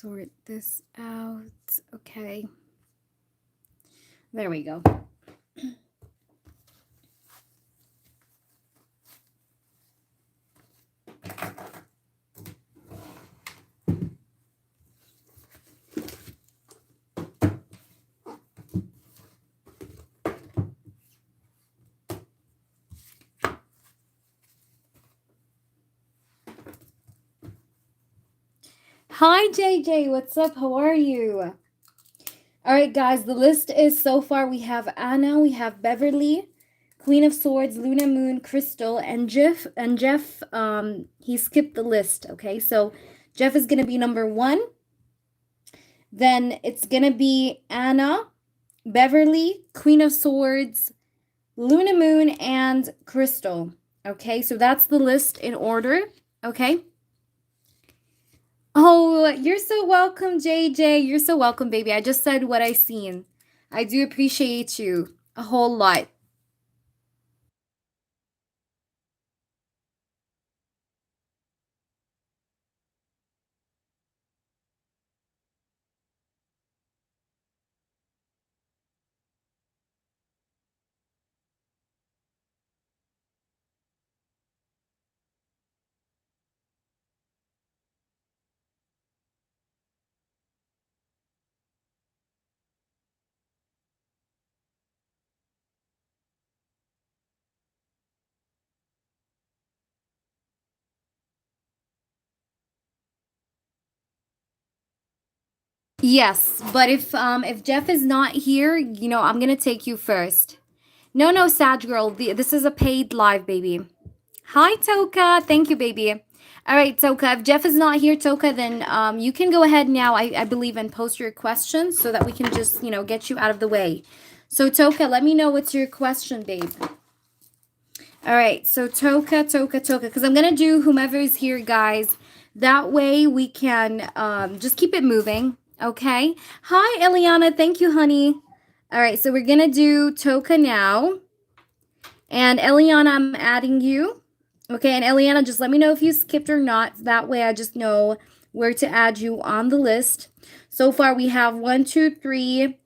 sort this out. Okay. There we go. Hi, JJ. What's up? How are you? All right, guys. The list is so far we have Anna, we have Beverly, Queen of Swords, Luna Moon, Crystal, and Jeff. And Jeff, he skipped the list. Okay, so Jeff is gonna be number one. Then it's gonna be Anna, Beverly, Queen of Swords, Luna Moon, and Crystal. Okay, so that's the list in order. Okay. Oh, you're so welcome, JJ. You're so welcome, baby. I just said what I seen. I do appreciate you a whole lot. Yes, but if Jeff is not here, I'm gonna take you first. No, no, Sag girl. This is a paid live, baby. Hi, Toka. Thank you, baby. All right, Toka. If Jeff is not here, Toka, then you can go ahead now. I believe and post your questions so that we can just get you out of the way. So Toka, let me know what's your question, babe. All right, so Toka, because I'm gonna do whomever is here, guys. That way we can just keep it moving. Okay. Hi, Eliana. Thank you, honey. All right, so we're gonna do Toka now. And Eliana, I'm adding you. Okay, and Eliana, just let me know if you skipped or not. That way I just know where to add you on the list. So far we have 1, 2, 3,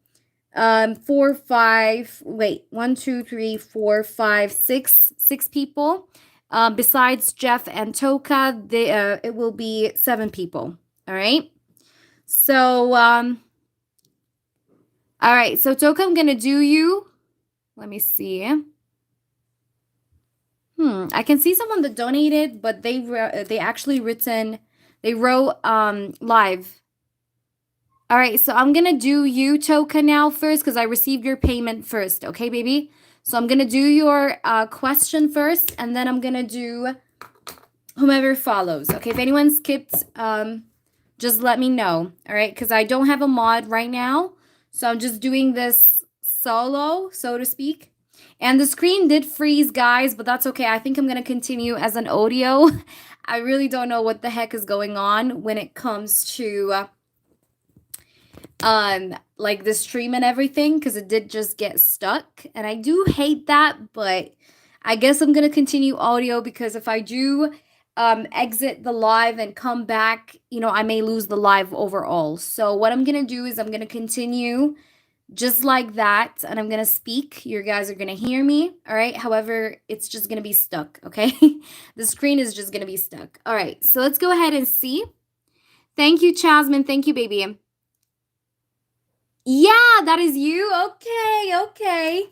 4, 5. Wait, 1, 2, 3, 4, 5, 6 people. Besides Jeff and Toka, it will be 7 people. All right. So, all right. So Toka, I'm gonna do you. Let me see. I can see someone that donated, but they actually they wrote live. All right, so I'm gonna do you, Toka, now first because I received your payment first. Okay, baby. So I'm gonna do your question first, and then I'm gonna do whomever follows. Okay, if anyone skipped, just let me know. All right, because I don't have a mod right now, so I'm just doing this solo, so to speak. And the screen did freeze, guys, but that's okay. I think I'm going to continue as an audio. I really don't know what the heck is going on when it comes to like the stream and everything, because it did just get stuck. And I do hate that, but I guess I'm going to continue audio because if I do exit the live and come back, I may lose the live overall. So what I'm going to do is I'm going to continue just like that, and I'm gonna speak. You guys are gonna hear me, all right? However, it's just gonna be stuck, okay? The screen is just gonna be stuck. All right, so let's go ahead and see. Thank you, Chasmin. Thank you, baby. Yeah, that is you. Okay.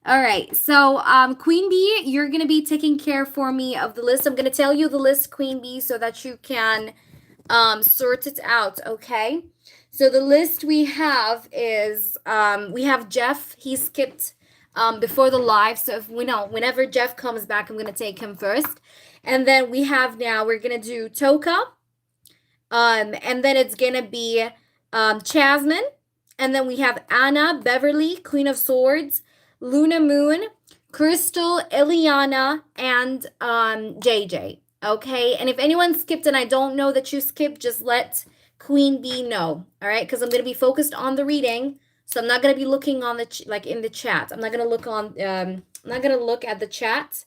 All right, so Queen Bee, you're gonna be taking care for me of the list. I'm gonna tell you the list, Queen Bee, so that you can sort it out, okay? So the list we have is we have Jeff. He skipped before the live, so if we know whenever Jeff comes back, I'm gonna take him first. And then we have now we're gonna do Toka, and then it's gonna be Chasmin, and then we have Anna, Beverly, Queen of Swords, Luna Moon, Crystal, Ileana, and JJ. Okay, and if anyone skipped and I don't know that you skipped, just let Queen Bee know. All right, because I'm gonna be focused on the reading, so I'm not gonna be looking on the like in the chat. I'm not gonna look on. I'm not gonna look at the chat.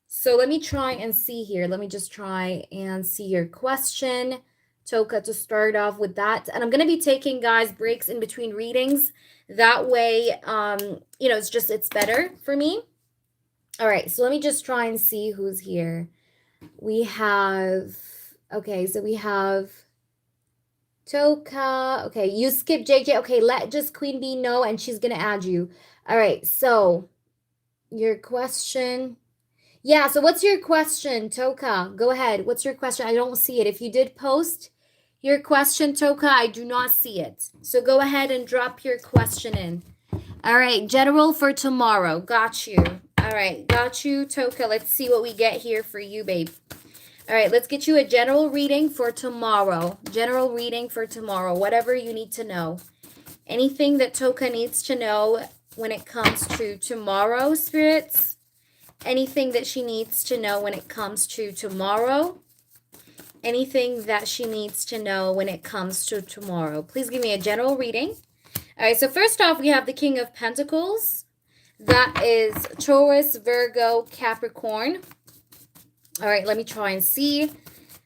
So let me try and see here. Let me just try and see your question. Toka, to start off with that. And I'm going to be taking, guys, breaks in between readings. That way, you know, it's better for me. All right, so let me just try and see who's here. We have, okay, so we have Toka. Okay, you skip JJ. Okay, let just Queen Bee know and she's going to add you. All right, so your question. Yeah, so what's your question, Toka? Go ahead. What's your question? I don't see it. If you did post your question, Toka, I do not see it. So go ahead and drop your question in. All right, general for tomorrow. Got you. All right, got you, Toka. Let's see what we get here for you, babe. All right, let's get you a general reading for tomorrow. General reading for tomorrow. Whatever you need to know. Anything that Toka needs to know when it comes to tomorrow, spirits. Anything that she needs to know when it comes to tomorrow. Anything that she needs to know when it comes to tomorrow. Please give me a general reading. All right, so first off, we have the King of Pentacles. That is Taurus, Virgo, Capricorn. All right, let me try and see.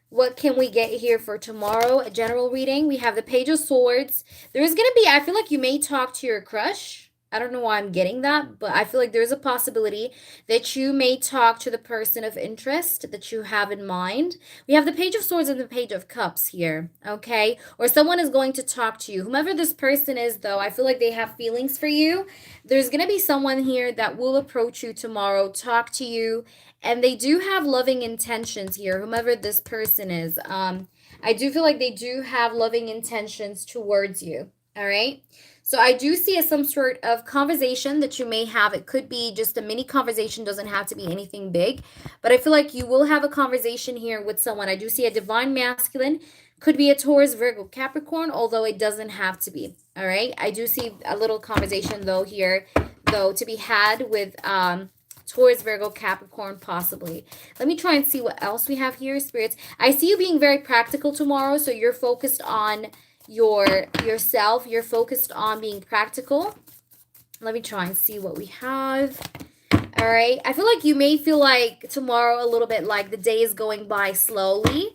What can we get here for tomorrow? A general reading. We have the Page of Swords. There's going to be, I feel like you may talk to your crush. I don't know why I'm getting that, but I feel like there's a possibility that you may talk to the person of interest that you have in mind. We have the Page of Swords and the Page of Cups here, okay? Or someone is going to talk to you. Whomever this person is, though, I feel like they have feelings for you. There's going to be someone here that will approach you tomorrow, talk to you, and they do have loving intentions here, whomever this person is. I do feel like they do have loving intentions towards you, all right? So I do see some sort of conversation that you may have. It could be just a mini conversation, doesn't have to be anything big. But I feel like you will have a conversation here with someone. I do see a divine masculine. Could be a Taurus, Virgo, Capricorn, although it doesn't have to be. All right. I do see a little conversation, though, here, though, to be had with Taurus, Virgo, Capricorn, possibly. Let me try and see what else we have here, spirits. I see you being very practical tomorrow. So you're focused on yourself. You're focused on being practical. Let me try and see what we have. All right. I feel like you may feel like tomorrow a little bit like the day is going by slowly.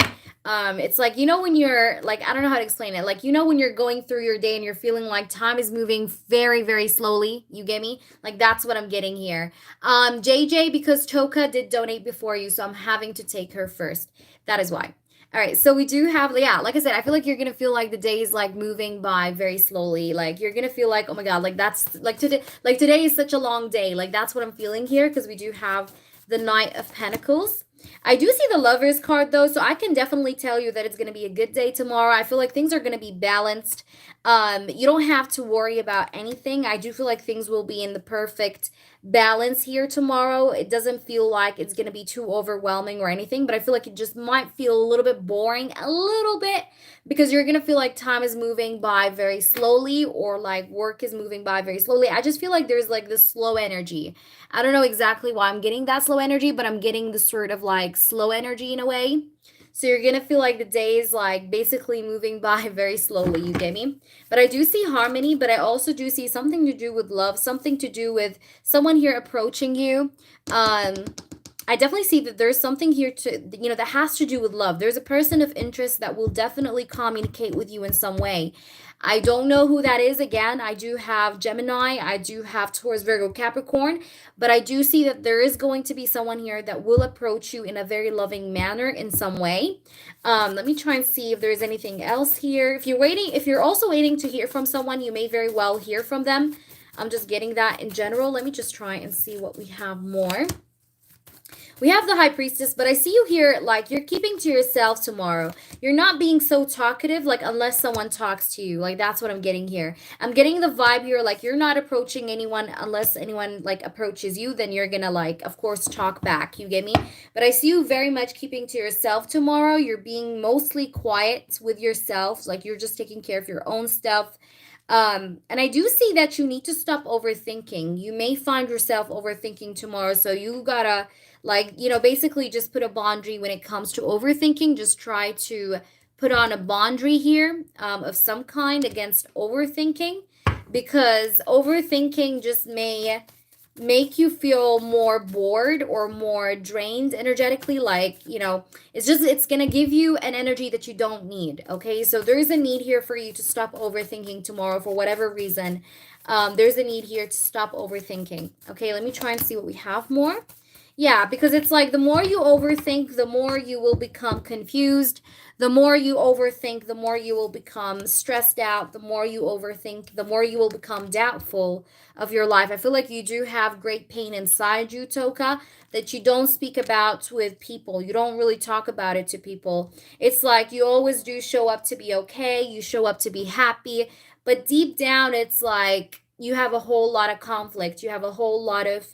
It's like, you know, when you're like, I don't know how to explain it. Like, you know, when you're going through your day and you're feeling like time is moving very, very slowly. You get me? Like, that's what I'm getting here. JJ, because Toka did donate before you, so I'm having to take her first. That is why. All right, so we do have, yeah, like I said, I feel like you're going to feel like the day is like moving by very slowly. Like you're going to feel like, oh my God, like that's like today is such a long day. Like that's what I'm feeling here because we do have the Knight of Pentacles. I do see the Lovers card though, so I can definitely tell you that it's going to be a good day tomorrow. I feel like things are going to be balanced. You don't have to worry about anything. I do feel like things will be in the perfect balance here tomorrow. It doesn't feel like it's going to be too overwhelming or anything, but I feel like it just might feel a little bit boring, a little bit, because you're going to feel like time is moving by very slowly or like work is moving by very slowly. I just feel like there's like this slow energy. I don't know exactly why I'm getting that slow energy, but I'm getting the sort of like slow energy in a way. So you're going to feel like the day is like basically moving by very slowly, you get me? But I do see harmony, but I also do see something to do with love, something to do with someone here approaching you. I definitely see that there's something here that has to do with love. There's a person of interest that will definitely communicate with you in some way. I don't know who that is. Again, I do have Gemini. I do have Taurus, Virgo, Capricorn. But I do see that there is going to be someone here that will approach you in a very loving manner in some way. Let me try and see if there's anything else here. If you're also waiting to hear from someone, you may very well hear from them. I'm just getting that in general. Let me just try and see what we have more. We have the High Priestess, but I see you here like you're keeping to yourself tomorrow. You're not being so talkative, like unless someone talks to you. Like that's what I'm getting here. I'm getting the vibe here, like you're not approaching anyone unless anyone like approaches you. Then you're gonna like, of course, talk back. You get me? But I see you very much keeping to yourself tomorrow. You're being mostly quiet with yourself. Like you're just taking care of your own stuff. And I do see that you need to stop overthinking. You may find yourself overthinking tomorrow. So you gotta basically just put a boundary when it comes to overthinking. Just try to put on a boundary here of some kind against overthinking, because overthinking just may make you feel more bored or more drained energetically. Like, it's gonna give you an energy that you don't need. Okay, so there's a need here for you to stop overthinking tomorrow for whatever reason. There's a need here to stop overthinking. Okay, let me try and see what we have more. Yeah, because it's like the more you overthink, the more you will become confused. The more you overthink, the more you will become stressed out. The more you overthink, the more you will become doubtful of your life. I feel like you do have great pain inside you, Toka, that you don't speak about with people. You don't really talk about it to people. It's like you always do show up to be okay, you show up to be happy, but deep down, it's like you have a whole lot of conflict. You have a whole lot of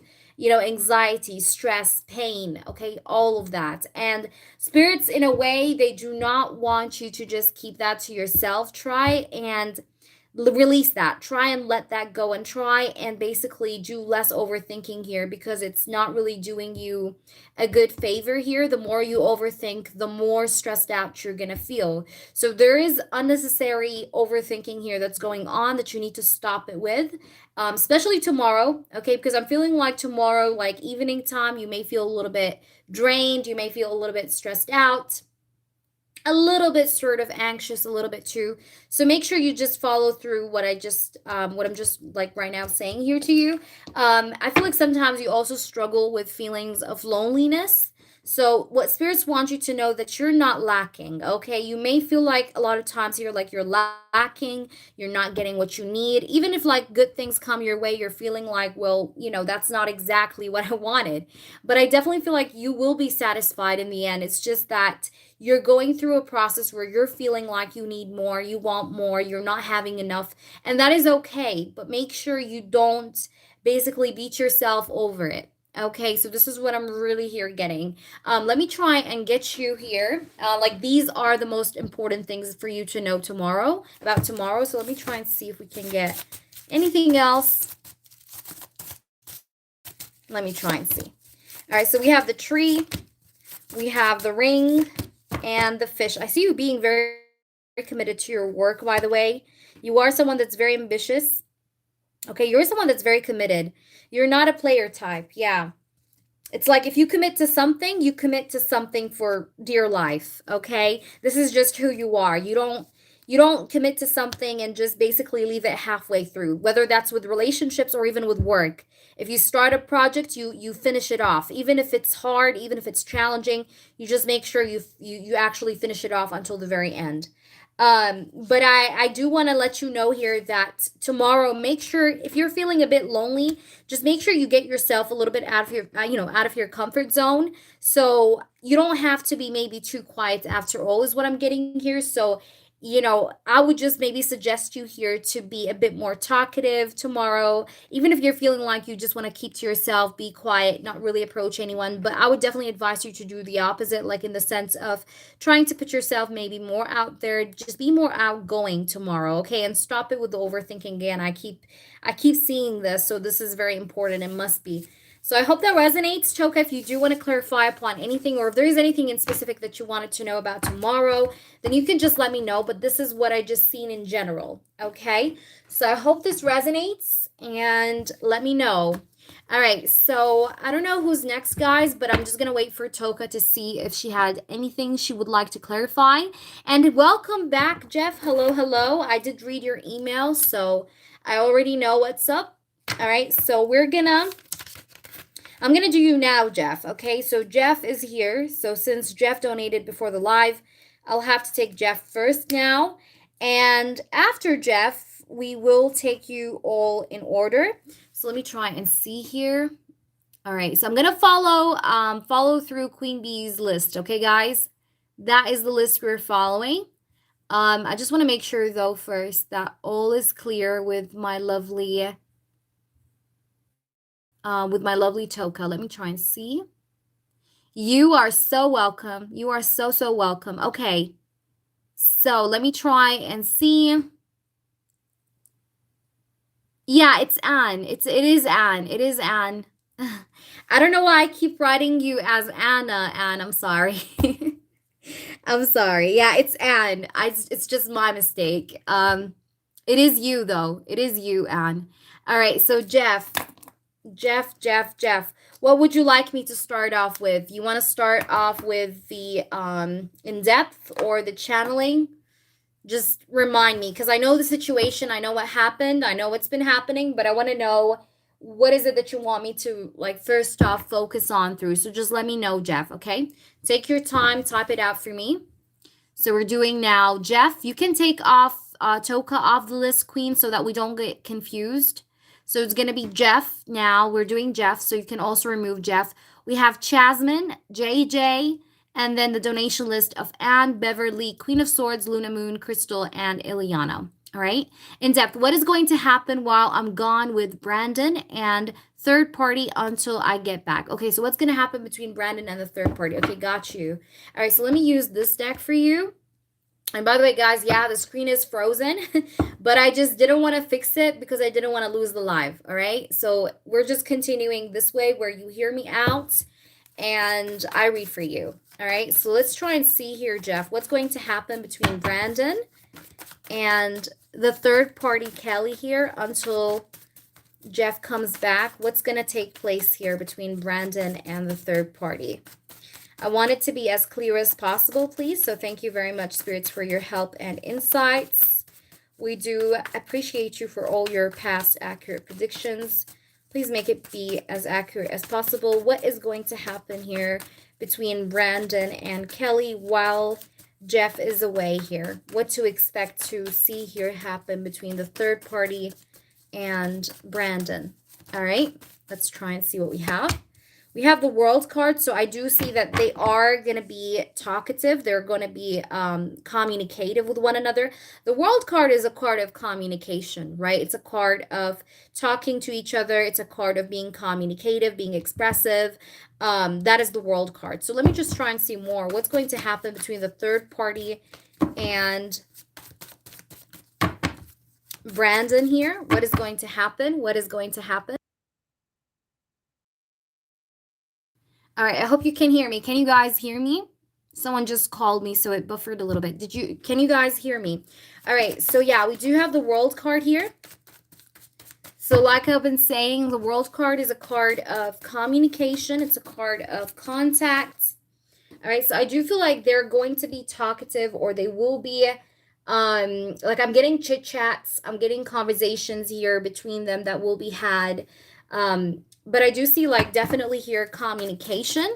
anxiety, stress, pain, okay, all of that. And spirits, in a way, they do not want you to just keep that to yourself. Try and release that. Try and let that go and try and basically do less overthinking here, because it's not really doing you a good favor here. The more you overthink, the more stressed out you're going to feel. So there is unnecessary overthinking here that's going on that you need to stop it with. Especially tomorrow, okay? Because I'm feeling like tomorrow, like evening time, you may feel a little bit drained, you may feel a little bit stressed out, a little bit sort of anxious, a little bit too. So make sure you just follow through what I'm just like right now saying here to you. I feel like sometimes you also struggle with feelings of loneliness. So what spirits want you to know that you're not lacking, okay? You may feel like a lot of times here like you're lacking, you're not getting what you need. Even if like good things come your way, you're feeling like, well, that's not exactly what I wanted. But I definitely feel like you will be satisfied in the end. It's just that you're going through a process where you're feeling like you need more, you want more, you're not having enough, and that is okay. But make sure you don't basically beat yourself over it. Okay, so this is what I'm really here getting. Let me try and get you here. Like these are the most important things for you to know tomorrow, about tomorrow. So let me try and see if we can get anything else. Let me try and see. All right, so we have the tree, we have the ring, and the fish. I see you being very, very committed to your work, by the way. You are someone that's very ambitious. Okay, you're someone that's very committed. You're not a player type. Yeah. It's like if you commit to something, you commit to something for dear life, okay? This is just who you are. You don't commit to something and just basically leave it halfway through, whether that's with relationships or even with work. If you start a project, you finish it off. Even if it's hard, even if it's challenging, you just make sure you actually finish it off until the very end. But I do want to let you know here that tomorrow, make sure if you're feeling a bit lonely, just make sure you get yourself a little bit out of your out of your comfort zone. So you don't have to be maybe too quiet after all, is what I'm getting here. So I would just maybe suggest you here to be a bit more talkative tomorrow. Even if you're feeling like you just want to keep to yourself, be quiet, not really approach anyone. But I would definitely advise you to do the opposite, like in the sense of trying to put yourself maybe more out there. Just be more outgoing tomorrow, okay? And stop it with the overthinking again. I keep seeing this, so this is very important. It must be. So I hope that resonates, Toka. If you do want to clarify upon anything, or if there is anything in specific that you wanted to know about tomorrow, then you can just let me know. But this is what I just seen in general. Okay. So I hope this resonates and let me know. All right. So I don't know who's next, guys, but I'm just going to wait for Toka to see if she had anything she would like to clarify. And welcome back, Jeff. Hello, hello. I did read your email, so I already know what's up. All right. So I'm going to do you now, Jeff. Okay, so Jeff is here. So since Jeff donated before the live, I'll have to take Jeff first now. And after Jeff, we will take you all in order. So let me try and see here. All right, so I'm going to follow through Queen Bee's list. Okay, guys? That is the list we're following. I just want to make sure, though, first that all is clear with my lovely Toka. Let me try and see. You are so welcome. You are so, so welcome. Okay. So let me try and see. Yeah, it's Anne. It is Anne. It is Anne. I don't know why I keep writing you as Anna, Anne. I'm sorry. I'm sorry. Yeah, it's Anne. It's just my mistake. It is you though. It is you, Anne. All right, so Jeff. Jeff. What would you like me to start off with? You want to start off with the in depth or the channeling? Just remind me because I know the situation, I know what happened, I know what's been happening, but I want to know what is it that you want me to like first off focus on through. So just let me know, Jeff, okay? Take your time, type it out for me. So we're doing now, Jeff. You can take off Toka off the list, Queen, so that we don't get confused. So it's gonna be Jeff now. We're doing Jeff, so you can also remove Jeff. We have Chasmin, JJ, and then the donation list of Anne, Beverly, Queen of Swords, Luna Moon, Crystal, and Ileana. All right. In depth, what is going to happen while I'm gone with Brandon and third party until I get back? Okay, so what's going to happen between Brandon and the third party? Okay, got you. All right, so let me use this deck for you. And by the way, guys, yeah, the screen is frozen, but I just didn't want to fix it because I didn't want to lose the live. All right, so we're just continuing this way where you hear me out and I read for you. All right, so let's try and see here, Jeff, what's going to happen between Brandon and the third party, Kelly, here until Jeff comes back. What's going to take place here between Brandon and the third party? I want it to be as clear as possible, please. So thank you very much, spirits, for your help and insights. We do appreciate you for all your past accurate predictions. Please make it be as accurate as possible. What is going to happen here between Brandon and Kelly while Jeff is away here? What to expect to see here happen between the third party and Brandon? All right, let's try and see what we have. We have the World card, so I do see that they are going to be talkative. They're going to be communicative with one another. The World card is a card of communication, right? It's a card of talking to each other. It's a card of being communicative, being expressive. That is the World card. So let me just try and see more. What's going to happen between the third party and Brandon here? What is going to happen? What is going to happen? All right, I hope you can hear me. Can you guys hear me? Someone just called me, so it buffered a little bit. Can you guys hear me? All right, so yeah, we do have the World card here. So like I've been saying, the World card is a card of communication. It's a card of contact. All right, so I do feel like they're going to be talkative, or they will be, like I'm getting chit chats. I'm getting conversations here between them that will be had. But I do see like definitely here communication.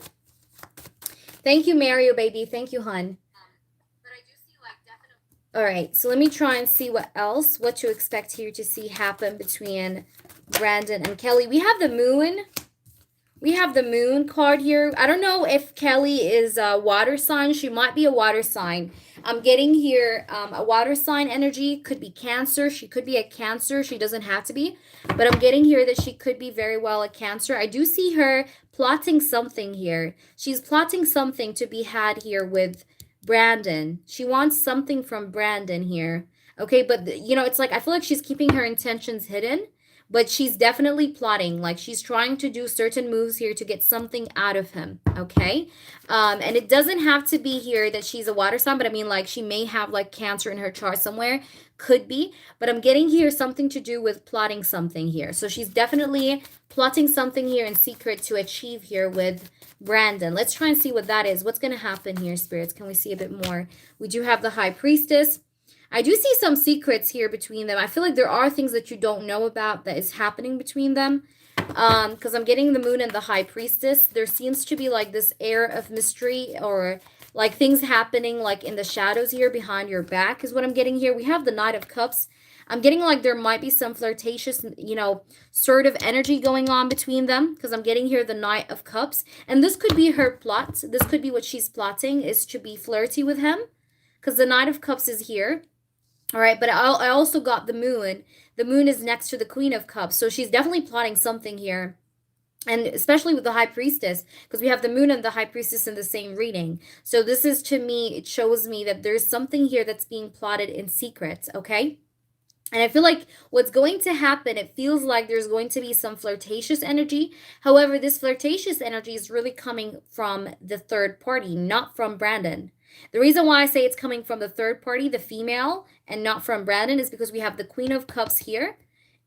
Thank you, Mario, baby. Thank you, hun. But I do see like definitely. All right, so let me try and see what to expect here to see happen between Brandon and Kelly. We have the moon. We have the moon card here. I don't know if Kelly is a water sign. She might be a water sign. I'm getting here a water sign energy. Could be Cancer. She could be a Cancer. She doesn't have to be. But I'm getting here that she could be very well a Cancer. I do see her plotting something here. She's plotting something to be had here with Brandon. She wants something from Brandon here. Okay, but you know, it's like I feel like she's keeping her intentions hidden, but she's definitely plotting. Like she's trying to do certain moves here to get something out of him. Okay, and it doesn't have to be here that she's a water sign, but I mean like she may have like Cancer in her chart somewhere, could be, but I'm getting here something to do with plotting something here. So she's definitely plotting something here in secret to achieve here with Brandon. Let's try and see what that is. What's going to happen here, spirits? Can we see a bit more? We do have the High Priestess. I do see some secrets here between them. I feel like there are things that you don't know about that is happening between them. Because I'm getting the Moon and the High Priestess. There seems to be like this air of mystery, or like things happening like in the shadows here behind your back is what I'm getting here. We have the Knight of Cups. I'm getting like there might be some flirtatious, you know, sort of energy going on between them, because I'm getting here the Knight of Cups. And this could be her plot. This could be what she's plotting, is to be flirty with him, because the Knight of Cups is here. All right, but I also got the Moon. The Moon is next to the Queen of Cups, so she's definitely plotting something here. And especially with the High Priestess, because we have the Moon and the High Priestess in the same reading. So this is, to me, it shows me that there's something here that's being plotted in secret, okay? And I feel like what's going to happen, it feels like there's going to be some flirtatious energy. However, this flirtatious energy is really coming from the third party, not from Brandon. The reason why I say it's coming from the third party, the female, and not from Brandon, is because we have the Queen of Cups here.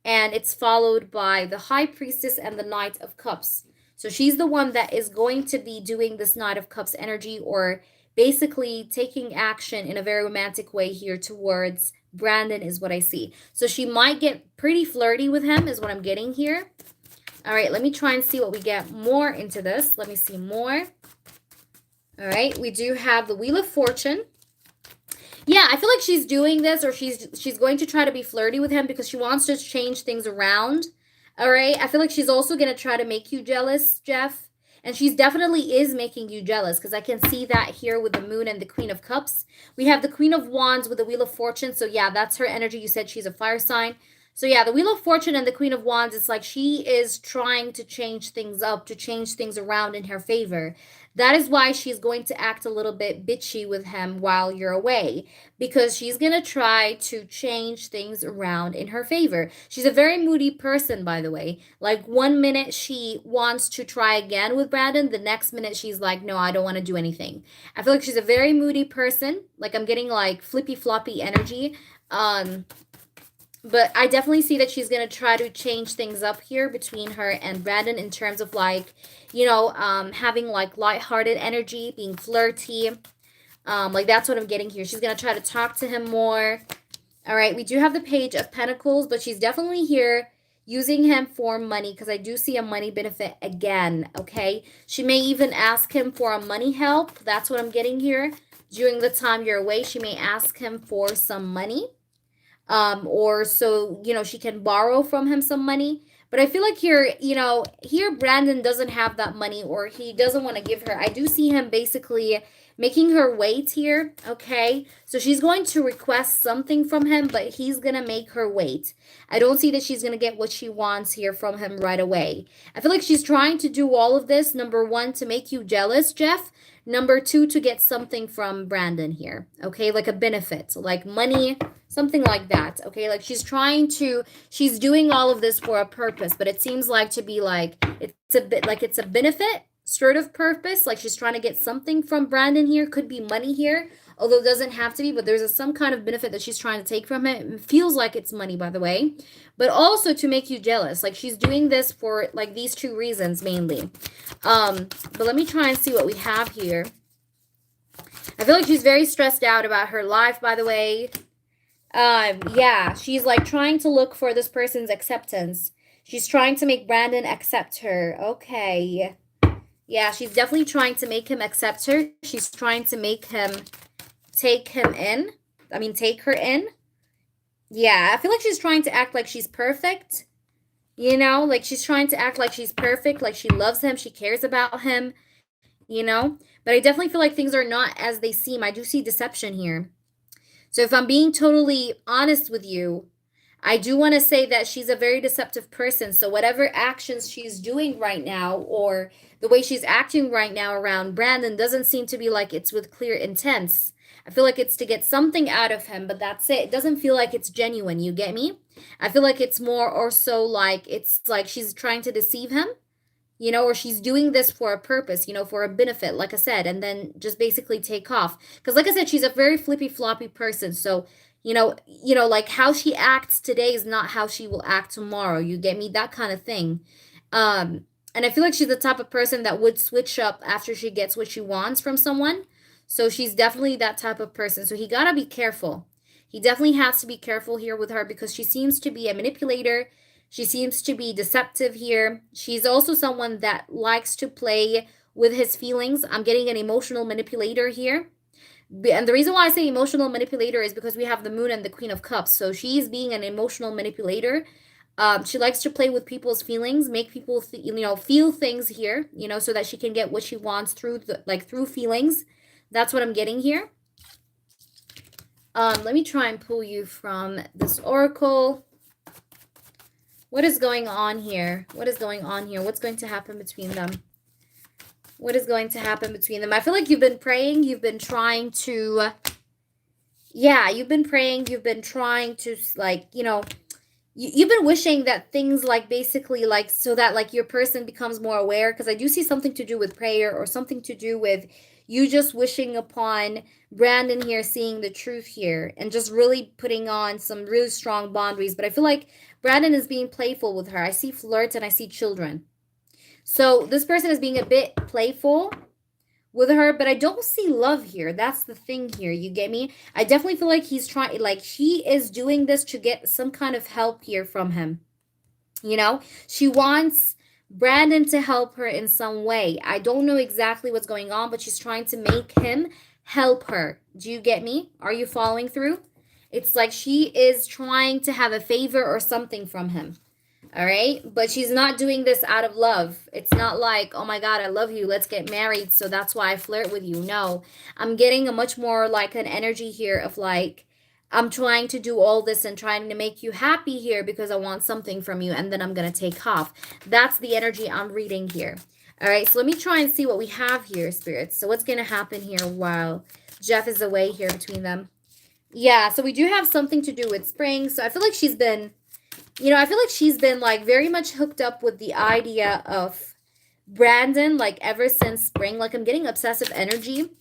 and it's followed by the High Priestess and the Knight of Cups. So she's the one that is going to be doing this Knight of Cups energy, or basically taking action in a very romantic way here towards Brandon, is what I see. So she might get pretty flirty with him, is what I'm getting here. All right, let me try and see what we get more into this. Let me see more. All right, we do have the Wheel of Fortune. Yeah, I feel like she's doing this, or she's going to try to be flirty with him because she wants to change things around. All right, I feel like she's also going to try to make you jealous, Jeff. And she's definitely is making you jealous, because I can see that here with the Moon and the Queen of Cups. We have the Queen of Wands with the Wheel of Fortune. So yeah, that's her energy. You said she's a fire sign. So yeah, the Wheel of Fortune and the Queen of Wands, it's like she is trying to change things up, to change things around in her favor. That is why she's going to act a little bit bitchy with him while you're away, because she's going to try to change things around in her favor. She's a very moody person, by the way. Like, one minute she wants to try again with Brandon, the next minute she's like, no, I don't want to do anything. I feel like she's a very moody person. Like, I'm getting like flippy floppy energy. But I definitely see that she's going to try to change things up here between her and Brandon, in terms of like, having like lighthearted energy, being flirty. Like, that's what I'm getting here. She's going to try to talk to him more. All right, we do have the Page of Pentacles, but she's definitely here using him for money, because I do see a money benefit again, okay? She may even ask him for a money help. That's what I'm getting here. During the time you're away, she may ask him for some money. Or so, she can borrow from him some money. But I feel like here, here Brandon doesn't have that money, or he doesn't want to give her. I do see him basically making her wait here, okay? So she's going to request something from him, but he's going to make her wait. I don't see that she's going to get what she wants here from him right away. I feel like she's trying to do all of this, number one, to make you jealous, Jeff. Number two, to get something from Brandon here, okay? Like a benefit, like money, something like that, okay? Like, she's doing all of this for a purpose, but it seems like to be like, it's a bit like it's a benefit sort of purpose. Like, she's trying to get something from Brandon here. Could be money here, although it doesn't have to be, but there's some kind of benefit that she's trying to take from it. It feels like it's money, by the way, but also to make you jealous. Like, she's doing this for like these two reasons mainly. But let me try and see what we have here. I feel like she's very stressed out about her life, by the way. Yeah, she's like trying to look for this person's acceptance. She's trying to make Brandon accept her. Okay. Yeah, she's definitely trying to make him accept her. She's trying to make him take him in. I mean, take her in. Yeah, I feel like she's trying to act like she's perfect. Like, she's trying to act like she's perfect, like she loves him, she cares about him, But I definitely feel like things are not as they seem. I do see deception here. So if I'm being totally honest with you, I do want to say that she's a very deceptive person. So whatever actions she's doing right now, or the way she's acting right now around Brandon, doesn't seem to be like it's with clear intents. I feel like it's to get something out of him, but that's it. It doesn't feel like it's genuine. You get me? I feel like it's more or so like it's like she's trying to deceive him, or she's doing this for a purpose, for a benefit, like I said, and then just basically take off. Because like I said, she's a very flippy floppy person. So, like how she acts today is not how she will act tomorrow. You get me? That kind of thing. And I feel like she's the type of person that would switch up after she gets what she wants from someone. So she's definitely that type of person. So he gotta be careful. He definitely has to be careful here with her, because she seems to be a manipulator. She seems to be deceptive here. She's also someone that likes to play with his feelings. I'm getting an emotional manipulator here. And the reason why I say emotional manipulator is because we have the Moon and the Queen of Cups. So she's being an emotional manipulator. She likes to play with people's feelings, make people, feel things here, so that she can get what she wants through through feelings. That's what I'm getting here. Let me try and pull you from this oracle. What is going on here? What is going on here? What's going to happen between them? What is going to happen between them? I feel like you've been praying. You've been trying to... Yeah, you've been praying. You've been trying to, you've been wishing that things basically so that your person becomes more aware, because I do see something to do with prayer, or something to do with you just wishing upon Brandon here seeing the truth here and just really putting on some really strong boundaries. But I feel like Brandon is being playful with her. I see flirts and I see children. So this person is being a bit playful with her, but I don't see love here. That's the thing here. You get me? I definitely feel like he's trying, like, she is doing this to get some kind of help here from him. You know, she wants Brandon to help her in some way. I don't know exactly what's going on, but she's trying to make him help her. Do you get me? Are you following through? It's like she is trying to have a favor or something from him. All right. But she's not doing this out of love. It's not like, oh my God, I love you. Let's get married. So that's why I flirt with you. No, I'm getting a much more like an energy here of like, I'm trying to do all this and trying to make you happy here because I want something from you. And then I'm going to take off. That's the energy I'm reading here. All right. So let me try and see what we have here, spirits. So what's going to happen here while Jeff is away here between them? Yeah. So we do have something to do with spring. So I feel like she's been, I feel like she's been like very much hooked up with the idea of Brandon, like ever since spring. Like I'm getting obsessive energy.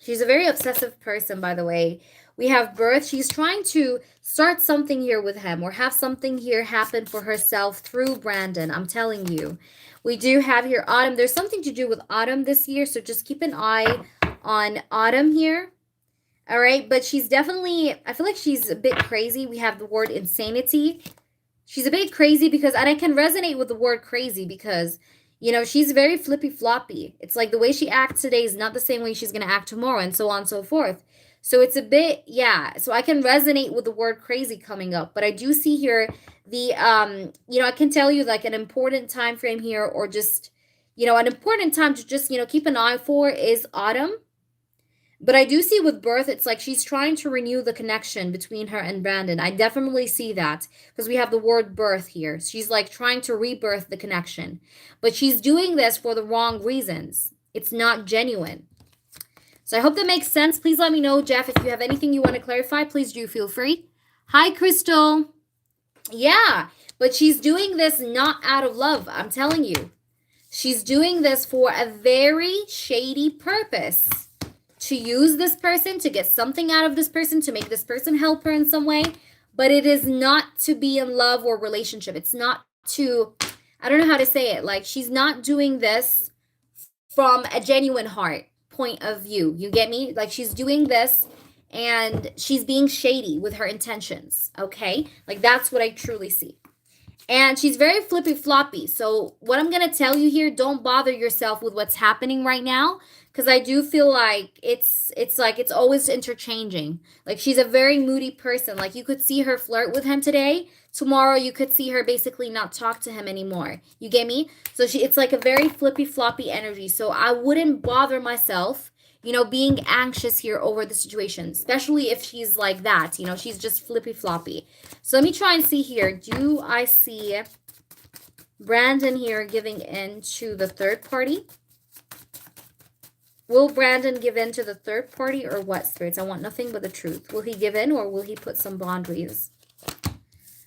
She's a very obsessive person, by the way. We have birth. She's trying to start something here with him or have something here happen for herself through Brandon. I'm telling you. We do have here autumn. There's something to do with autumn this year. So just keep an eye on autumn here. All right, but she's definitely, I feel like she's a bit crazy. We have the word insanity. She's a bit crazy because, and I can resonate with the word crazy because, she's very flippy floppy. It's like the way she acts today is not the same way she's going to act tomorrow and so on and so forth. So it's a bit, yeah. So I can resonate with the word crazy coming up, but I do see here the, I can tell you like an important time frame here or just, an important time to just, keep an eye for is autumn. But I do see with birth, it's like she's trying to renew the connection between her and Brandon. I definitely see that because we have the word birth here. She's like trying to rebirth the connection. But she's doing this for the wrong reasons. It's not genuine. So I hope that makes sense. Please let me know, Jeff, if you have anything you want to clarify, please do feel free. Hi, Crystal. Yeah, but she's doing this not out of love. I'm telling you. She's doing this for a very shady purpose. To use this person, to get something out of this person, to make this person help her in some way. But it is not to be in love or relationship. It's not to, I don't know how to say it. Like, she's not doing this from a genuine heart point of view. You get me? Like, she's doing this and she's being shady with her intentions. Okay? Like, that's what I truly see. And she's very flippy floppy. So what I'm going to tell you here, don't bother yourself with what's happening right now. Because I do feel like it's like it's always interchanging. Like she's a very moody person. Like you could see her flirt with him today. Tomorrow you could see her basically not talk to him anymore. You get me? So it's like a very flippy floppy energy. So I wouldn't bother myself, being anxious here over the situation. Especially if she's like that. She's just flippy floppy. So let me try and see here. Do I see Brandon here giving in to the third party? Will Brandon give in to the third party or what, spirits? I want nothing but the truth. Will he give in or will he put some boundaries?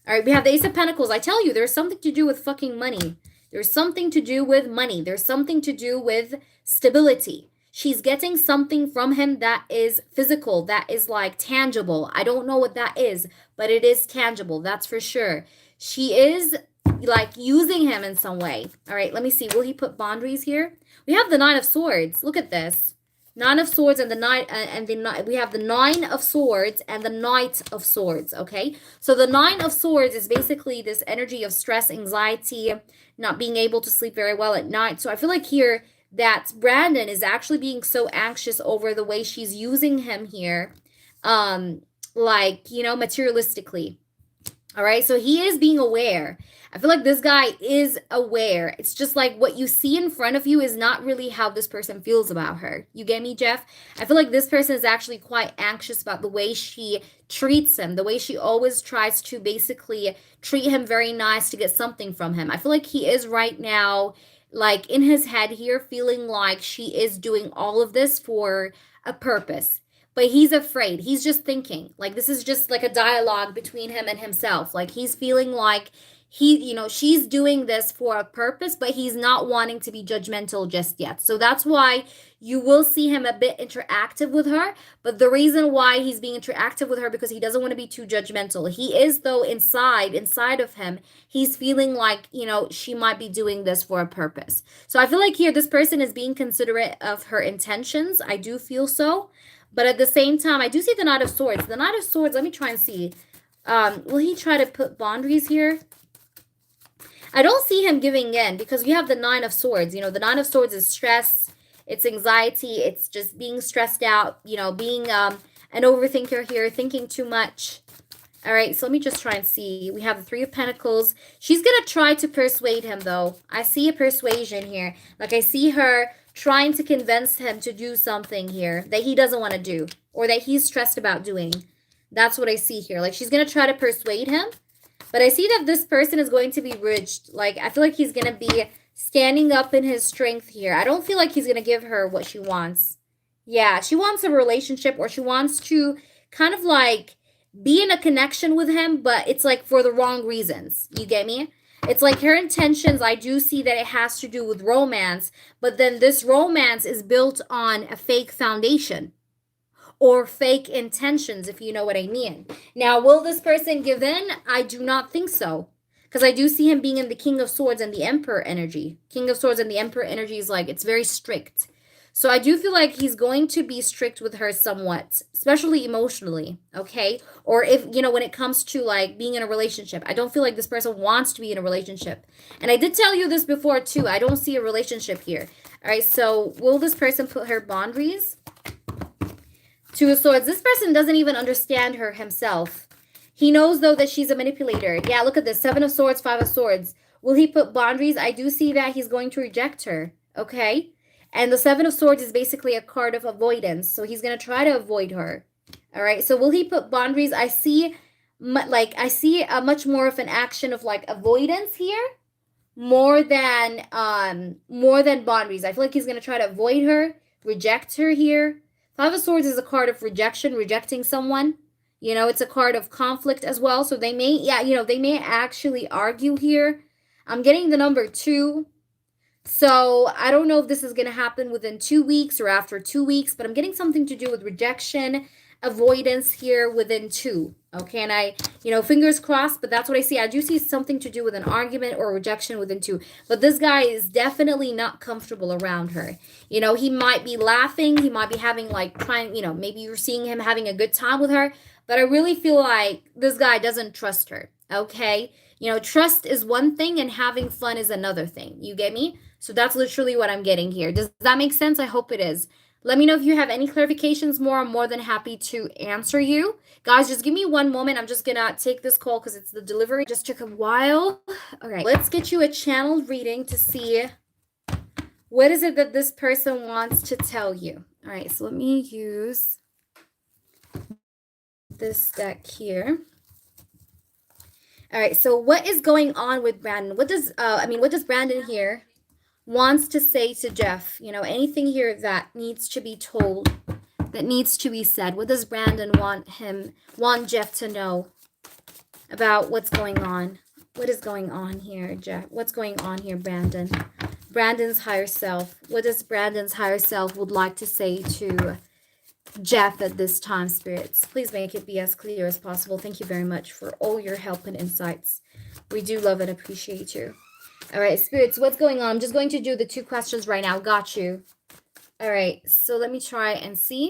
All right, we have the Ace of Pentacles. I tell you, there's something to do with fucking money. There's something to do with money. There's something to do with stability. She's getting something from him that is physical, that is like tangible. I don't know what that is, but it is tangible. That's for sure. She is like using him in some way. All right, let me see. Will he put boundaries here? We have the Nine of Swords. Look at this. Nine of Swords and the Nine, we have the Nine of Swords and the Knight of Swords, okay? So the Nine of Swords is basically this energy of stress, anxiety, not being able to sleep very well at night. So I feel like here that Brandon is actually being so anxious over the way she's using him here, materialistically. All right, so he is being aware. I feel like this guy is aware. It's just like what you see in front of you is not really how this person feels about her. You get me, Jeff? I feel like this person is actually quite anxious about the way she treats him, the way she always tries to basically treat him very nice to get something from him. I feel like he is right now, like in his head here, feeling like she is doing all of this for a purpose. But he's afraid. He's just thinking. Like this is just like a dialogue between him and himself. Like he's feeling like she's doing this for a purpose, but he's not wanting to be judgmental just yet. So that's why you will see him a bit interactive with her. But the reason why he's being interactive with her, because he doesn't want to be too judgmental. He is, though, inside of him, he's feeling like, she might be doing this for a purpose. So I feel like here this person is being considerate of her intentions. I do feel so. But at the same time, I do see the Knight of Swords. The Knight of Swords, let me try and see. Will he try to put boundaries here? I don't see him giving in, because you have the Nine of Swords. The Nine of Swords is stress, it's anxiety, it's just being stressed out, being an overthinker here, thinking too much. All right, so let me just try and see. We have the Three of Pentacles. She's going to try to persuade him, though. I see a persuasion here. Like, I see her trying to convince him to do something here that he doesn't want to do, or that he's stressed about doing. That's what I see here. Like, she's going to try to persuade him. But I see that this person is going to be ridged. Like, I feel like he's going to be standing up in his strength here. I don't feel like he's going to give her what she wants. Yeah, she wants a relationship, or she wants to kind of like be in a connection with him, but it's like for the wrong reasons. You get me? It's like her intentions, I do see that it has to do with romance, but then this romance is built on a fake foundation or fake intentions, if you know what I mean. Now, will this person give in? I do not think so, because I do see him being in the King of Swords and the Emperor energy. King of Swords and the Emperor energy is like, it's very strict. So I do feel like he's going to be strict with her somewhat, especially emotionally, okay? Or if, when it comes to like being in a relationship, I don't feel like this person wants to be in a relationship. And I did tell you this before too. I don't see a relationship here. All right, so will this person put her boundaries? Two of Swords. This person doesn't even understand her himself. He knows, though, that she's a manipulator. Yeah, look at this. Seven of Swords, Five of Swords. Will he put boundaries? I do see that he's going to reject her, okay? And the Seven of Swords is basically a card of avoidance. So he's going to try to avoid her. All right. So will he put boundaries? I see a much more of an action of like avoidance here, more than boundaries. I feel like he's going to try to avoid her, reject her here. Five of Swords is a card of rejection, rejecting someone. It's a card of conflict as well. So they may, they may actually argue here. I'm getting the number 2. So I don't know if this is going to happen within 2 weeks or after 2 weeks, but I'm getting something to do with rejection, avoidance here within 2. Okay, and I, fingers crossed, but that's what I see. I do see something to do with an argument or rejection within 2. But this guy is definitely not comfortable around her. He might be laughing. He might be having like trying, maybe you're seeing him having a good time with her. But I really feel like this guy doesn't trust her. Okay, trust is one thing and having fun is another thing. You get me? So that's literally what I'm getting here. Does that make sense? I hope it is. Let me know if you have any clarifications more. I'm more than happy to answer you. Guys, just give me one moment. I'm just going to take this call because it's the delivery. Just took a while. All right. Let's get you a channeled reading to see what is it that this person wants to tell you. All right. So let me use this deck here. All right. So what is going on with Brandon? What does Brandon here wants to say to Jeff? Anything here that needs to be told, that needs to be said. What does Brandon want Jeff to know about what's going on? What is going on here, Jeff? What's going on here, Brandon? Brandon's higher self. What does Brandon's higher self would like to say to Jeff at this time, spirits? Please make it be as clear as possible. Thank you very much for all your help and insights. We do love and appreciate you. All right, spirits, what's going on? I'm just going to do the 2 questions right now. Got you. All right, so let me try and see.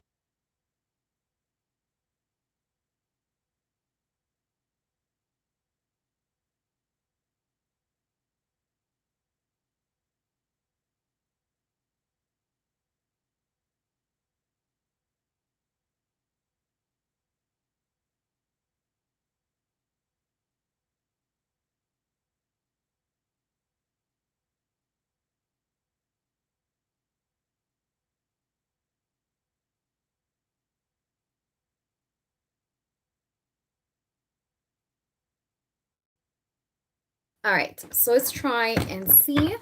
All right, so let's try and see.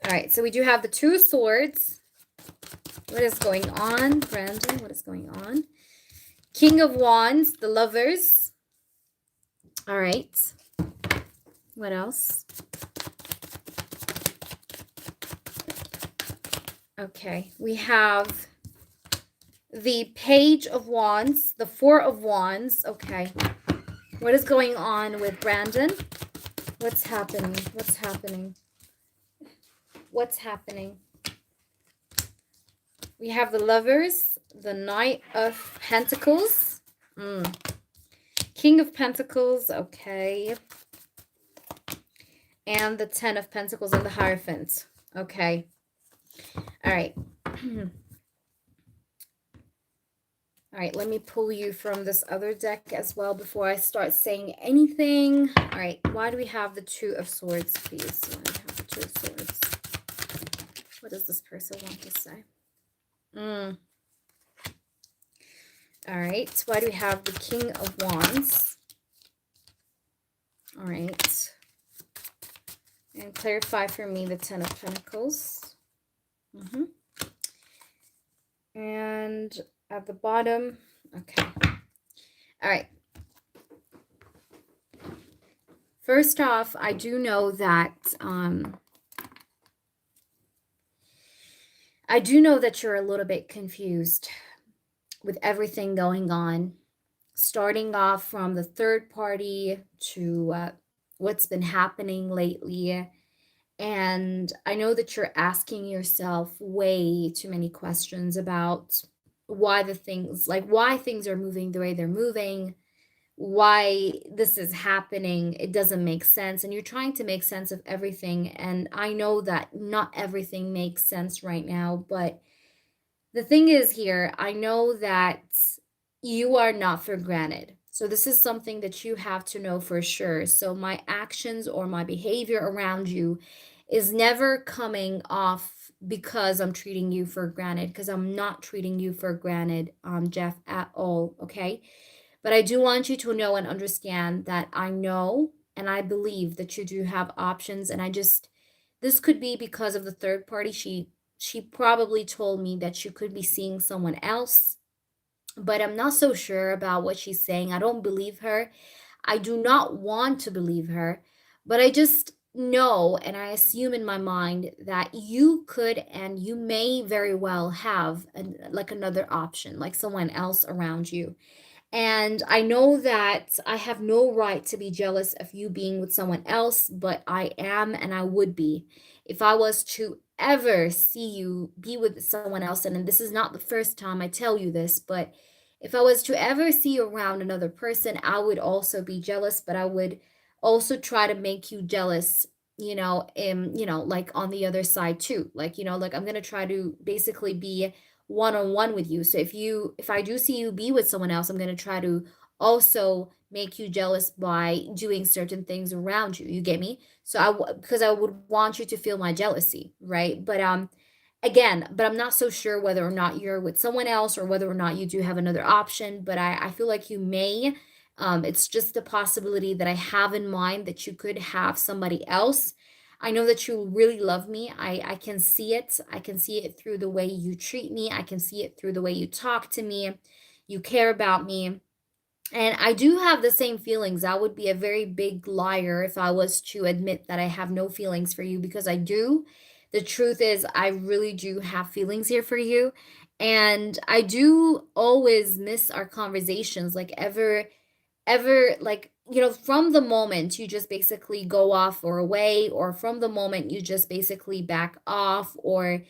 All right, so we do have the 2 of Swords. What is going on, Brandon? What is going on? King of Wands, the Lovers. All right. What else? Okay, we have the Page of Wands, the Four of Wands. Okay, what is going on with Brandon? What's happening? What's happening? What's happening? We have the Lovers, the Knight of Pentacles, King of Pentacles, okay, and the Ten of Pentacles and the Hierophant. Okay, all right. All right, let me pull you from this other deck as well before I start saying anything. All right, why do we have the Two of Swords, please? Why do we have the Two of Swords? What does this person want to say? All right, why do we have the King of Wands? All right. And clarify for me the Ten of Pentacles. And at the bottom, okay. All right. First off, I do know that you're a little bit confused with everything going on, starting off from the third party to what's been happening lately. And I know that you're asking yourself way too many questions about why things are moving the way they're moving, why this is happening. It doesn't make sense. And you're trying to make sense of everything. And I know that not everything makes sense right now, but the thing is here, I know that you are not for granted. So this is something that you have to know for sure. So my actions or my behavior around you is never coming off because I'm treating you for granted, because I'm not treating you for granted, Jeff, at all, okay? But I do want you to know and understand that I know and I believe that you do have options. And this could be because of the third party. She probably told me that you could be seeing someone else, but I'm not so sure about what she's saying. I don't believe her. I do not want to believe her, but I just know and I assume in my mind that you could and you may very well have like another option, like someone else around you. And I know that I have no right to be jealous of you being with someone else, but I am and I would be if I was to ever see you be with someone else. And this is not the first time I tell you this, but if I was to ever see you around another person, I would also be jealous, but I would also try to make you jealous, like on the other side too. Like I'm going to try to basically be one-on-one with you. So if I do see you be with someone else, I'm going to try to also make you jealous by doing certain things around you. You get me? Because I would want you to feel my jealousy, right? But I'm not so sure whether or not you're with someone else or whether or not you do have another option, but I feel like you may. It's just a possibility that I have in mind that you could have somebody else. I know that you really love me. I can see it. I can see it through the way you treat me. I can see it through the way you talk to me. You care about me. And I do have the same feelings. I would be a very big liar if I was to admit that I have no feelings for you, because I do. The truth is, I really do have feelings here for you. And I do always miss our conversations, like ever like from the moment you just basically go off or away, or from the moment you just basically back off, or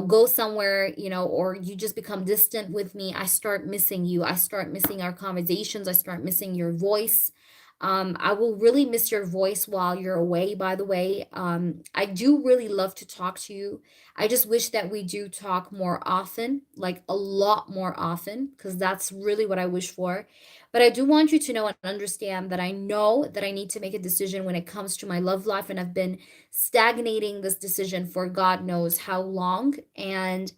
go somewhere, or you just become distant with me, I start missing you. I start missing our conversations. I start missing your voice. I will really miss your voice while you're away, by the way. I do really love to talk to you. I just wish that we do talk more often, like a lot more often, because that's really what I wish for. But I do want you to know and understand that I know that I need to make a decision when it comes to my love life, and I've been stagnating this decision for God knows how long. And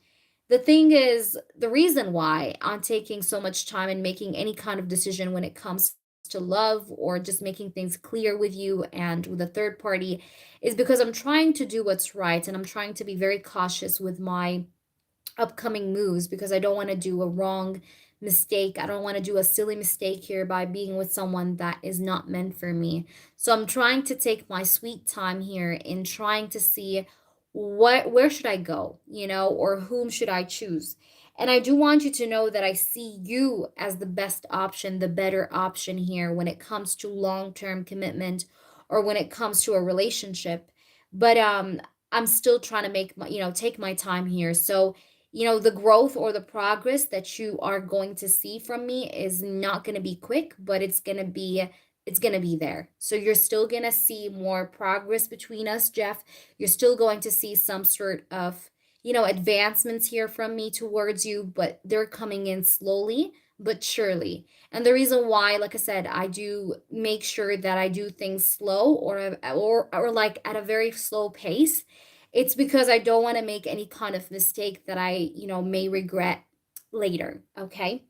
the thing is, the reason why I'm taking so much time and making any kind of decision when it comes to love or just making things clear with you and with a third party is because I'm trying to do what's right, and I'm trying to be very cautious with my upcoming moves, because I don't want to do a wrong mistake. I don't want to do a silly mistake here by being with someone that is not meant for me. So I'm trying to take my sweet time here in trying to see where should I go, or whom should I choose. And I do want you to know that I see you as the best option, the better option here when it comes to long-term commitment or when it comes to a relationship. But I'm still trying to take my time here. So, the growth or the progress that you are going to see from me is not going to be quick, but it's going to be there. So you're still going to see more progress between us, Jeff. You're still going to see some sort of, advancements here from me towards you, but they're coming in slowly but surely. And the reason why, like I said, I do make sure that I do things slow or like at a very slow pace, it's because I don't want to make any kind of mistake that I, may regret later, okay?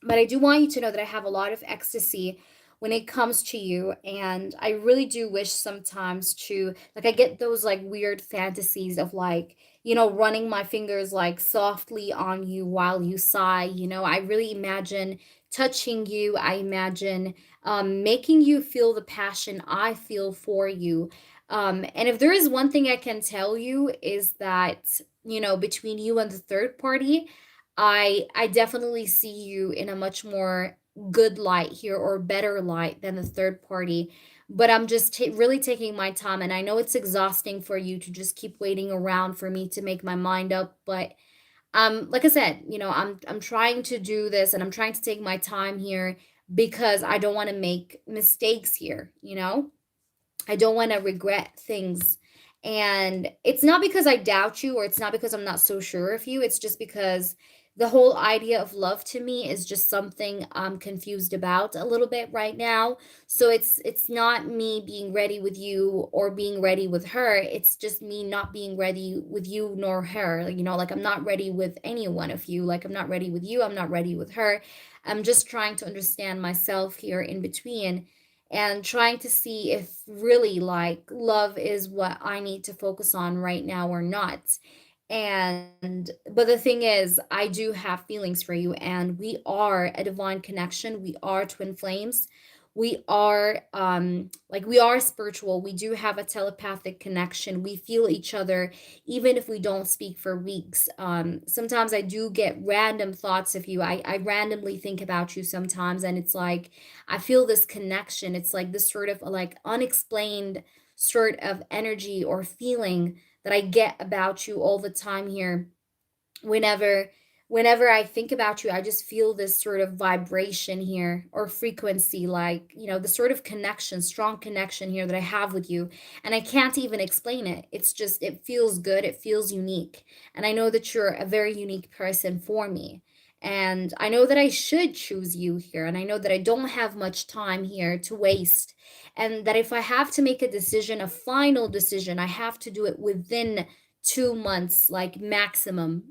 But I do want you to know that I have a lot of ecstasy when it comes to you, and I really do wish sometimes to, like, I get those like weird fantasies of like, running my fingers like softly on you while you sigh. I really imagine touching you. I imagine making you feel the passion I feel for you. And if there is one thing I can tell you is that, between you and the third party, I definitely see you in a much more good light here, or better light than the third party. But I'm just really taking my time, and I know it's exhausting for you to just keep waiting around for me to make my mind up. But like I said, I'm trying to do this, and I'm trying to take my time here because I don't want to make mistakes here. I don't want to regret things. And it's not because I doubt you, or it's not because I'm not so sure of you. It's just because the whole idea of love to me is just something I'm confused about a little bit right now. So it's not me being ready with you or being ready with her. It's just me not being ready with you nor her. Like I'm not ready with any one of you. Like I'm not ready with you, I'm not ready with her. I'm just trying to understand myself here in between, and trying to see if really like love is what I need to focus on right now or not. And but the thing is, I do have feelings for you, and we are a divine connection. We are twin flames. We are like we are spiritual. We do have a telepathic connection. We feel each other even if we don't speak for weeks. Sometimes I do get random thoughts of you. I randomly think about you sometimes, and it's like I feel this connection. It's like this sort of like unexplained sort of energy or feeling that I get about you all the time here. Whenever I think about you, I just feel this sort of vibration here or frequency, like, the sort of connection, strong connection here that I have with you. And I can't even explain it. It's just, it feels good. It feels unique. And I know that you're a very unique person for me. And I know that I should choose you here. And I know that I don't have much time here to waste. And that if I have to make a decision, a final decision, I have to do it within 2 months, like maximum.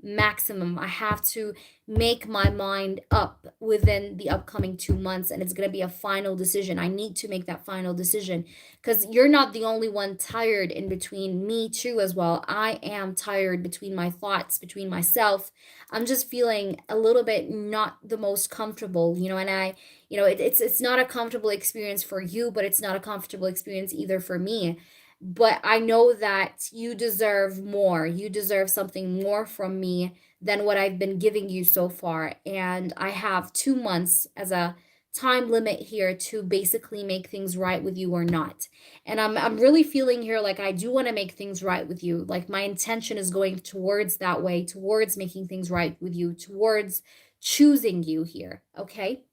I have to make my mind up within the upcoming 2 months, and it's going to be a final decision. I need to make that final decision because you're not the only one tired in between. Me too, as well. I am tired between my thoughts, between myself. I'm just feeling a little bit not the most comfortable, and it's not a comfortable experience for you, but it's not a comfortable experience either for me. But I know that you deserve more. You deserve something more from me than what I've been giving you so far. And I have 2 months as a time limit here to basically make things right with you or not. And I'm really feeling here like I do want to make things right with you. Like my intention is going towards that way, towards making things right with you, towards choosing you here, okay?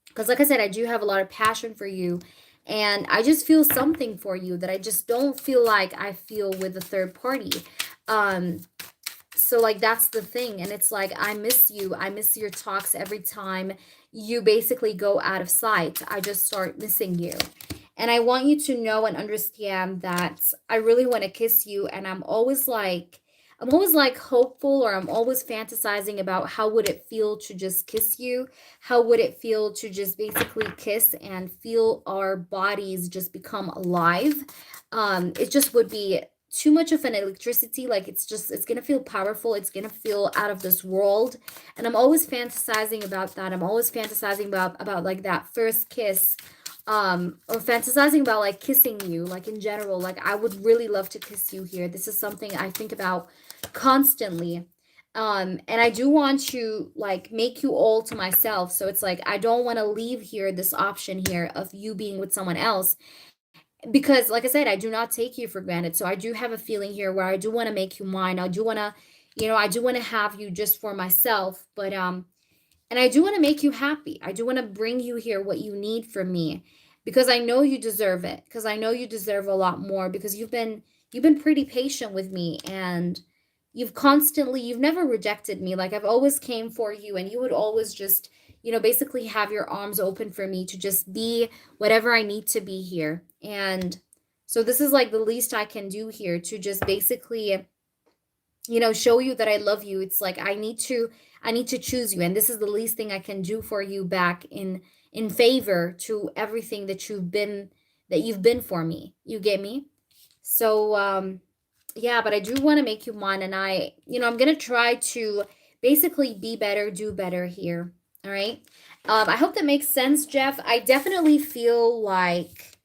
Because like I said, I do have a lot of passion for you, and I just feel something for you that I just don't feel like I feel with a third party. um so like that's the thing, and it's like I miss you. I miss your talks every time you basically go out of sight. I just start missing you. And I want you to know and understand that I really want to kiss you, and I'm always like hopeful, or I'm always fantasizing about how would it feel to just kiss you? How would it feel to just basically kiss and feel our bodies just become alive? It just would be too much of an electricity. Like it's gonna feel powerful. It's gonna feel out of this world. And I'm always fantasizing about that. I'm always fantasizing about like that first kiss, or fantasizing about like kissing you, like in general. Like I would really love to kiss you here. This is something I think about constantly. And I do want to like make you all to myself. So it's like I don't want to leave here this option here of you being with someone else, because like I said, I do not take you for granted. So I do have a feeling here where I do want to make you mine. I do want to, I do want to have you just for myself. But and I do want to make you happy. I do want to bring you here what you need from me, because I know you deserve it. Because I know you deserve a lot more, because you've been pretty patient with me, and you've never rejected me. Like I've always came for you, and you would always just, basically have your arms open for me to just be whatever I need to be here. And so this is like the least I can do here, to just basically, show you that I love you. It's like I need to choose you, and this is the least thing I can do for you back in favor to everything that you've been for me. You get me? So yeah, but I do want to make you mine, and I'm going to try to basically be better, do better here. All right? I hope that makes sense, Jeff. I definitely feel like,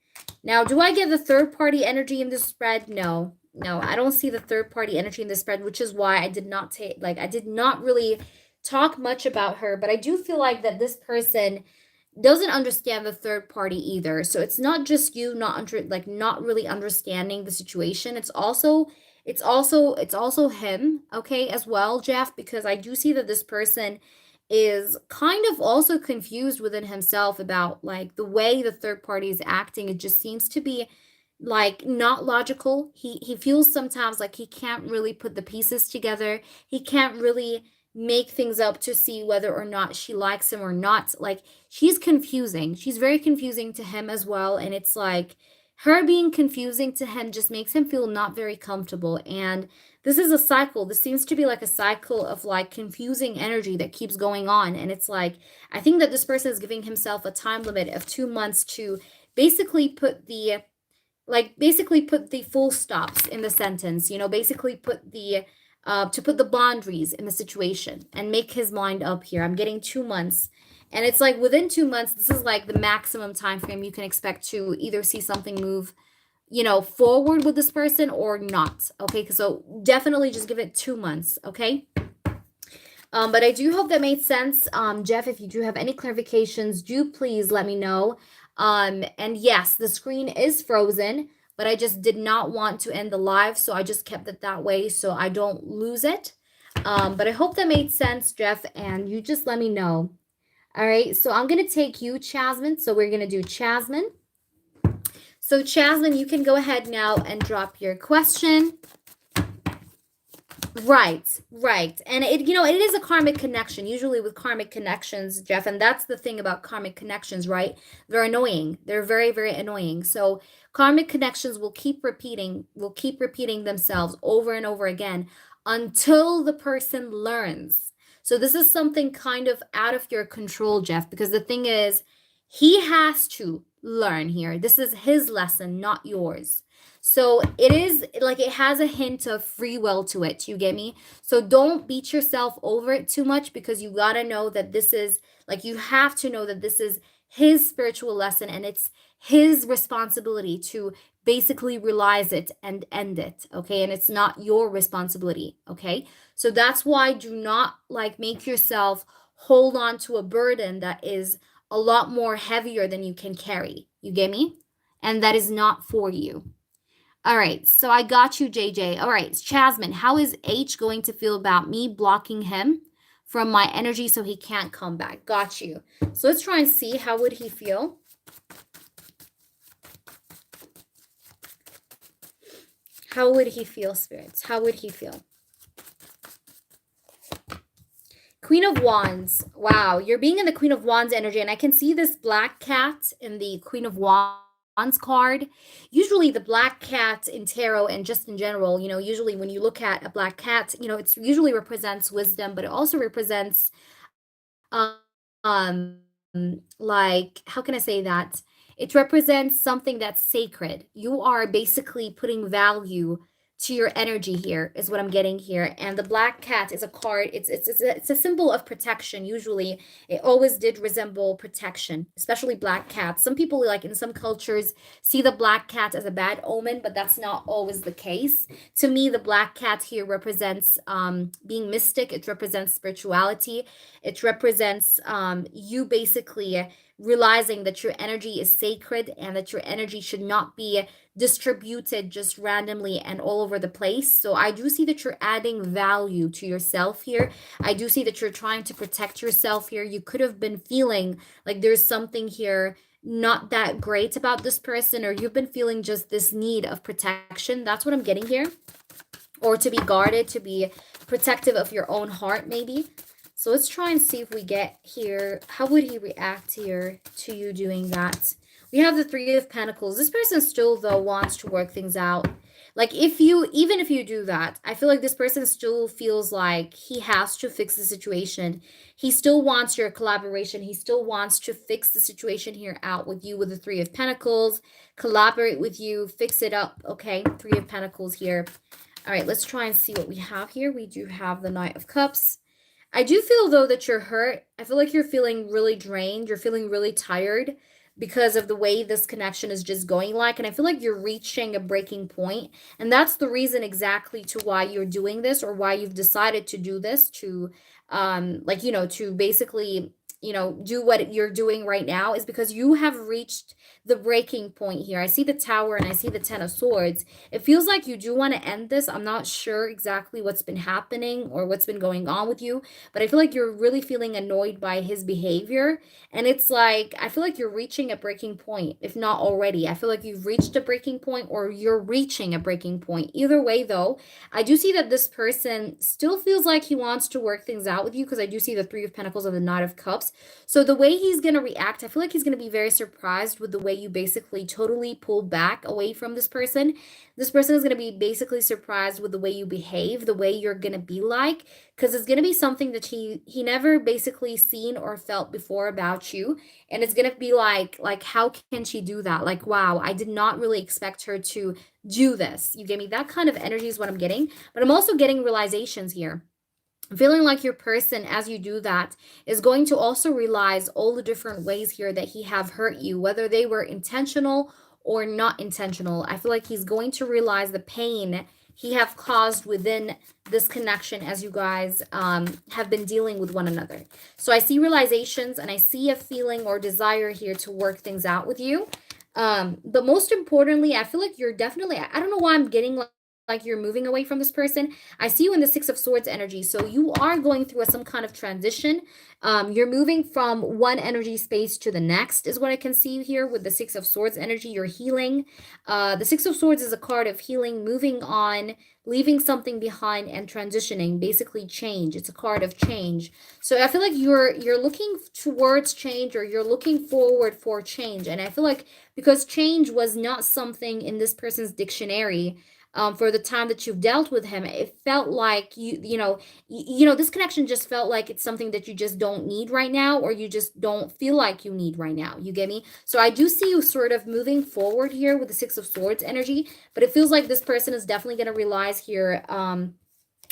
now, do I get the third party energy in this spread? No. No, I don't see the third party energy in this spread, which is why I did not really talk much about her, but I do feel like that this person doesn't understand the third party either. So it's not just you not really understanding the situation. It's also him, okay, as well, Jeff, because I do see that this person is kind of also confused within himself about like the way the third party is acting. It just seems to be like not logical. He feels sometimes like he can't really put the pieces together. He can't really make things up to see whether or not she likes him or not. Like she's confusing. She's very confusing to him as well, and it's like her being confusing to him just makes him feel not very comfortable. And this is a cycle. This seems to be like a cycle of like confusing energy that keeps going on. And it's like, I think that this person is giving himself a time limit of 2 months to basically put the full stops in the sentence, basically put the to put the boundaries in the situation and make his mind up here. I'm getting 2 months. And it's like within 2 months, this is like the maximum time frame you can expect to either see something move, forward with this person or not. Okay. So definitely just give it 2 months. Okay. But I do hope that made sense. Jeff, if you do have any clarifications, do please let me know. And yes, the screen is frozen, but I just did not want to end the live, so I just kept it that way so I don't lose it. But I hope that made sense, Jeff, and you just let me know. All right, so I'm going to take you, Chasmin. So we're going to do Chasmin. So Chasmin, you can go ahead now and drop your question. Right. And it is a karmic connection, usually with karmic connections, Jeff, and that's the thing about karmic connections, right? They're annoying. They're very, very annoying. So karmic connections will keep repeating themselves over and over again until the person learns. So this is something kind of out of your control, Jeff, because the thing is, he has to learn here. This is his lesson, not yours. So it is like it has a hint of free will to it. You get me? So don't beat yourself over it too much, because you gotta know that this is like, you have to know that this is his spiritual lesson, and it's his responsibility to basically realize it and end it. Okay. And it's not your responsibility. Okay. So that's why do not like make yourself hold on to a burden that is a lot more heavier than you can carry. You get me? And that is not for you. All right, so I got you, JJ. All right, Chasmin, how is H going to feel about me blocking him from my energy so he can't come back? Got you. So let's try and see, how would he feel? How would he feel, spirits? How would he feel? Queen of Wands. Wow, you're being in the Queen of Wands energy, and I can see this black cat in the Queen of Wands card. Usually the black cat in tarot and just in general, usually when you look at a black cat, it usually represents wisdom, but it also represents um like, how can I say that? It represents something that's sacred. You are basically putting value to your energy here is what I'm getting here. And the black cat is a card. It's a symbol of protection. Usually it always did resemble protection, especially black cats. Some people, like in some cultures, see the black cat as a bad omen, but that's not always the case. To me, the black cat here represents being mystic. It represents spirituality. It represents you basically realizing that your energy is sacred and that your energy should not be distributed just randomly and all over the place. So I do see that you're adding value to yourself here. I do see that you're trying to protect yourself here. You could have been feeling like there's something here not that great about this person, or you've been feeling just this need of protection. That's what I'm getting here. Or to be guarded, to be protective of your own heart, maybe. So let's try and see if we get here. How would he react here to you doing that? We have the Three of Pentacles. This person still, though, wants to work things out. Like, even if you do that, I feel like this person still feels like he has to fix the situation. He still wants your collaboration. He still wants to fix the situation here out with you with the Three of Pentacles, collaborate with you, fix it up, okay? Three of Pentacles here. All right, let's try and see what we have here. We do have the Knight of Cups. I do feel, though, that you're hurt. I feel like you're feeling really drained. You're feeling really tired because of the way this connection is just going like. And I feel like you're reaching a breaking point. And that's the reason exactly to why you're doing this, or why you've decided to do this, to, like, you know, to basically, you know, do what you're doing right now, is because you have reached the breaking point here. I see the Tower and I see the Ten of Swords. It feels like you do want to end this. I'm not sure exactly what's been happening or what's been going on with you, but I feel like you're really feeling annoyed by his behavior. And it's like, I feel like you're reaching a breaking point, if not already. I feel like you've reached a breaking point, or you're reaching a breaking point. Either way, though, I do see that this person still feels like he wants to work things out with you, because I do see the Three of Pentacles and the Knight of Cups. So the way he's going to react, I feel like he's going to be very surprised with the way you basically totally pull back away from this person. This person is going to be basically surprised with the way you behave, the way you're going to be like, because it's going to be something that he never basically seen or felt before about you. And it's going to be like how can she do that? Like, wow, I did not really expect her to do this. You gave me that kind of energy is what I'm getting. But I'm also getting realizations here. Feeling like your person, as you do that, is going to also realize all the different ways here that he have hurt you, whether they were intentional or not intentional. I feel like he's going to realize the pain he have caused within this connection as you guys have been dealing with one another. So I see realizations, and I see a feeling or desire here to work things out with you. But most importantly, I feel like you're definitely, I don't know why I'm getting like you're moving away from this person. I see you in the Six of Swords energy. So you are going through some kind of transition. You're moving from one energy space to the next is what I can see here with the Six of Swords energy. You're healing. The Six of Swords is a card of healing, moving on, leaving something behind, and transitioning, basically change. It's a card of change. So I feel like you're looking towards change, or you're looking forward for change. And I feel like because change was not something in this person's dictionary, for the time that you've dealt with him, it felt like this connection just felt like it's something that you just don't need right now, or you just don't feel like you need right now. You get me? So I do see you sort of moving forward here with the Six of Swords energy, but it feels like this person is definitely going to realize here,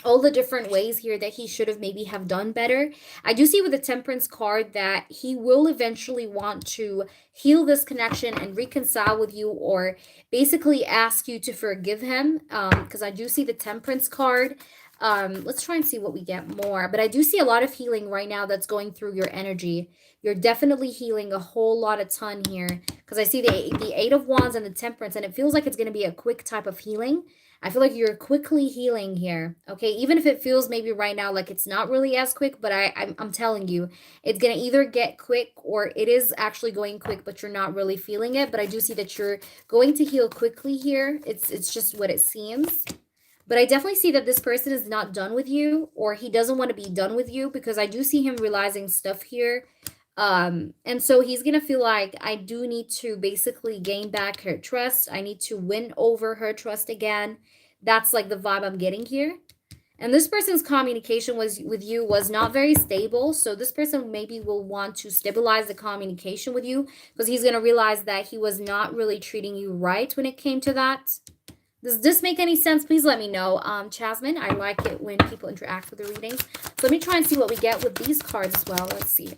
all the different ways here that he should have maybe have done better. I do see with the Temperance card that he will eventually want to heal this connection and reconcile with you, or basically ask you to forgive him, because I do see the Temperance card. Let's try and see what we get more. But I do see a lot of healing right now that's going through your energy. You're definitely healing a whole lot of ton here, because I see the Eight of Wands and the Temperance, and it feels like it's going to be a quick type of healing. I feel like you're quickly healing here, okay? Even if it feels maybe right now like it's not really as quick, but I'm telling you, it's going to either get quick, or it is actually going quick, but you're not really feeling it. But I do see that you're going to heal quickly here. It's just what it seems. But I definitely see that this person is not done with you, or he doesn't want to be done with you, because I do see him realizing stuff here. And so he's gonna feel like, I do need to basically gain back her trust. I need to win over her trust again. That's like the vibe I'm getting here. And this person's communication with you was not very stable. So this person maybe will want to stabilize the communication with you, because he's gonna realize that he was not really treating you right when it came to that. Does this make any sense? Please let me know. Jasmine, I like it when people interact with the readings. So let me try and see what we get with these cards as well. Let's see.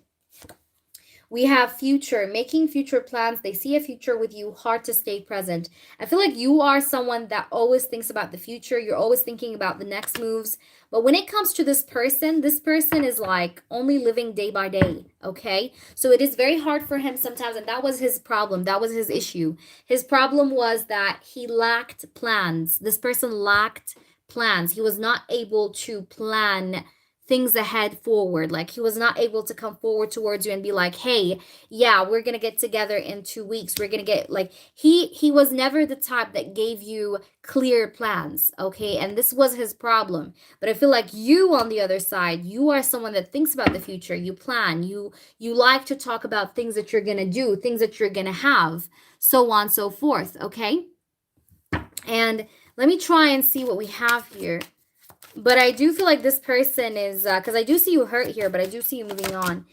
We have future, making future plans. They see a future with you, hard to stay present. I feel like you are someone that always thinks about the future. You're always thinking about the next moves. But when it comes to this person is like only living day by day, okay? So it is very hard for him sometimes, and that was his problem. That was his issue. His problem was that he lacked plans. This person lacked plans. He was not able to plan things ahead forward. Like he was not able to come forward towards you and be like, hey, yeah, we're gonna get together in 2 weeks, we're gonna get like he was never the type that gave you clear plans, okay? And this was his problem. But I feel like you, on the other side, you are someone that thinks about the future. You plan, you like to talk about things that you're gonna do, things that you're gonna have, so on, so forth, okay? And let me try and see what we have here. But I do feel like this person is, because I do see you hurt here, but I do see you moving on.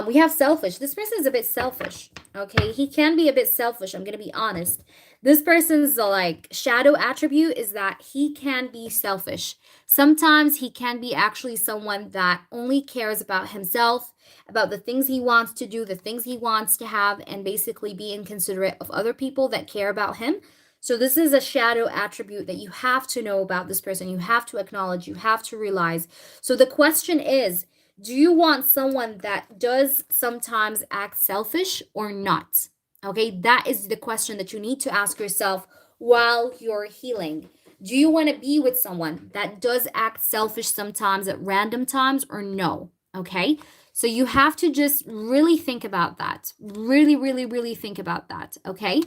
We have selfish. This person is a bit selfish, okay? He can be a bit selfish, I'm going to be honest. This person's, like, shadow attribute is that he can be selfish. Sometimes he can be actually someone that only cares about himself, about the things he wants to do, the things he wants to have, and basically be inconsiderate of other people that care about him. So this is a shadow attribute that you have to know about this person. You have to acknowledge, you have to realize. So the question is, do you want someone that does sometimes act selfish or not? Okay, that is the question that you need to ask yourself while you're healing. Do you want to be with someone that does act selfish sometimes at random times or no? Okay, so you have to just really think about that. Really, really, really think about that. Okay.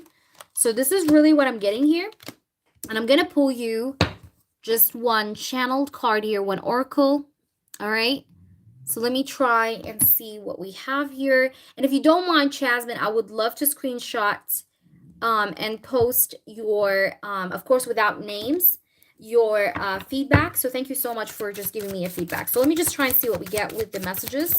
So this is really what I'm getting here. And I'm going to pull you just one channeled card here, one oracle. All right. So let me try and see what we have here. And if you don't mind, Jasmine, I would love to screenshot and post your, of course, without names, your feedback. So thank you so much for just giving me a feedback. So let me just try and see what we get with the messages.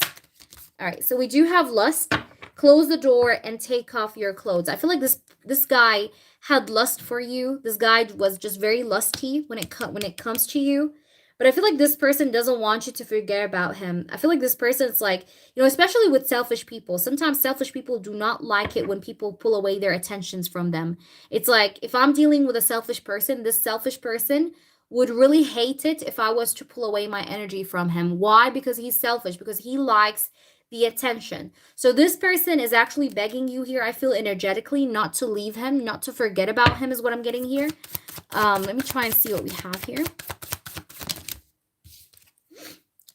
All right. So we do have lust. Close the door and take off your clothes. I feel like this guy had lust for you. This guy was just very lusty when it comes to you. But I feel like this person doesn't want you to forget about him. I feel like this person's like, especially with selfish people. Sometimes selfish people do not like it when people pull away their attentions from them. It's like, if I'm dealing with a selfish person, this selfish person would really hate it if I was to pull away my energy from him. Why? Because he's selfish, because he likes the attention. So this person is actually begging you here, I feel energetically, not to leave him, not to forget about him is what I'm getting here. Let me try and see what we have here.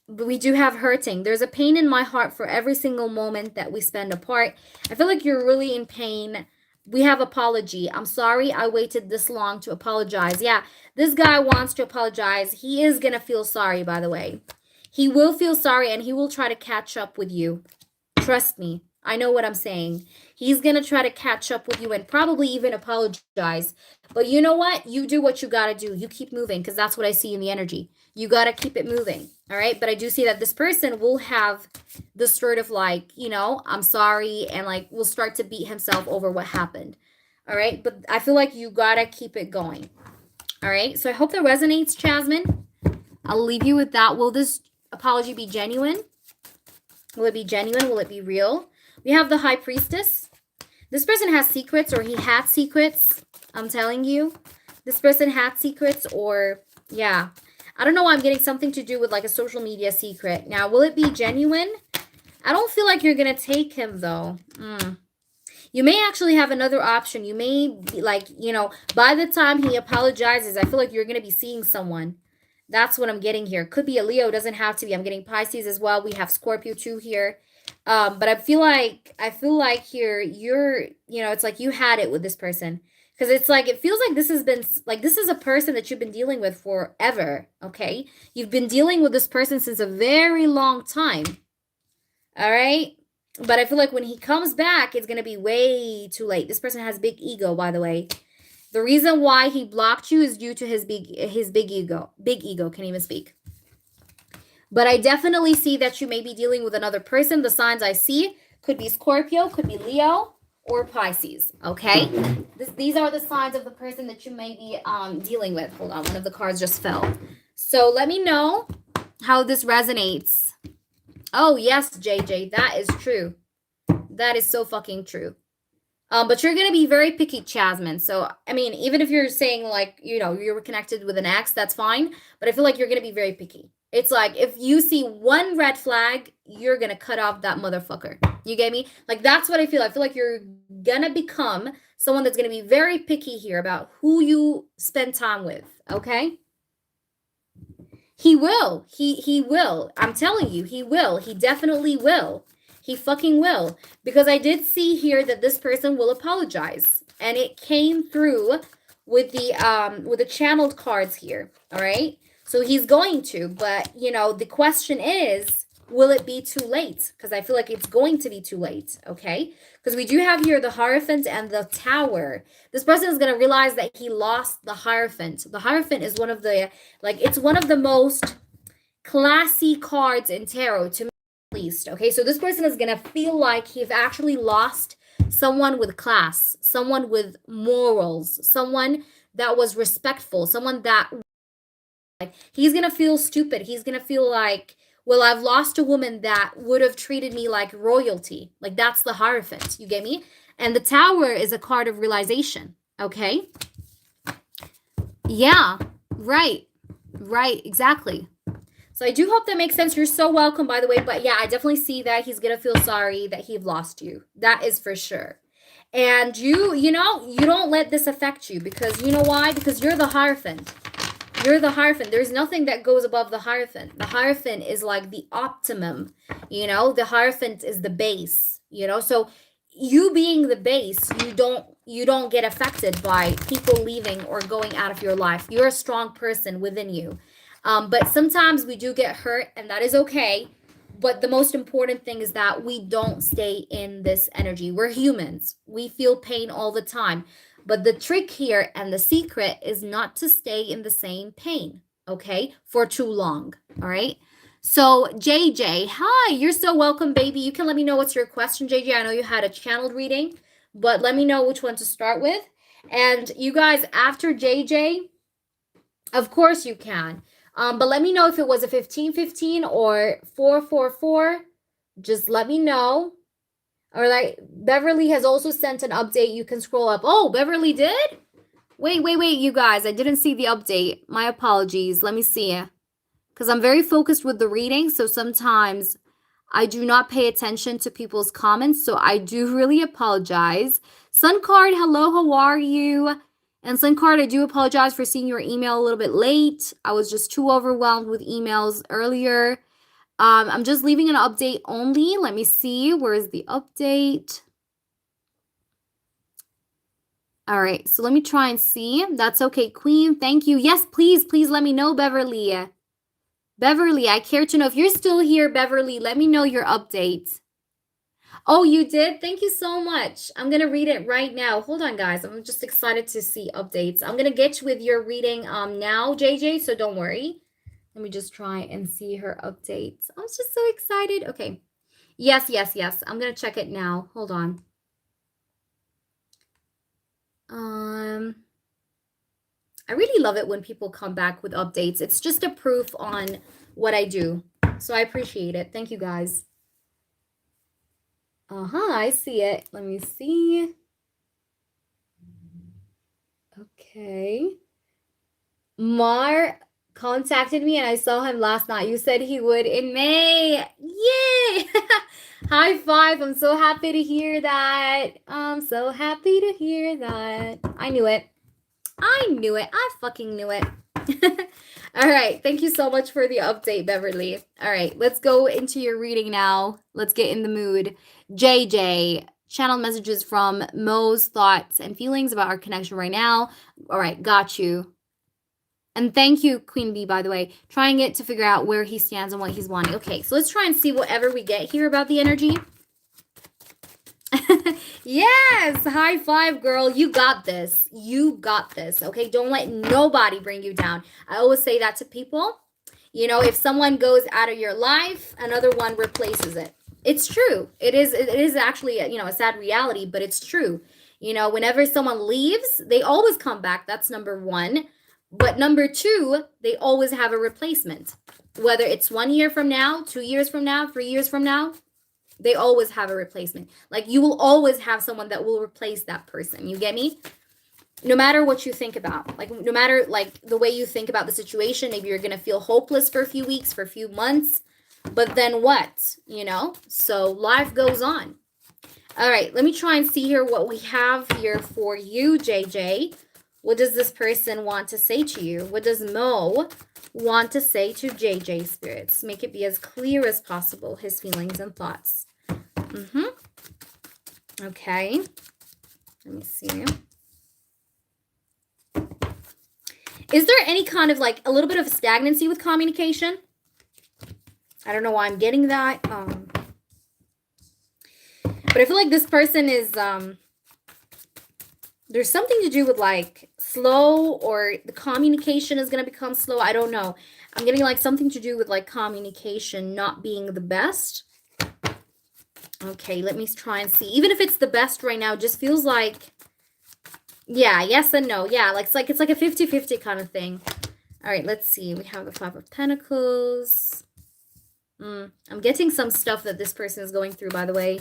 But we do have hurting. There's a pain in my heart for every single moment that we spend apart. I feel like you're really in pain. We have apology. I'm sorry I waited this long to apologize. Yeah, this guy wants to apologize. He is going to feel sorry, by the way. He will feel sorry and he will try to catch up with you. Trust me. I know what I'm saying. He's going to try to catch up with you and probably even apologize. But you know what? You do what you got to do. You keep moving, because that's what I see in the energy. You got to keep it moving. All right. But I do see that this person will have this sort of like, I'm sorry, and like will start to beat himself over what happened. All right. But I feel like you got to keep it going. All right. So I hope that resonates, Jasmine. I'll leave you with that. Will this apology be genuine? Will it be genuine? Will it be real? We have the High Priestess. This person has secrets, or he had secrets. I'm telling you. This person had secrets, or, yeah. I don't know why I'm getting something to do with like a social media secret. Now, will it be genuine? I don't feel like you're going to take him, though. You may actually have another option. You may be like, by the time he apologizes, I feel like you're going to be seeing someone. That's what I'm getting here. Could be a Leo, doesn't have to be. I'm getting Pisces as well. We have Scorpio too here. But I feel like here you're, it's like you had it with this person. Because it's like, it feels like this has been, like, this is a person that you've been dealing with forever, okay? You've been dealing with this person since a very long time, all right? But I feel like when he comes back, it's going to be way too late. This person has big ego, by the way. The reason why he blocked you is due to his big ego. Big ego, can't even speak. But I definitely see that you may be dealing with another person. The signs I see could be Scorpio, could be Leo, or Pisces, okay? These are the signs of the person that you may be dealing with. Hold on, one of the cards just fell. So let me know how this resonates. Oh, yes, JJ, that is true. That is so fucking true. But you're going to be very picky, Jasmine. So, I mean, even if you're saying like, you know, you're connected with an ex, that's fine. But I feel like you're going to be very picky. It's like if you see one red flag, you're going to cut off that motherfucker. You get me? Like, that's what I feel. I feel like you're going to become someone that's going to be very picky here about who you spend time with. Okay? He will. He will. I'm telling you, he will. He definitely will. He fucking will. Because I did see here that this person will apologize. And it came through with the channeled cards here. All right? So he's going to, but you know, the question is, will it be too late? Because I feel like it's going to be too late, okay? Because we do have here the Hierophant and the Tower. This person is going to realize that he lost the Hierophant. The Hierophant is one of the, like, it's one of the most classy cards in tarot, to me at least, okay? So this person is going to feel like he's actually lost someone with class, someone with morals, someone that was respectful, someone that, like, he's going to feel stupid. He's going to feel like, well, I've lost a woman that would have treated me like royalty. Like, that's the Hierophant. You get me? And the Tower is a card of realization. Okay? Yeah. Right. Right. Exactly. So I do hope that makes sense. You're so welcome, by the way. But yeah, I definitely see that he's going to feel sorry that he lost you. That is for sure. And you know, you don't let this affect you because you know why? Because you're the Hierophant. You're the Hierophant. There's nothing that goes above the Hierophant. The Hierophant is like the optimum, you know? The Hierophant is the base, you know? So you being the base, you don't get affected by people leaving or going out of your life. You're a strong person within you. But sometimes we do get hurt, and that is okay. But the most important thing is that we don't stay in this energy. We're humans. We feel pain all the time. But the trick here and the secret is not to stay in the same pain, okay, for too long, all right? So, JJ, hi, you're so welcome, baby. You can let me know what's your question, JJ. I know you had a channeled reading, but let me know which one to start with. And you guys, after JJ, of course you can. But let me know if it was a 1515 or 444. Just let me know. Or like Beverly has also sent an update. You can scroll up. Oh, Beverly did? Wait, you guys. I didn't see the update. My apologies. Let me see. Because I'm very focused with the reading. So sometimes I do not pay attention to people's comments. So I do really apologize. Suncard, hello. How are you? And Suncard, I do apologize for seeing your email a little bit late. I was just too overwhelmed with emails earlier. I'm just leaving an update only. Let me see. Where is the update? All right. So let me try and see. That's okay, Queen. Thank you. Yes, please let me know, Beverly. Beverly, I care to know. If you're still here, Beverly, let me know your update. Oh, you did? Thank you so much. I'm going to read it right now. Hold on, guys. I'm just excited to see updates. I'm going to get with your reading now, JJ, so don't worry. Let me just try and see her updates. I'm just so excited. Okay. Yes. I'm going to check it now. Hold on. I really love it when people come back with updates. It's just a proof on what I do. So I appreciate it. Thank you, guys. I see it. Let me see. Okay. Mar contacted me and I saw him last night. You said he would in May. Yay! High five. I'm so happy to hear that. I'm so happy to hear that. I knew it. I fucking knew it. All right. Thank you so much for the update, Beverly. All right. Let's go into your reading now. Let's get in the mood. JJ, channel messages from Mo's thoughts and feelings about our connection right now. All right. Got you. And thank you, Queen Bee, by the way. Trying it to figure out where he stands and what he's wanting. Okay. So let's try and see whatever we get here about the energy. Yes, high five, girl. You got this. You got this. Okay, don't let nobody bring you down. I always say that to people. You know, if someone goes out of your life, another one replaces it. It's true. It is actually, a sad reality, but it's true. Whenever someone leaves, they always come back. That's number one. But number two, they always have a replacement. Whether it's 1 year from now, 2 years from now, 3 years from now, they always have a replacement. Like, you will always have someone that will replace that person. You get me? No matter what you think about, like, no matter like the way you think about the situation, maybe you're gonna feel hopeless for a few weeks, for a few months, but then what? So life goes on. All right, let me try and see here what we have here for you, JJ. What does this person want to say to you? What does Mo want to say to JJ, spirits? Make it be as clear as possible, his feelings and thoughts. Okay, let me see. Is there any kind of like a little bit of stagnancy with communication? I don't know why I'm getting that. But I feel like this person is, there's something to do with like slow, or the communication is going to become slow. I don't know. I'm getting like something to do with like communication not being the best. Okay, let me try and see. Even if it's the best right now, it just feels like, yeah, yes and no. Yeah, like it's like a 50-50 kind of thing. All right, let's see. We have the Five of Pentacles. I'm getting some stuff that this person is going through, by the way.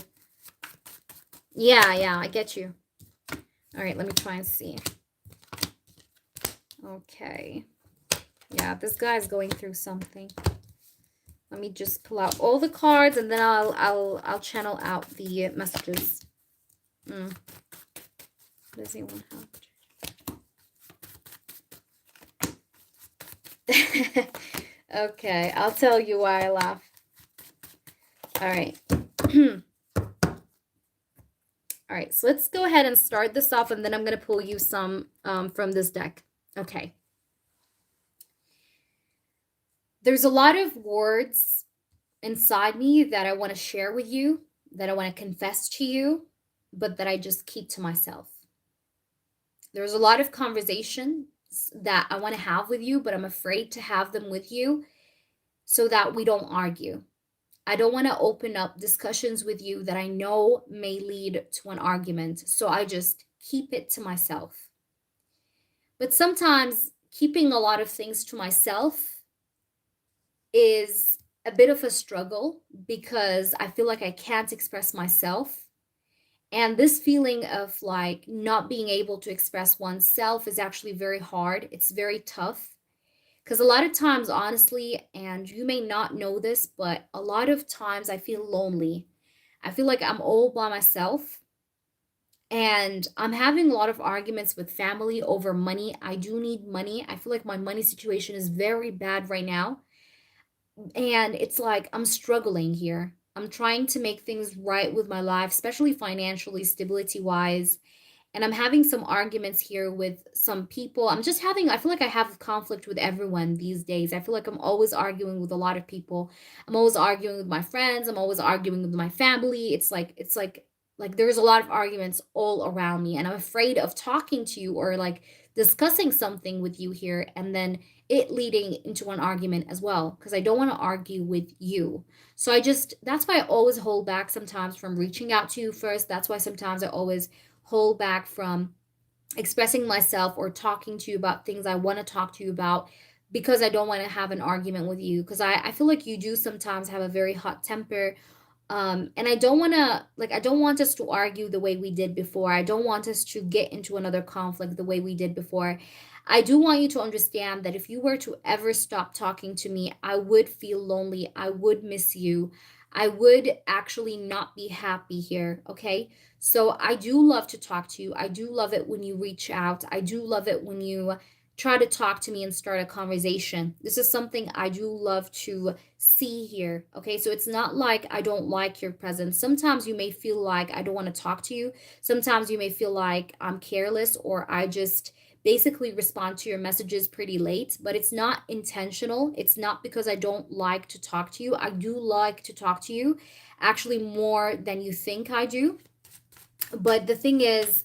Yeah, I get you. All right, let me try and see. Okay. Yeah, this guy is going through something. Let me just pull out all the cards, and then I'll channel out the messages. Does he want help? Okay, I'll tell you why I laugh. All right. All right, so let's go ahead and start this off, and then I'm going to pull you some from this deck. Okay. There's a lot of words inside me that I want to share with you, that I want to confess to you, but that I just keep to myself. There's a lot of conversations that I want to have with you, but I'm afraid to have them with you so that we don't argue. I don't want to open up discussions with you that I know may lead to an argument, so I just keep it to myself. But sometimes keeping a lot of things to myself is a bit of a struggle, because I feel like I can't express myself. And this feeling of like not being able to express oneself is actually very hard. It's very tough. Because a lot of times, honestly, and you may not know this, but a lot of times I feel lonely. I feel like I'm all by myself. And I'm having a lot of arguments with family over money. I do need money. I feel like my money situation is very bad right now. And it's like I'm struggling here. I'm trying to make things right with my life, especially financially, stability wise. And I'm having some arguments here with some people. I feel like I have conflict with everyone these days. I feel like I'm always arguing with a lot of people. I'm always arguing with my friends. I'm always arguing with my family. It's like there's a lot of arguments all around me. And I'm afraid of talking to you or like discussing something with you here, and then it leading into an argument as well, because I don't want to argue with you. So that's why I always hold back sometimes from reaching out to you first. That's why sometimes I always hold back from expressing myself or talking to you about things I want to talk to you about, because I don't want to have an argument with you, because I feel like you do sometimes have a very hot temper. And I don't want us to argue the way we did before. I don't want us to get into another conflict the way we did before. I do want you to understand that if you were to ever stop talking to me, I would feel lonely. I would miss you. I would actually not be happy here. Okay. So I do love to talk to you. I do love it when you reach out. I do love it when you try to talk to me and start a conversation. This is something I do love to see here. Okay, so it's not like I don't like your presence. Sometimes you may feel like I don't want to talk to you. Sometimes you may feel like I'm careless, or I just basically respond to your messages pretty late, but it's not intentional. It's not because I don't like to talk to you. I do like to talk to you, actually more than you think I do. But the thing is,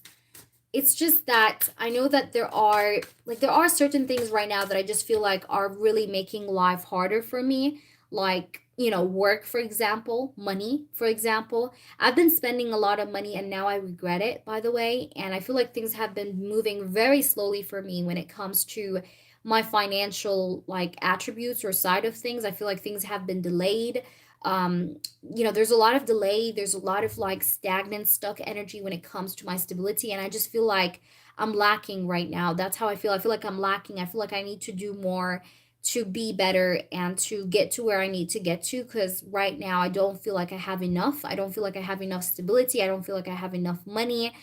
it's just that I know that there are certain things right now that I just feel like are really making life harder for me. Like, work, for example, money, for example. I've been spending a lot of money and now I regret it, by the way. And I feel like things have been moving very slowly for me when it comes to my financial like attributes or side of things. I feel like things have been delayed. There's a lot of delay, there's a lot of like stagnant, stuck energy when it comes to my stability. And I just feel like I'm lacking right now. That's how I feel. I feel like I'm lacking. I feel like I need to do more to be better and to get to where I need to get to, because right now I don't feel like I have enough. I don't feel like I have enough stability. I don't feel like I have enough money.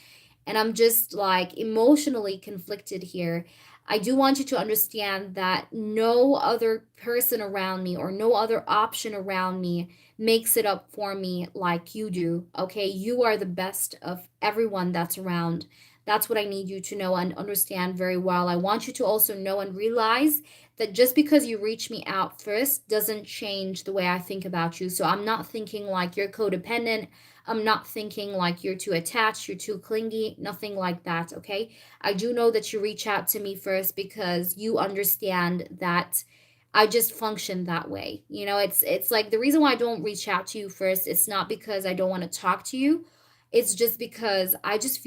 And I'm just like emotionally conflicted here. I do want you to understand that no other person around me or no other option around me makes it up for me like you do. Okay, you are the best of everyone that's around. That's what I need you to know and understand very well. I want you to also know and realize that just because you reach me out first doesn't change the way I think about you. So I'm not thinking like you're codependent. I'm not thinking like you're too attached, you're too clingy, nothing like that, okay? I do know that you reach out to me first because you understand that I just function that way. It's like the reason why I don't reach out to you first, it's not because I don't want to talk to you. It's just because I just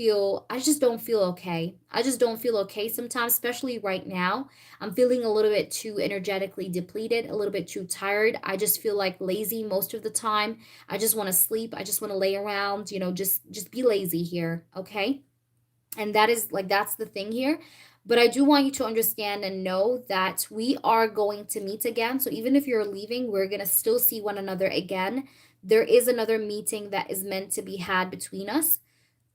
don't feel okay. I just don't feel okay sometimes, especially right now. I'm feeling a little bit too energetically depleted, a little bit too tired. I just feel like lazy most of the time. I just want to sleep. I just want to lay around, just be lazy here, okay? And that's the thing here. But I do want you to understand and know that we are going to meet again. So even if you're leaving, we're going to still see one another again. There is another meeting that is meant to be had between us.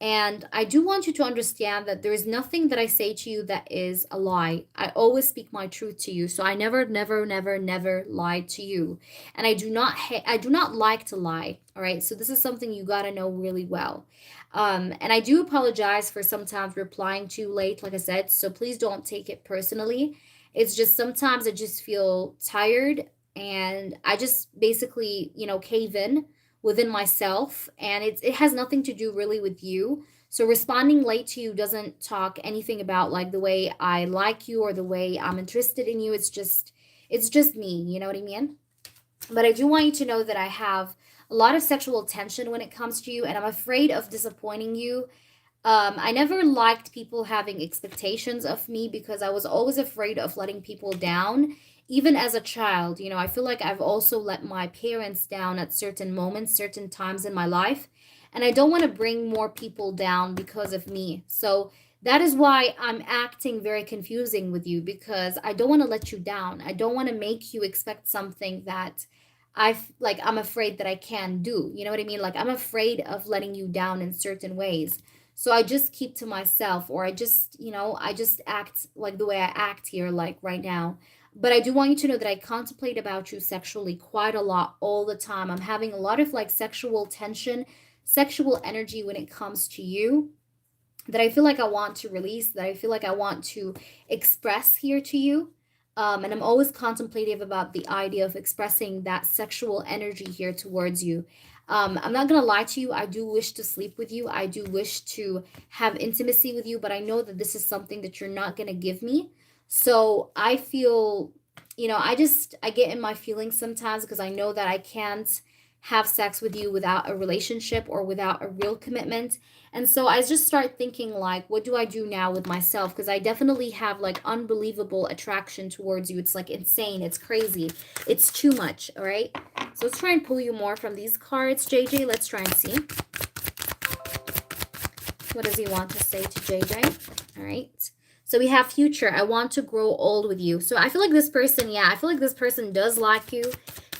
And I do want you to understand that there is nothing that I say to you that is a lie. I always speak my truth to you. So I never, never, never, never lied to you. And I do not like to lie. All right. So this is something you got to know really well. And I do apologize for sometimes replying too late, like I said. So please don't take it personally. It's just sometimes I just feel tired and I just basically, cave in within myself, and it has nothing to do really with you. So responding late to you doesn't talk anything about like the way I like you or the way I'm interested in you. It's just me, you know what I mean? But I do want you to know that I have a lot of sexual tension when it comes to you, and I'm afraid of disappointing you. I never liked people having expectations of me because I was always afraid of letting people down. Even as a child, I feel like I've also let my parents down at certain moments, certain times in my life. And I don't want to bring more people down because of me. So that is why I'm acting very confusing with you, because I don't want to let you down. I don't want to make you expect something that I'm afraid that I can do. You know what I mean? Like I'm afraid of letting you down in certain ways. So I just keep to myself, or I just act like the way I act here, like right now. But I do want you to know that I contemplate about you sexually quite a lot all the time. I'm having a lot of like sexual tension, sexual energy when it comes to you that I feel like I want to release, that I feel like I want to express here to you. And I'm always contemplative about the idea of expressing that sexual energy here towards you. I'm not going to lie to you. I do wish to sleep with you. I do wish to have intimacy with you, but I know that this is something that you're not going to give me. So I feel, I get in my feelings sometimes because I know that I can't have sex with you without a relationship or without a real commitment. And so I just start thinking like, what do I do now with myself? Because I definitely have like unbelievable attraction towards you. It's like insane. It's crazy. It's too much. All right. So let's try and pull you more from these cards, JJ. Let's try and see. What does he want to say to JJ? All right. So we have future. I want to grow old with you. So I feel like this person, yeah, I feel like this person does like you.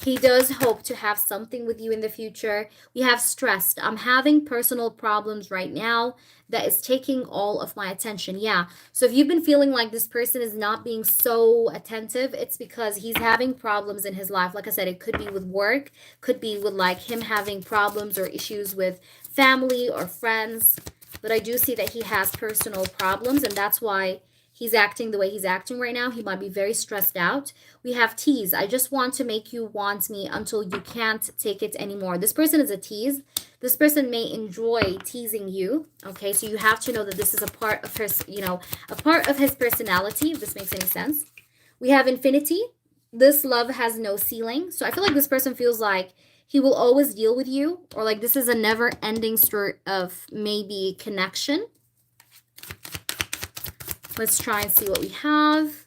He does hope to have something with you in the future. We have stressed. I'm having personal problems right now that is taking all of my attention. Yeah. So if you've been feeling like this person is not being so attentive, it's because he's having problems in his life. Like I said, it could be with work, could be with like him having problems or issues with family or friends. But I do see that he has personal problems, and that's why he's acting the way he's acting right now. He might be very stressed out. We have tease. I just want to make you want me until you can't take it anymore. This person is a tease. This person may enjoy teasing you. Okay, so you have to know that this is a part of his, a part of his personality, if this makes any sense. We have infinity. this love has no ceiling. So I feel like this person feels like he will always deal with you, or like this is a never ending sort of maybe connection. Let's try and see what we have.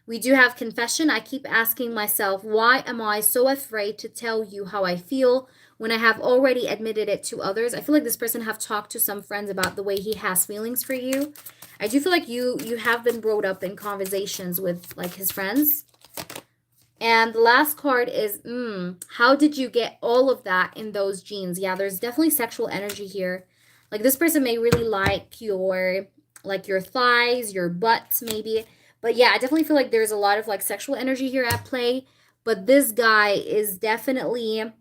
We do have confession. I keep asking myself, why am I so afraid to tell you how I feel when I have already admitted it to others? I feel like this person have talked to some friends about the way he has feelings for you. I do feel like you have been brought up in conversations with like his friends. And the last card is, how did you get all of that in those jeans? Yeah, there's definitely sexual energy here. Like this person may really like your thighs, your butt maybe. But yeah, I definitely feel like there's a lot of like sexual energy here at play. But this guy is definitely,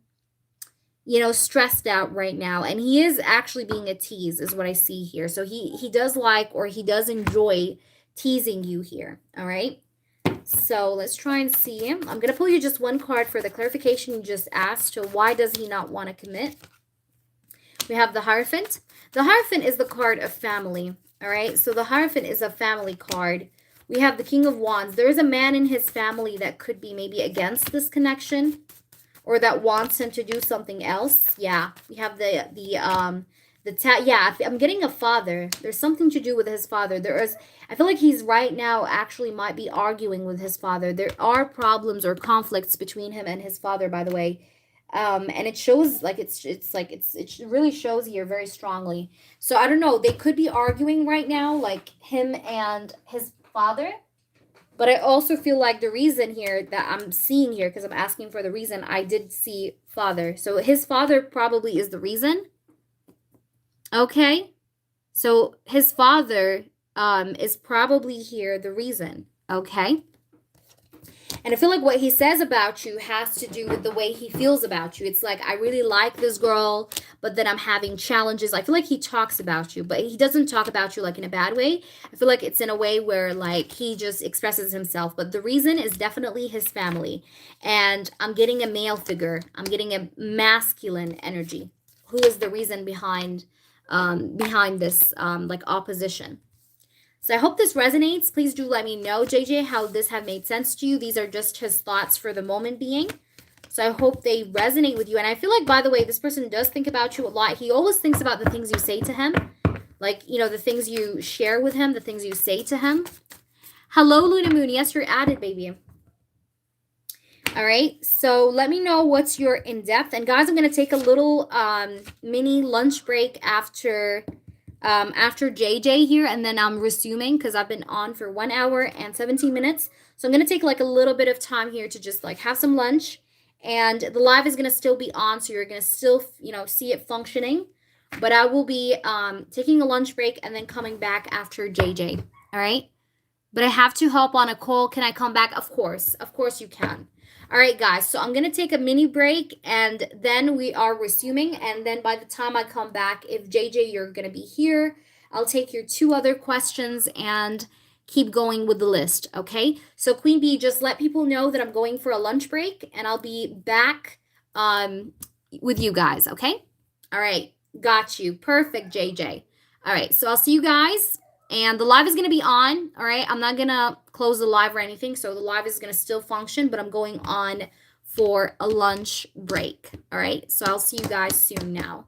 stressed out right now. And he is actually being a tease, is what I see here. So he does like, or he does enjoy teasing you here. All right. So let's try and see. I'm going to pull you just one card for the clarification you just asked. So why does he not want to commit? We have the Hierophant. The Hierophant is the card of family. All right. So the Hierophant is a family card. We have the King of Wands. There is a man in his family that could be maybe against this connection, or that wants him to do something else. Yeah. We have yeah, I'm getting a father. There's something to do with his father. I feel like he's right now actually might be arguing with his father. There are problems or conflicts between him and his father, by the way. And it shows like it really shows here very strongly. So I don't know, they could be arguing right now, like him and his father. But I also feel like the reason here that I'm seeing here, because I'm asking for the reason, I did see father. So his father probably is the reason. Okay. So his father is probably here the reason. Okay. And I feel like what he says about you has to do with the way he feels about you. It's like, I really like this girl, but then I'm having challenges. I feel like he talks about you, but he doesn't talk about you like in a bad way. I feel like it's in a way where like he just expresses himself. But the reason is definitely his family. And I'm getting a male figure. I'm getting a masculine energy. Who is the reason behind this like opposition? So I hope this resonates. Please do let me know, JJ, how this have made sense to you. These are just his thoughts for the moment being. So I hope they resonate with you. And I feel like, by the way, this person does think about you a lot. He always thinks about the things you say to him. Like, the things you share with him, the things you say to him. Hello, Luna Moon. Yes, you're added, baby. All right. So let me know what's your in-depth. And guys, I'm going to take a little mini lunch break after JJ here, and then I'm resuming because I've been on for 1 hour and 17 minutes. So I'm going to take like a little bit of time here to just like have some lunch, and the live is going to still be on. So you're going to still, see it functioning, but I will be taking a lunch break and then coming back after JJ. All right. But I have to hop on a call. Can I come back? Of course. Of course you can. All right, guys. So I'm going to take a mini break and then we are resuming. And then by the time I come back, if JJ, you're going to be here, I'll take your 2 other questions and keep going with the list. Okay. So Queen Bee, just let people know that I'm going for a lunch break and I'll be back with you guys. Okay. All right. Got you. Perfect, JJ. All right. So I'll see you guys. And the live is going to be on, all right? I'm not going to close the live or anything, so the live is going to still function, but I'm going on for a lunch break, all right? So I'll see you guys soon now.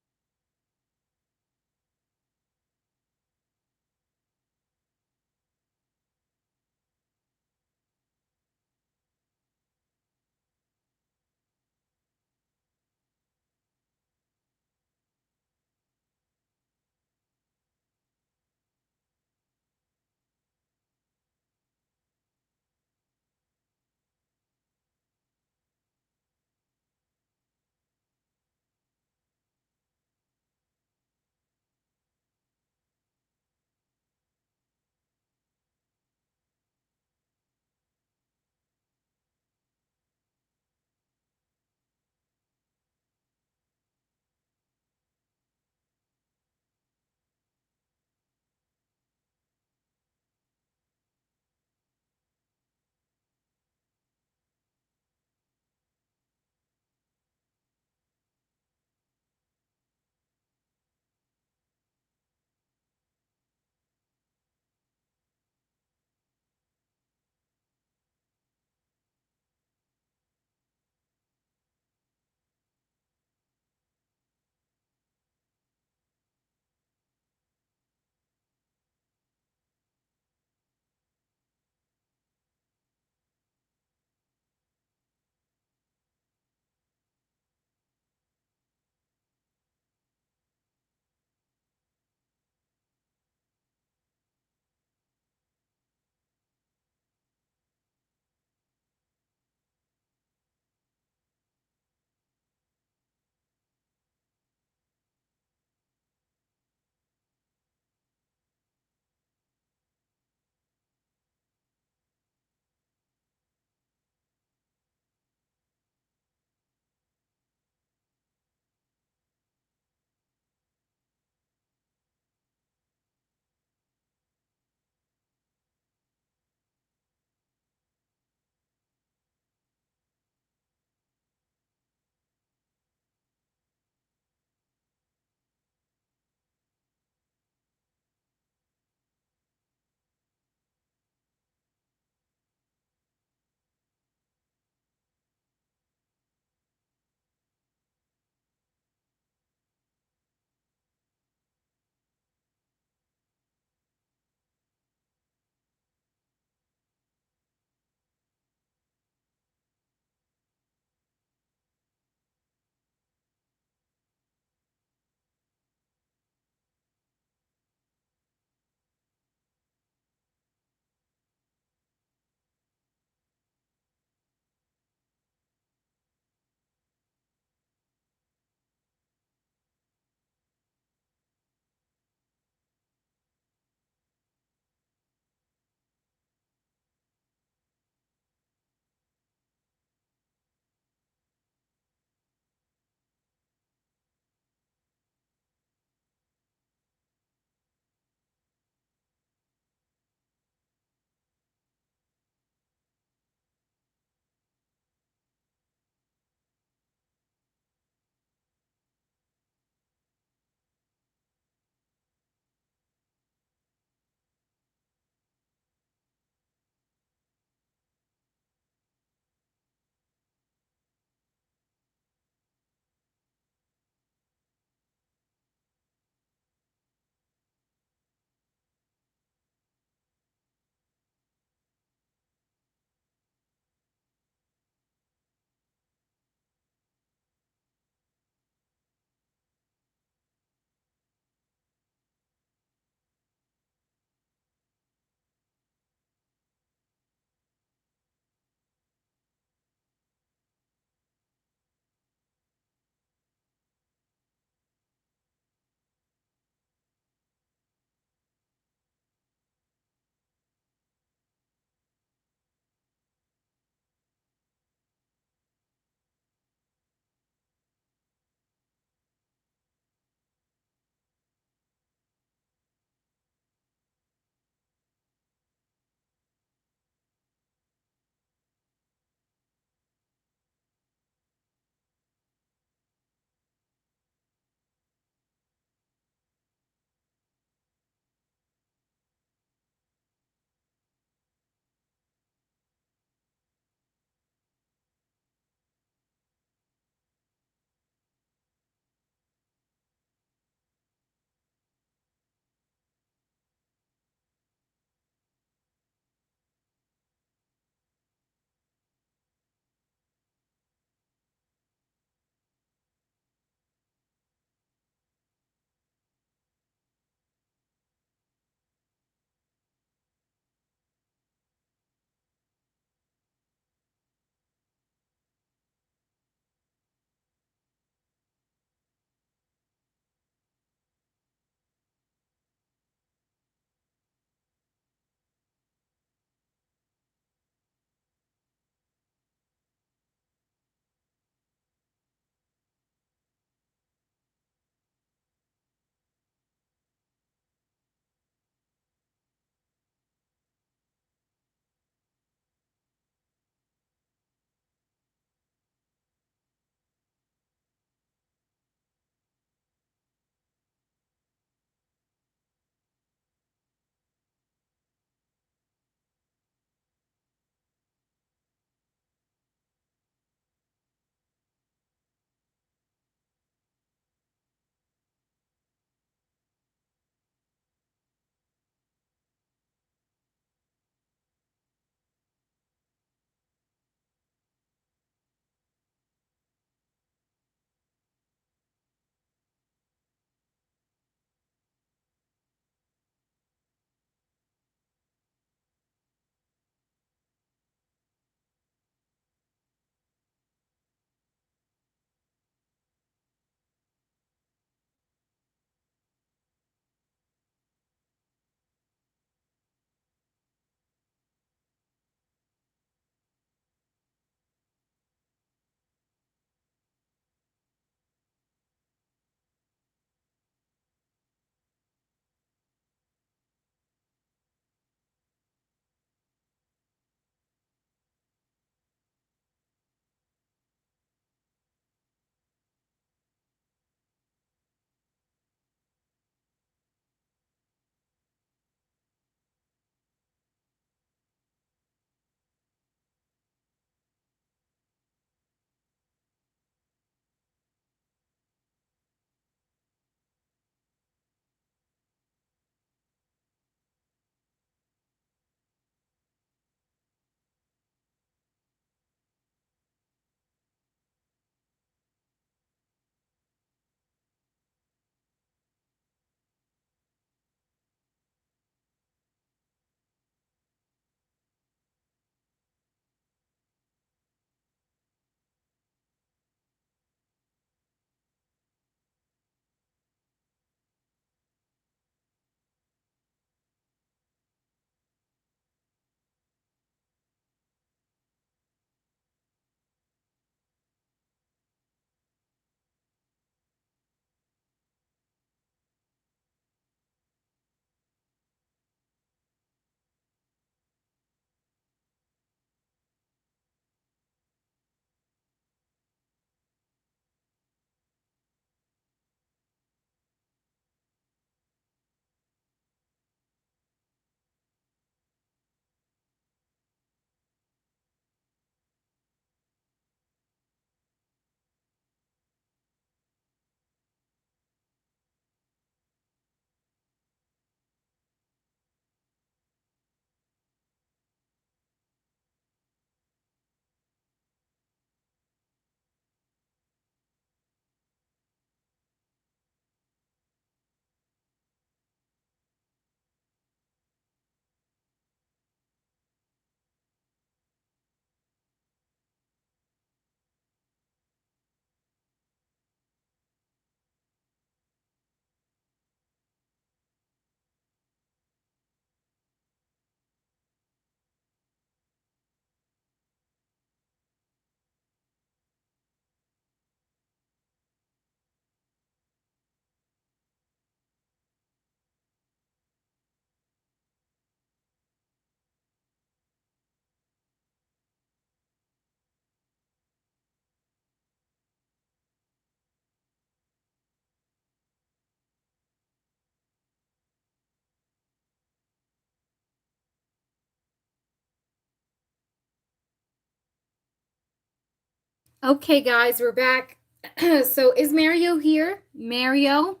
Okay, guys, we're back. So is Mario here? Mario?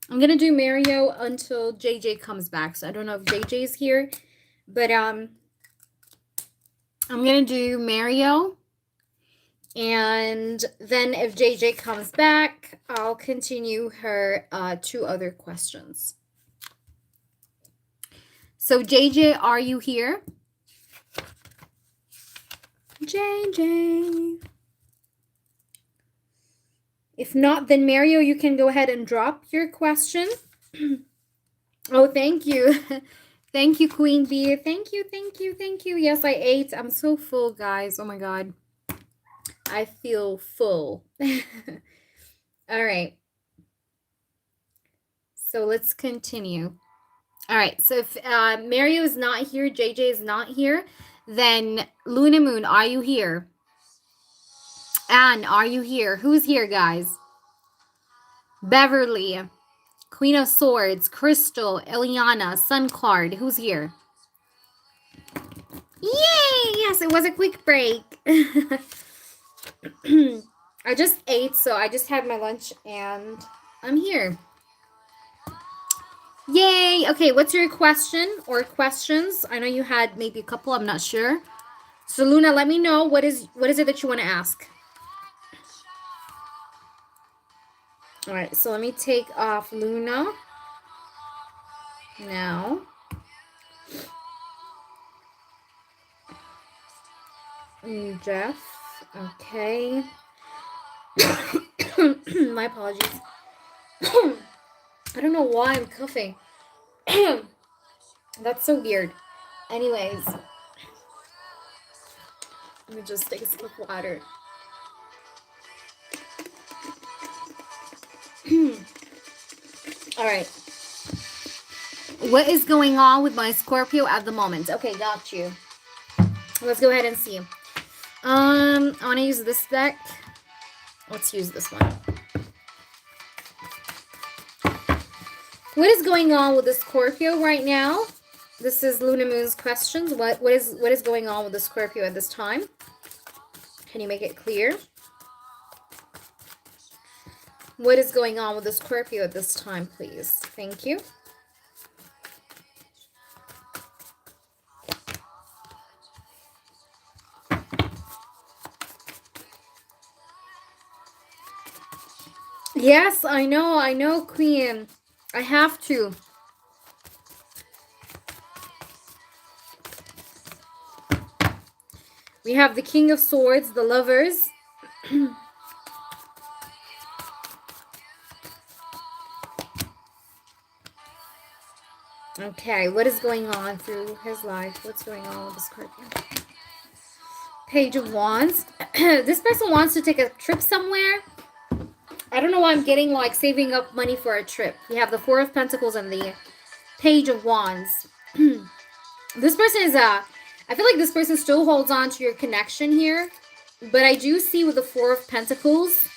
I'm gonna do Mario until JJ comes back. So I don't know if JJ's here, but I'm gonna do Mario, and then if JJ comes back, I'll continue her 2 other questions. So JJ, are you here? JJ. If not, then Mario, you can go ahead and drop your question. Oh, thank you. Thank you, Queen Bee. Thank you, thank you, thank you. Yes, I ate. I'm so full, guys. Oh my God. I feel full. All right. So let's continue. All right. So if Mario is not here, JJ is not here, then Luna Moon, are you here? Anne, are you here? Who's here, guys? Beverly, Queen of Swords, Crystal, Eliana, Sun Card. Who's here? Yay! Yes, it was a quick break. I just ate, so I just had my lunch and I'm here. Yay! Okay, what's your question or questions? I know you had maybe a couple, I'm not sure. So Luna, let me know what is it that you want to ask? All right, so let me take off Luna now. Jeff, okay. My apologies. I don't know why I'm coughing. That's so weird. Anyways, let me just take a sip of water. All right. What is going on with my Scorpio at the moment? Okay, got you. Let's go ahead and see. I want to use this deck. Let's use this one. What is going on with the Scorpio right now? This is Luna Moon's questions. What is going on with the Scorpio at this time? Can you make it clear? What is going on with the Scorpio at this time, please? Thank you. Yes, I know, Queen. I have to. We have the King of Swords, the Lovers. Okay, what is going on through his life? What's going on with the Scorpio? Page of Wands. This person wants to take a trip somewhere. I don't know why I'm getting like saving up money for a trip. We have the Four of Pentacles and the Page of Wands. This person is I feel like this person still holds on to your connection here. But I do see with the Four of Pentacles,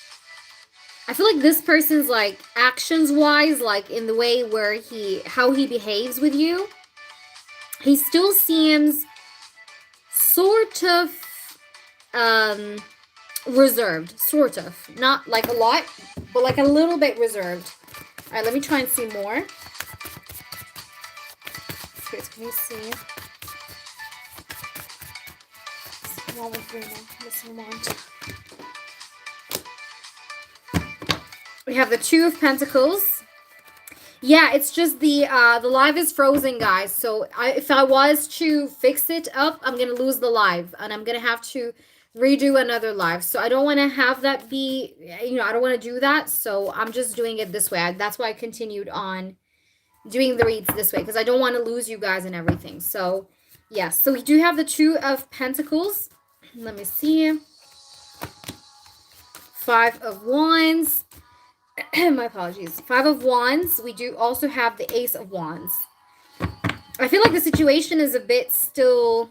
I feel like this person's like actions-wise, like in the way where how he behaves with you, he still seems sort of reserved, sort of. Not like a lot, but like a little bit reserved. All right, let me try and see more. Spirits, can you see? One with Bruno. Listen on. We have the Two of Pentacles. Yeah, it's just the live is frozen, guys. So if I was to fix it up, I'm gonna lose the live, and I'm gonna have to redo another live. So I don't want to have that be, I don't want to do that. So I'm just doing it this way. That's why I continued on doing the reads this way, because I don't want to lose you guys and everything. So yes, so we do have the Two of Pentacles. Let me see. Five of Wands. My apologies. Five of Wands. We do also have the Ace of Wands. I feel like the situation is a bit still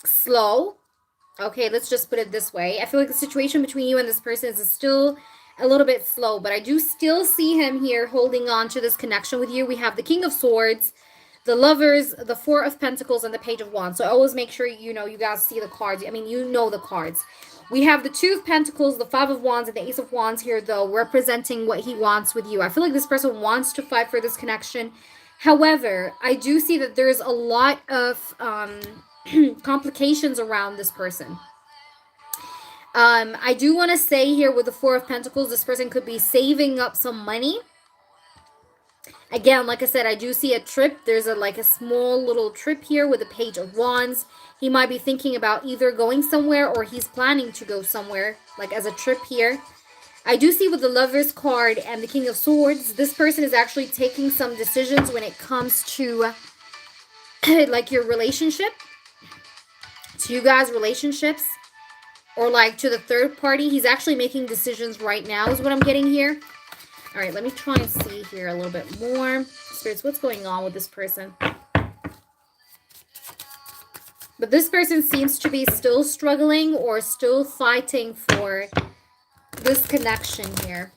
slow. Okay, let's just put it this way. I feel like the situation between you and this person is still a little bit slow, but I do still see him here holding on to this connection with you. We have the King of Swords, the Lovers, the Four of Pentacles, and the Page of Wands. So always make sure, you know, you guys see the cards. I mean, you know the cards. We have the Two of Pentacles, the Five of Wands, and the Ace of Wands here, though, representing what he wants with you. I feel like this person wants to fight for this connection. However, I do see that there's a lot of complications around this person. I do want to say here with the Four of Pentacles, this person could be saving up some money. Again, like I said, I do see a trip. There's a small little trip here with the Page of Wands. He might be thinking about either going somewhere or he's planning to go somewhere, like as a trip here. I do see with the Lovers card and the King of Swords, this person is actually taking some decisions when it comes to like your relationship, to you guys' relationships, or like to the third party. He's actually making decisions right now is what I'm getting here. All right, let me try and see here a little bit more. Spirits, what's going on with this person? But this person seems to be still struggling or still fighting for this connection here.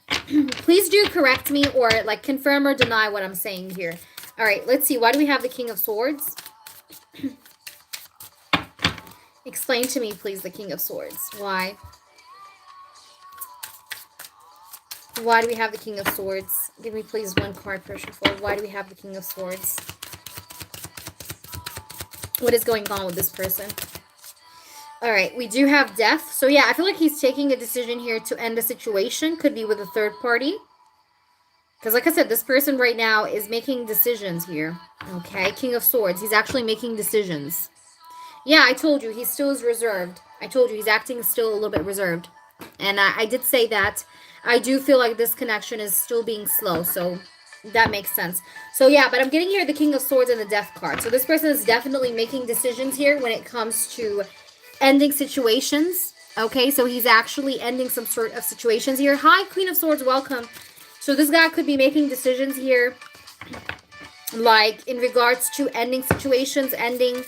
Please do correct me or like confirm or deny what I'm saying here. All right, let's see. Why do we have the King of Swords? Explain to me, please, the King of Swords. Why? Why do we have the King of Swords? Give me, please, one card, pressure forward. Why do we have the King of Swords? What is going on with this person? All right, we do have Death. So, yeah, I feel like he's taking a decision here to end a situation. Could be with a third party. Because, like I said, this person right now is making decisions here. Okay, King of Swords. He's actually making decisions. Yeah, I told you, he still is reserved. I told you, he's acting still a little bit reserved. And I did say that. I do feel like this connection is still being slow, so that makes sense. So yeah, but I'm getting here the King of Swords and the Death card. So this person is definitely making decisions here when it comes to ending situations. Okay, so he's actually ending some sort of situations here. Hi, Queen of Swords, welcome. So this guy could be making decisions here, like in regards to ending situations, ending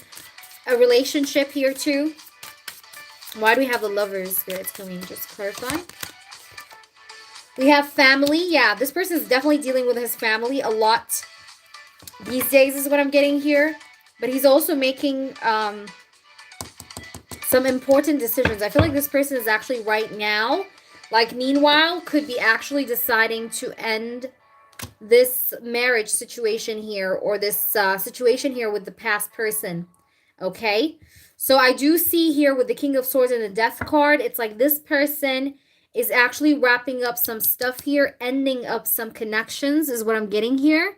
a relationship here too. Why do we have the Lovers, Spirits? Can we just clarify? We have family. Yeah, this person is definitely dealing with his family a lot these days is what I'm getting here. But he's also making some important decisions. I feel like this person is actually right now, like meanwhile, could be actually deciding to end this marriage situation here or this situation here with the past person. Okay? So I do see here with the King of Swords and the Death card, it's like this person is actually wrapping up some stuff here, ending up some connections is what I'm getting here.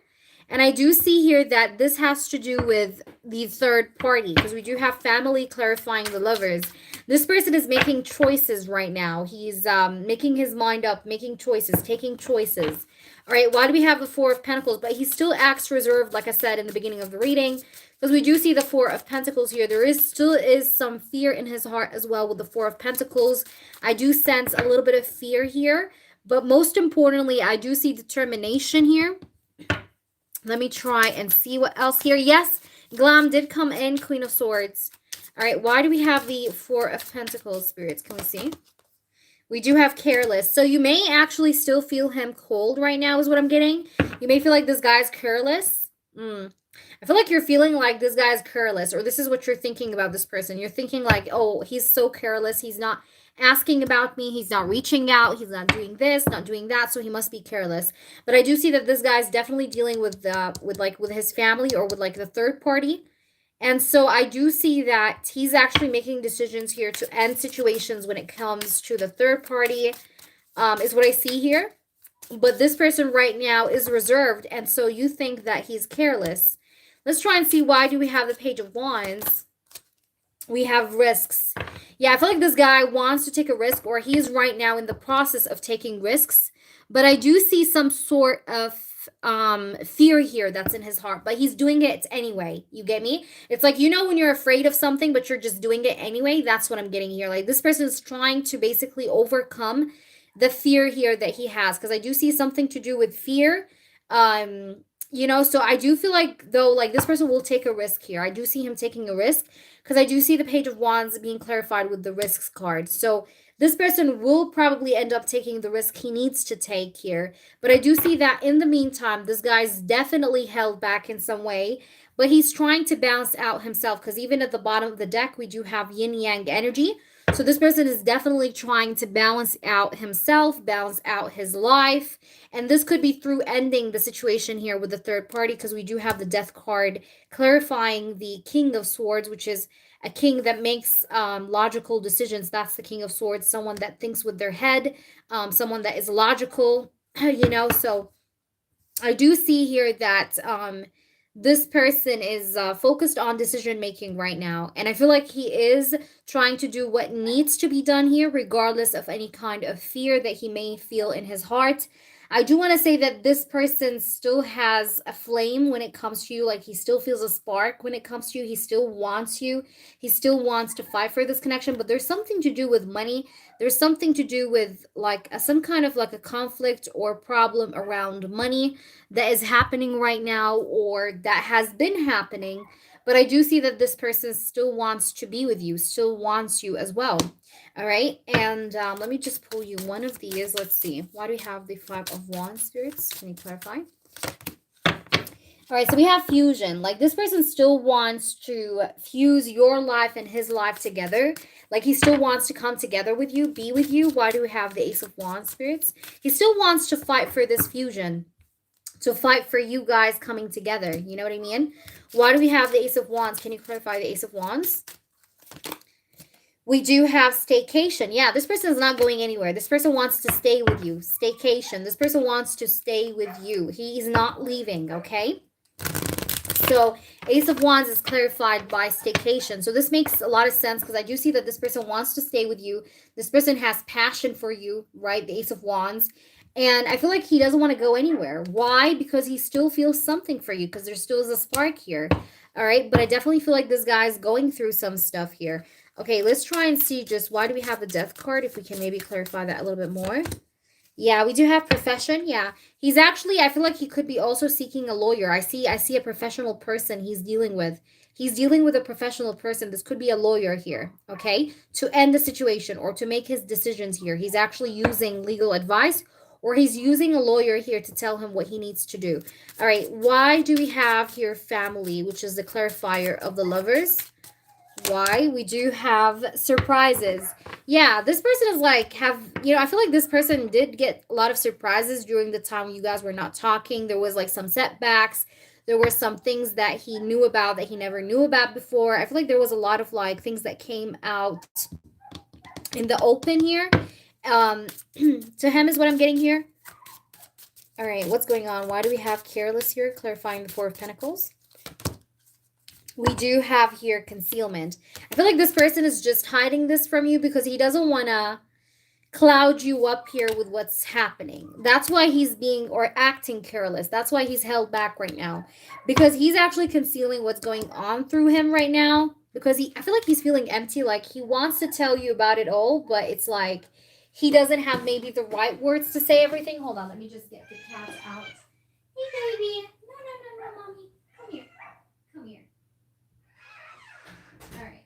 And I do see here that this has to do with the third party because we do have family clarifying the Lovers. This person is making choices right now. He's making his mind up, making choices, taking choices. All right, why do we have the Four of Pentacles? But he still acts reserved, like I said in the beginning of the reading, because we do see the Four of Pentacles here. There still is some fear in his heart as well with the Four of Pentacles. I do sense a little bit of fear here, but most importantly, I do see determination here. Let me try and see what else here. Yes, Glam did come in, Queen of Swords. All right, why do we have the Four of Pentacles, Spirits? Can we see? We do have careless. So you may actually still feel him cold right now is what I'm getting. You may feel like this guy's careless. I feel like you're feeling like this guy's careless, or this is what you're thinking about this person. You're thinking like, oh, he's so careless. He's not asking about me. He's not reaching out. He's not doing this, not doing that. So he must be careless. But I do see that this guy's definitely dealing with his family or with like the third party. And so I do see that he's actually making decisions here to end situations when it comes to the third party, is what I see here. But this person right now is reserved, and so you think that he's careless. Let's try and see why do we have the Page of Wands. We have risks. Yeah, I feel like this guy wants to take a risk, or he's right now in the process of taking risks. But I do see some sort of fear here that's in his heart, but he's doing it anyway. You get me? It's like, you know, when you're afraid of something, but you're just doing it anyway. That's what I'm getting here. Like this person is trying to basically overcome the fear here that he has, because I do see something to do with fear. You know, so I do feel like though, like this person will take a risk here. I do see him taking a risk because I do see the Page of Wands being clarified with the risks card. So this person will probably end up taking the risk he needs to take here. But I do see that in the meantime, this guy's definitely held back in some way, but he's trying to balance out himself, because even at the bottom of the deck, we do have yin yang energy. So this person is definitely trying to balance out himself, balance out his life. And this could be through ending the situation here with the third party, because we do have the death card clarifying the King of Swords, which is a king that makes logical decisions. That's the King of Swords, someone that thinks with their head, someone that is logical, So I do see here that this person is focused on decision making right now. And I feel like he is trying to do what needs to be done here, regardless of any kind of fear that he may feel in his heart. I do want to say that this person still has a flame when it comes to you. Like, he still feels a spark when it comes to you. He still wants you. He still wants to fight for this connection. But there's something to do with money. There's something to do with like some kind of like a conflict or problem around money that is happening right now, or that has been happening. But I do see that this person still wants to be with you, still wants you as well. All right. And let me just pull you one of these. Let's see. Why do we have the Five of Wands, spirits? Can you clarify? All right, so we have fusion. Like, this person still wants to fuse your life and his life together. Like, he still wants to come together with you, be with you. Why do we have the Ace of Wands, spirits? He still wants to fight for this fusion, to fight for you guys coming together. You know what I mean? Why do we have the Ace of Wands? Can you clarify the Ace of Wands? We do have staycation. Yeah, this person is not going anywhere. This person wants to stay with you. Staycation. This person wants to stay with you. He is not leaving, okay? So Ace of Wands is clarified by staycation. So this makes a lot of sense, because I do see that this person wants to stay with you. This person has passion for you, right? The Ace of Wands. And I feel like he doesn't want to go anywhere. Why? Because he still feels something for you, because there still is a spark here. All right. But I definitely feel like this guy's going through some stuff here. Okay, let's try and see just why do we have the Death card, if we can maybe clarify that a little bit more. Yeah, we do have profession. Yeah, he's actually, I feel like he could be also seeking a lawyer. I see a professional person he's dealing with. He's dealing with a professional person. This could be a lawyer here, okay, to end the situation or to make his decisions here. He's actually using legal advice, or he's using a lawyer here to tell him what he needs to do. All right, why do we have here family, which is the clarifier of the Lovers? Why? We do have surprises. Yeah, this person is like, I feel like this person did get a lot of surprises during the time you guys were not talking. There was like some setbacks. There were some things that he knew about that he never knew about before. I feel like there was a lot of like things that came out in the open here. To him is what I'm getting here. All right, what's going on? Why do we have careless here, clarifying the Four of Pentacles? We do have here concealment. I feel like this person is just hiding this from you because he doesn't want to cloud you up here with what's happening. That's why he's being or acting careless. That's why he's held back right now, because he's actually concealing what's going on through him right now, because I feel like he's feeling empty. Like, he wants to tell you about it all, but it's like he doesn't have maybe the right words to say everything. Hold on, let me just get the cat out. Hey, baby. No, mommy. Come here. Come here. All right.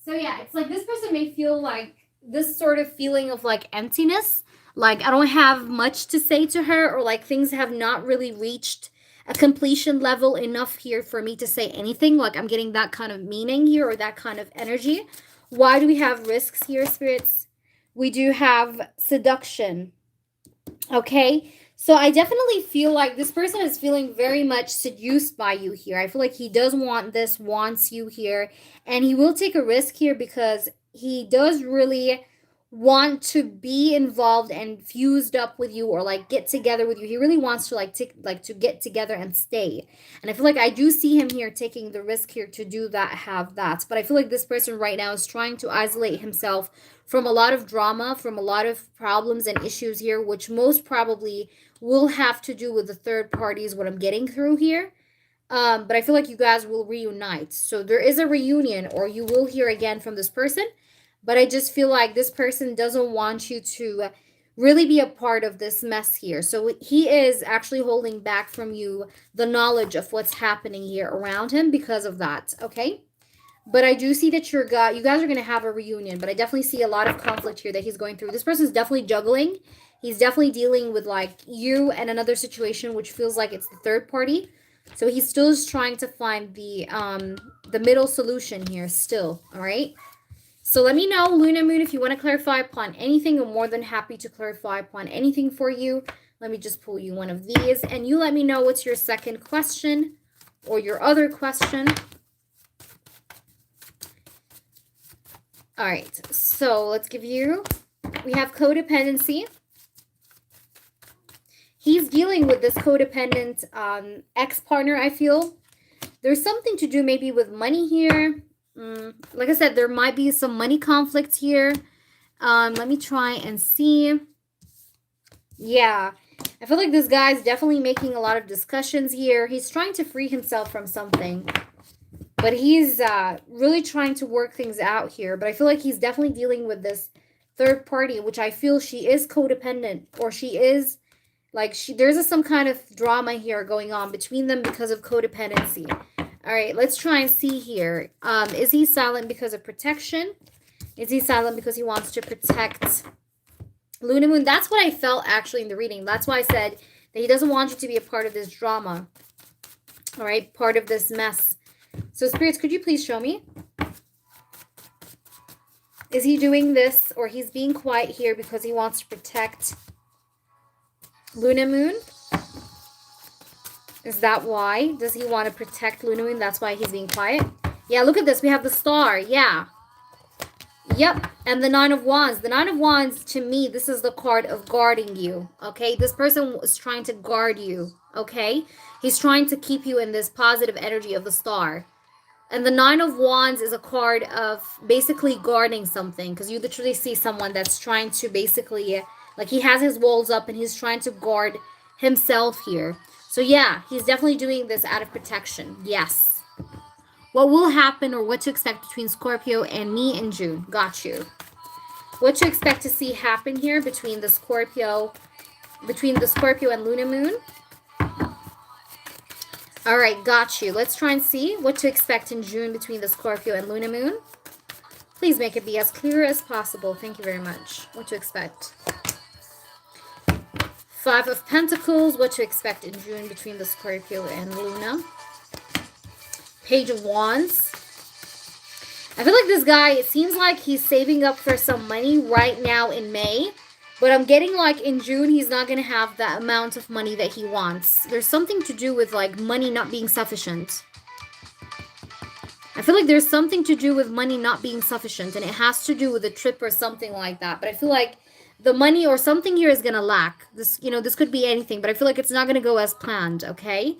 So yeah, it's like this person may feel like this sort of feeling of like emptiness. Like, I don't have much to say to her, or like things have not really reached a completion level enough here for me to say anything. Like, I'm getting that kind of meaning here, or that kind of energy. Why do we have risks here, spirits? We do have seduction. Okay. So I definitely feel like this person is feeling very much seduced by you here. I feel like he does want this, wants you here, and he will take a risk here because he does really want to be involved and fused up with you, or like get together with you. He really wants to to get together and stay. And I feel like I do see him here taking the risk here to do that, have that. But I feel like this person right now is trying to isolate himself from a lot of drama, from a lot of problems and issues here, which most probably will have to do with the third party is what I'm getting through here. But I feel like you guys will reunite. So there is a reunion, or you will hear again from this person. But I just feel like this person doesn't want you to really be a part of this mess here. So he is actually holding back from you the knowledge of what's happening here around him because of that, okay? But I do see that you guys are going to have a reunion, but I definitely see a lot of conflict here that he's going through. This person's definitely juggling. He's definitely dealing with like you and another situation which feels like it's the third party. So he's still just trying to find the middle solution here still, all right? So let me know, Luna Moon, if you want to clarify upon anything. I'm more than happy to clarify upon anything for you. Let me just pull you one of these, and you let me know what's your second question or your other question. All right, so let's give you, we have codependency. He's dealing with this codependent ex-partner, I feel. There's something to do maybe with money here. Like I said, there might be some money conflicts here. Let me try and see. Yeah, I feel like this guy's definitely making a lot of discussions here. He's trying to free himself from something. But he's really trying to work things out here. But I feel like he's definitely dealing with this third party, which I feel she is codependent. Or she is, like, there's some kind of drama here going on between them because of codependency. All right, let's try and see here. Is he silent because of protection? Is he silent because he wants to protect Luna Moon? That's what I felt actually in the reading. That's why I said that he doesn't want you to be a part of this drama. All right, part of this mess. So spirits, could you please show me? Is he doing this, or he's being quiet here because he wants to protect Luna Moon? Is that why? Does he want to protect Luna Moon? That's why he's being quiet? Yeah, look at this. We have the star. Yeah. Yep. And the Nine of Wands. The Nine of Wands, to me, this is the card of guarding you. Okay? This person is trying to guard you. Okay? He's trying to keep you in this positive energy of the star. And the Nine of Wands is a card of basically guarding something. Because you literally see someone that's trying to basically, like, he has his walls up and he's trying to guard himself here. So yeah, he's definitely doing this out of protection. Yes. What will happen or what to expect between Scorpio and me in June? Got you. What to expect to see happen here between the Scorpio and Luna Moon? All right, got you. Let's try and see what to expect in June between the Scorpio and Luna Moon. Please make it be as clear as possible. Thank you very much. What to expect? Five of Pentacles, what to expect in June between the Scorpio and Luna. Page of Wands. I feel like this guy, it seems like he's saving up for some money right now in May. But I'm getting like in June, he's not going to have that amount of money that he wants. There's something to do with like money not being sufficient. I feel like there's something to do with money not being sufficient. And it has to do with a trip or something like that. But I feel like the money or something here is going to lack. This, you know, this could be anything. But I feel like it's not going to go as planned, okay?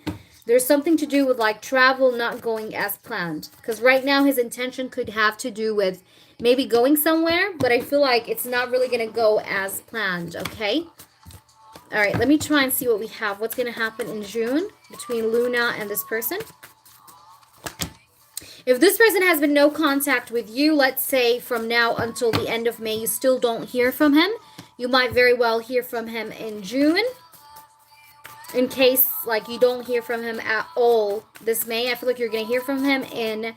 There's something to do with like travel not going as planned. Because right now his intention could have to do with maybe going somewhere, but I feel like it's not really going to go as planned, okay? All right, let me try and see what we have. What's going to happen in June between Luna and this person? If this person has been no contact with you, let's say from now until the end of May, you still don't hear from him, you might very well hear from him in June. In case, like, you don't hear from him at all this May, I feel like you're going to hear from him in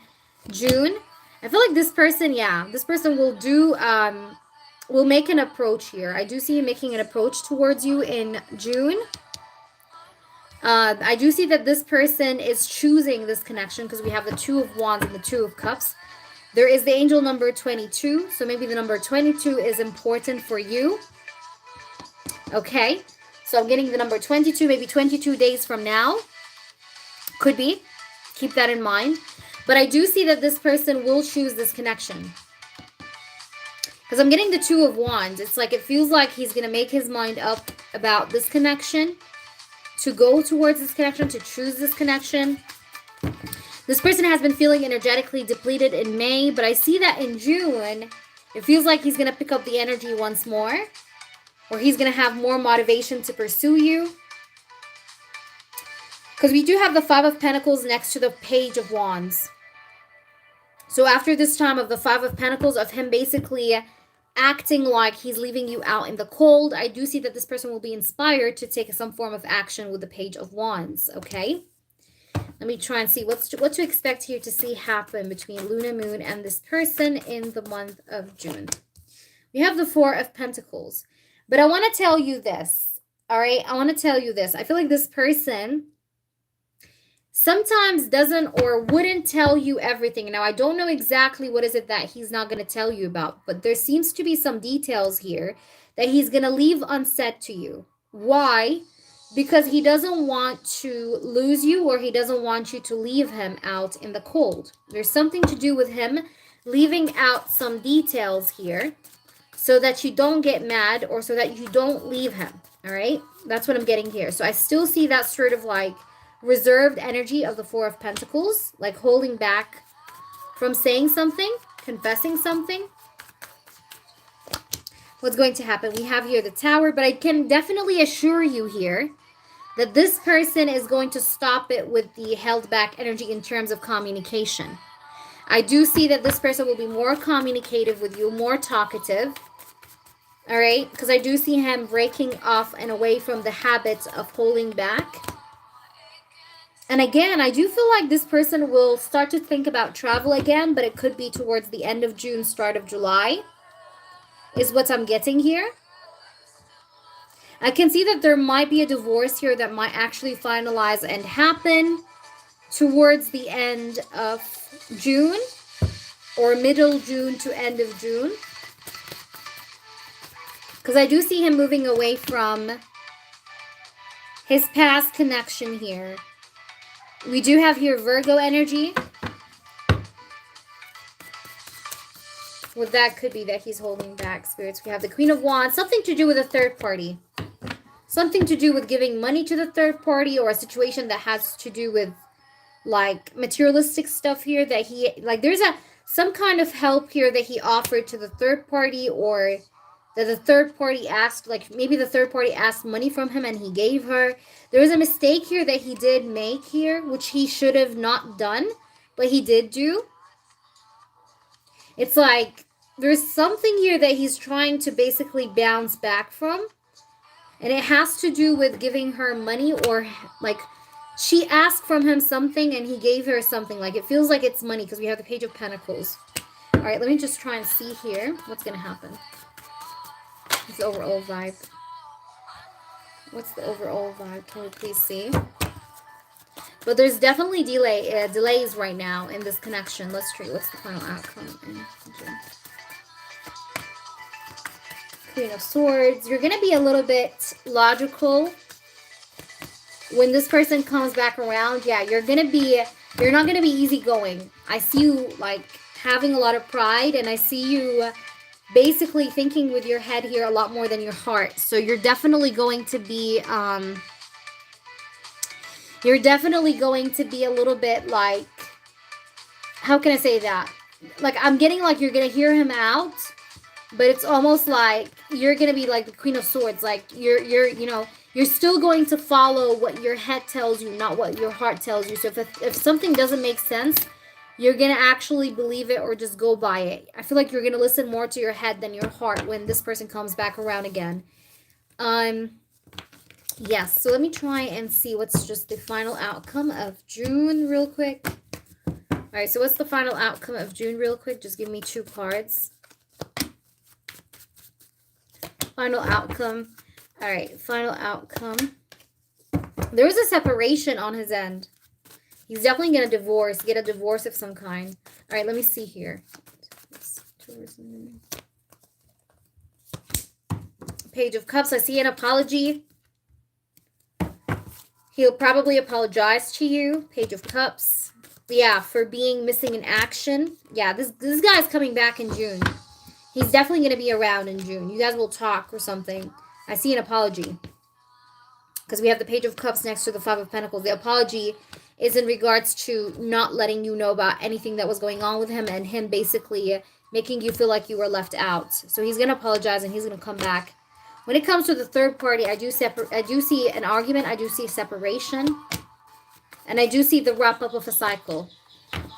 June. I feel like this person, yeah, this person will do, will make an approach here. I do see him making an approach towards you in June. I do see that this person is choosing this connection because we have the Two of Wands and the Two of Cups. There is the angel number 22, so maybe the number 22 is important for you. Okay, so I'm getting the number 22, maybe 22 days from now. Could be. Keep that in mind. But I do see that this person will choose this connection. Because I'm getting the Two of Wands. It's like it feels like he's going to make his mind up about this connection. To go towards this connection. To choose this connection. This person has been feeling energetically depleted in May. But I see that in June, it feels like he's going to pick up the energy once more. Or he's going to have more motivation to pursue you. Because we do have the Five of Pentacles next to the Page of Wands. So after this time of the Five of Pentacles, of him basically acting like he's leaving you out in the cold, I do see that this person will be inspired to take some form of action with the Page of Wands, okay? Let me try and see what to expect here to see happen between Luna Moon and this person in the month of June. We have the Four of Pentacles. But I want to tell you this, all right? I want to tell you this. I feel like this person sometimes doesn't or wouldn't tell you everything. Now, I don't know exactly what is it that he's not going to tell you about, but there seems to be some details here that he's going to leave unsaid to you. Why? Because he doesn't want to lose you, or he doesn't want you to leave him out in the cold. There's something to do with him leaving out some details here so that you don't get mad, or so that you don't leave him. All right? That's what I'm getting here. So I still see that sort of like reserved energy of the Four of Pentacles, like holding back from saying something, confessing something. What's going to happen? We have here the Tower, but I can definitely assure you here that this person is going to stop it with the held back energy in terms of communication. I do see that this person will be more communicative with you, more talkative. All right? Because I do see him breaking off and away from the habits of holding back. And again, I do feel like this person will start to think about travel again, but it could be towards the end of June, start of July, is what I'm getting here. I can see that there might be a divorce here that might actually finalize and happen towards the end of June, or middle June to end of June. Because I do see him moving away from his past connection here. We do have here Virgo energy. Well, that could be that he's holding back, spirits. We have the Queen of Wands. Something to do with a third party. Something to do with giving money to the third party, or a situation that has to do with like materialistic stuff here that he, like there's some kind of help here that he offered to the third party, or that the third party asked, like maybe the third party asked money from him and he gave her. There was a mistake here that he did make here, which he should have not done, but he did do. It's like there's something here that he's trying to basically bounce back from. And it has to do with giving her money, or like she asked from him something and he gave her something. Like it feels like it's money because we have the Page of Pentacles. All right, let me just try and see here what's going to happen. What's the overall vibe? What's the overall vibe? Can we please see? But there's definitely delays right now in this connection. Let's try. What's the final outcome in June? Queen of Swords. You're going to be a little bit logical when this person comes back around. Yeah, you're not going to be easygoing. I see you like having a lot of pride, and I see you basically thinking with your head here a lot more than your heart. So you're definitely going to be a little bit like, how can I say that? Like I'm getting like you're going to hear him out. But it's almost like you're going to be like the Queen of Swords. Like you're still going to follow what your head tells you, not what your heart tells you. So if something doesn't make sense, you're going to actually believe it or just go by it. I feel like you're going to listen more to your head than your heart when this person comes back around again. Yes, so let me try and see what's just the final outcome of June real quick. All right, so what's the final outcome of June real quick? Just give me 2 cards. Final outcome. All right, final outcome. There is a separation on his end. He's definitely going to get a divorce of some kind. All right, let me see here. Page of Cups. I see an apology. He'll probably apologize to you. Page of Cups. Yeah, for being missing in action. Yeah, this guy's coming back in June. He's definitely going to be around in June. You guys will talk or something. I see an apology. Because we have the Page of Cups next to the Five of Pentacles. The apology is in regards to not letting you know about anything that was going on with him, and him basically making you feel like you were left out. So he's going to apologize and he's going to come back. When it comes to the third party, I do see an argument. I do see separation. And I do see the wrap up of a cycle.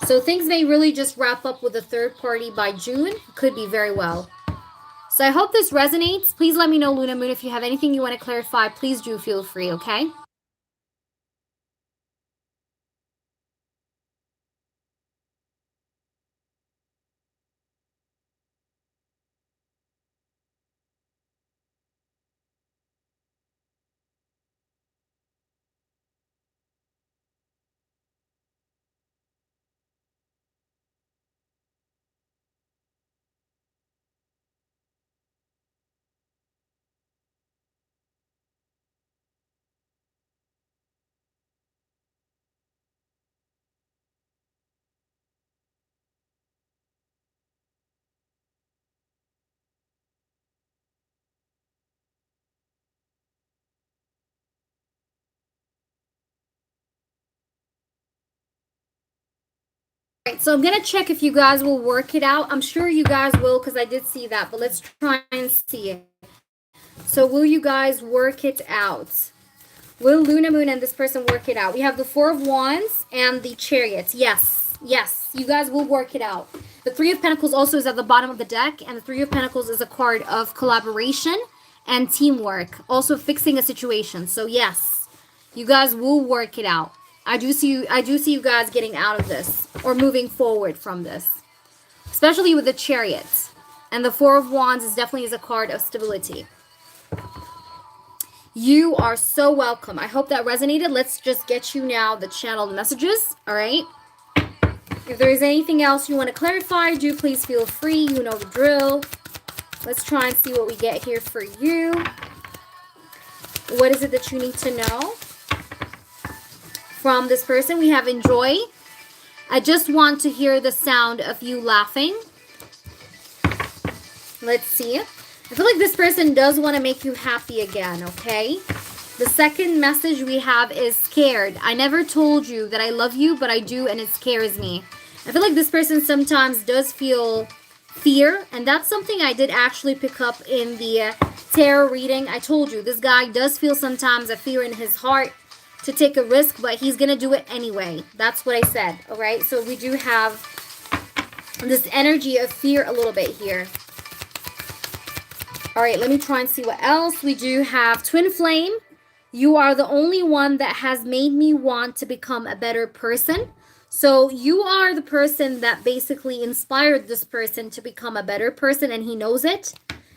So things may really just wrap up with a third party by June. Could be very well. So I hope this resonates. Please let me know, Luna Moon, if you have anything you want to clarify. Please do feel free, okay? right, so I'm going to check if you guys will work it out. I'm sure you guys will because I did see that, but let's try and see it. So will you guys work it out? Will Luna Moon and this person work it out? We have the Four of Wands and the Chariot. Yes, yes, you guys will work it out. The Three of Pentacles also is at the bottom of the deck, and the Three of Pentacles is a card of collaboration and teamwork, also fixing a situation. So yes, you guys will work it out. I do see you guys getting out of this or moving forward from this, especially with the Chariot. And the Four of Wands is a card of stability. You are so welcome. I hope that resonated. Let's just get you now the channeled messages. All right. If there is anything else you want to clarify, do please feel free. You know the drill. Let's try and see what we get here for you. What is it that you need to know from this person? We have enjoy. I just want to hear the sound of you laughing. Let's see. I feel like this person does want to make you happy again, okay? The second message we have is scared. I never told you that I love you, but I do, and it scares me. I feel like this person sometimes does feel fear, and that's something I did actually pick up in the tarot reading. I told you, this guy does feel sometimes a fear in his heart to take a risk, but he's going to do it anyway. That's what I said, all right? So we do have this energy of fear a little bit here. All right, let me try and see what else. We do have Twin Flame. You are the only one that has made me want to become a better person. So you are the person that basically inspired this person to become a better person, and he knows it.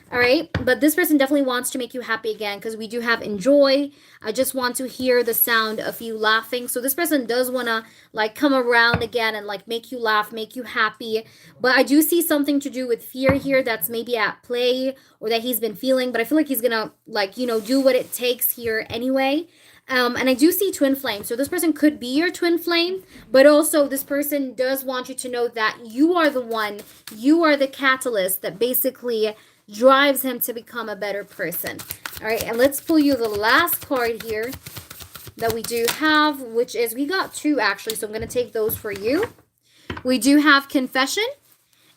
All right, but this person definitely wants to make you happy again because we do have enjoy. I just want to hear the sound of you laughing. So this person does want to like come around again and like make you laugh, make you happy. But I do see something to do with fear here that's maybe at play or that he's been feeling. But I feel like he's going to like, you know, do what it takes here anyway. And I do see twin flame. So this person could be your twin flame, but also this person does want you to know that you are the one, you are the catalyst that basically drives him to become a better person. All right, and let's pull you the last card here that we do have, which is, we got two actually, so I'm going to take those for you. We do have confession,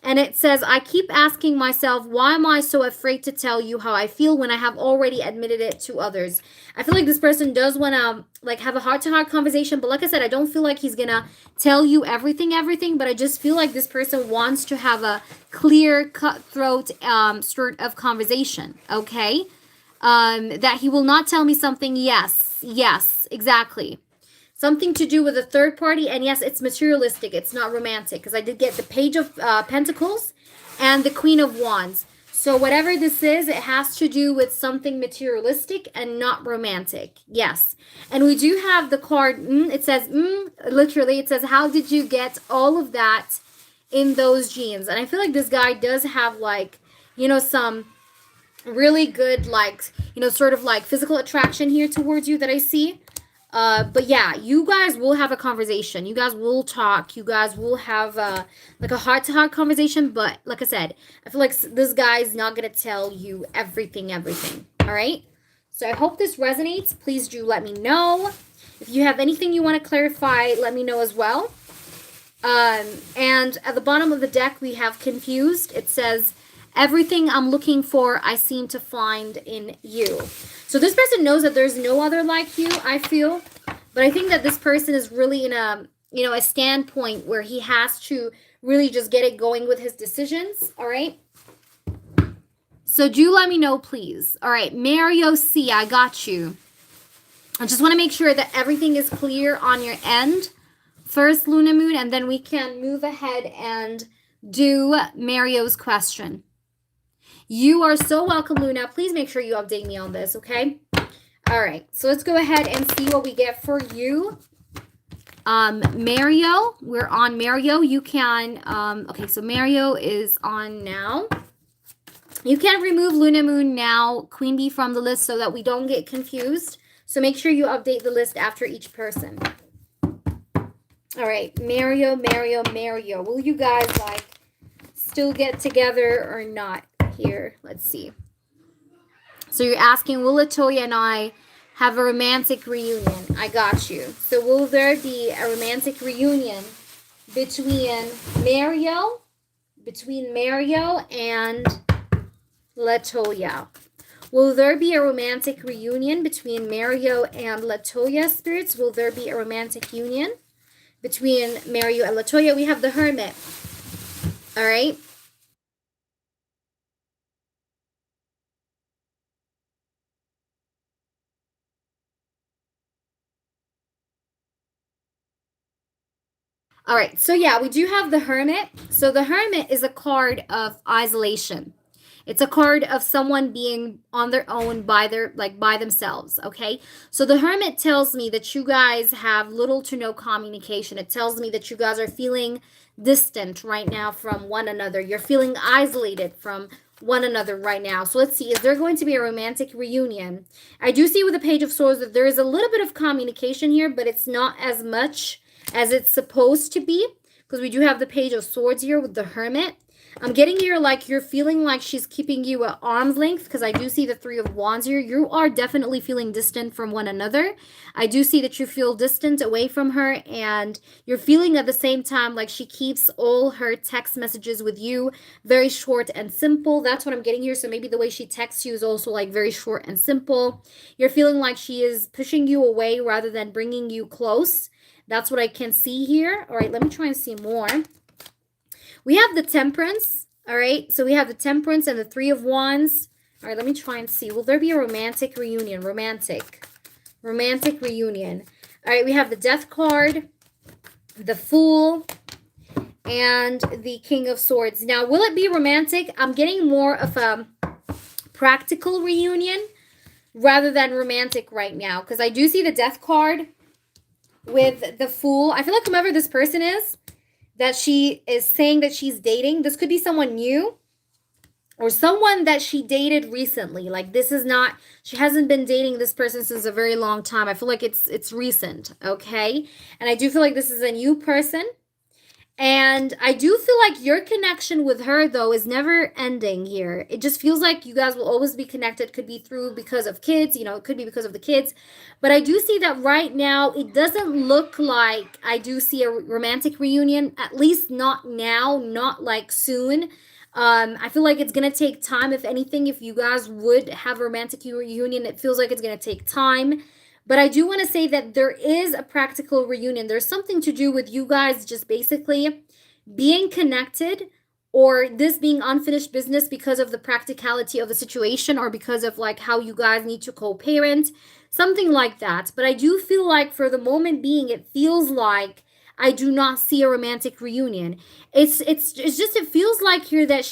and it says, I keep asking myself, why am I so afraid to tell you how I feel when I have already admitted it to others? I feel like this person does want to like have a heart-to-heart conversation, but like I said, I don't feel like he's going to tell you everything, but I just feel like this person wants to have a clear, cutthroat sort of conversation, okay? That he will not tell me something, yes, exactly. Something to do with a third party, and yes, it's materialistic. It's not romantic, because I did get the Page of Pentacles and the Queen of Wands. So whatever this is, it has to do with something materialistic and not romantic. Yes. And we do have the card, it says, literally, it says, how did you get all of that in those jeans? And I feel like this guy does have, like, you know, some really good, like, you know, sort of like physical attraction here towards you that I see. But yeah, you guys will have a conversation. You guys will talk. You guys will have like a heart-to-heart conversation. But like I said, I feel like this guy's not going to tell you everything. All right? So I hope this resonates. Please do let me know. If you have anything you want to clarify, let me know as well. And at the bottom of the deck, we have confused. It says, everything I'm looking for, I seem to find in you. So this person knows that there's no other like you, I feel. But I think that this person is really in a, you know, a standpoint where he has to really just get it going with his decisions. All right. So do let me know, please. All right. Mario C, I got you. I just want to make sure that everything is clear on your end. First, Luna Moon, and then we can move ahead and do Mario's question. You are so welcome, Luna. Please make sure you update me on this, okay? All right, so let's go ahead and see what we get for you. Mario, we're on Mario. You can, okay, so Mario is on now. You can remove Luna Moon now, Queen Bee, from the list so that we don't get confused. So make sure you update the list after each person. All right, Mario. Will you guys, like, still get together or not? Here, let's see. So you're asking, will Latoya and I have a romantic reunion? I got you. So will there be a romantic reunion between Mario, and Latoya. Will there be a romantic reunion between Mario and Latoya, spirits? Will there be a romantic union between Mario and Latoya? We have the Hermit. All right. All right. So yeah, we do have the Hermit. So the Hermit is a card of isolation. It's a card of someone being on their own by themselves, okay? So the Hermit tells me that you guys have little to no communication. It tells me that you guys are feeling distant right now from one another. You're feeling isolated from one another right now. So let's see, is there going to be a romantic reunion? I do see with the Page of Swords that there is a little bit of communication here, but it's not as much as it's supposed to be, because we do have the Page of Swords here with the Hermit. I'm getting here like you're feeling like she's keeping you at arm's length, because I do see the Three of Wands here. You are definitely feeling distant from one another. I do see that you feel distant away from her, and you're feeling at the same time like she keeps all her text messages with you very short and simple. That's what I'm getting here. So maybe the way she texts you is also like very short and simple. You're feeling like she is pushing you away rather than bringing you close. That's what I can see here. All right, let me try and see more. We have the Temperance, all right? So we have the Temperance and the Three of Wands. All right, let me try and see. Will there be a romantic reunion? Romantic reunion. All right, we have the Death card, the Fool, and the King of Swords. Now, will it be romantic? I'm getting more of a practical reunion rather than romantic right now, because I do see the Death card with the Fool. I feel like whomever this person is, that she is saying that she's dating, this could be someone new or someone that she dated recently. Like, this is not, she hasn't been dating this person since a very long time. I feel like it's recent, okay? And I do feel like this is a new person. And I do feel like your connection with her, though, is never ending here. It just feels like you guys will always be connected. Could be through because of kids, you know, it could be because of the kids. But I do see that right now, it doesn't look like I do see a romantic reunion, at least not now, not like soon. I feel like it's going to take time. If anything, if you guys would have a romantic reunion, it feels like it's going to take time. But I do want to say that there is a practical reunion. There's something to do with you guys just basically being connected, or this being unfinished business because of the practicality of the situation, or because of like how you guys need to co-parent, something like that. But I do feel like for the moment being, it feels like I do not see a romantic reunion. It's just, it feels like here that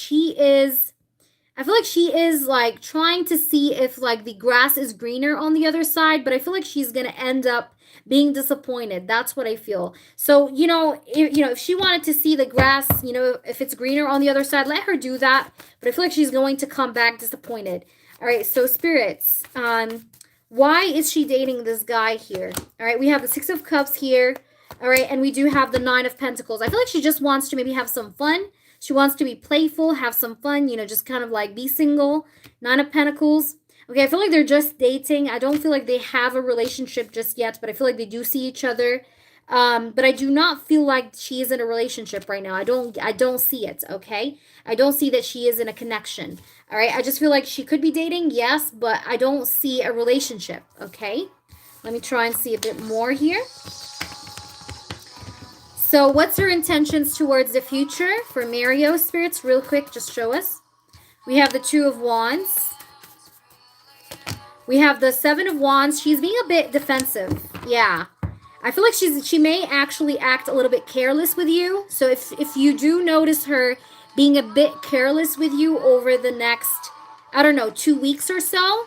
I feel like she is like trying to see if like the grass is greener on the other side, but I feel like she's going to end up being disappointed. That's what I feel. So, if she wanted to see the grass, if it's greener on the other side, let her do that. But I feel like she's going to come back disappointed. All right, so spirits, why is she dating this guy here? All right, we have the Six of Cups here. All right, and we do have the Nine of Pentacles. I feel like she just wants to maybe have some fun. She wants to be playful, have some fun, just kind of like be single. Nine of Pentacles. Okay, I feel like they're just dating. I don't feel like they have a relationship just yet, but I feel like they do see each other. But I do not feel like she is in a relationship right now. I don't see it, okay? I don't see that she is in a connection. All right, I just feel like she could be dating, yes, but I don't see a relationship, okay? Let me try and see a bit more here. So what's her intentions towards the future for Mario, spirits? Real quick, just show us. We have the Two of Wands. We have the Seven of Wands. She's being a bit defensive. Yeah. I feel like she may actually act a little bit careless with you. So if you do notice her being a bit careless with you over the next, I don't know, 2 weeks or so,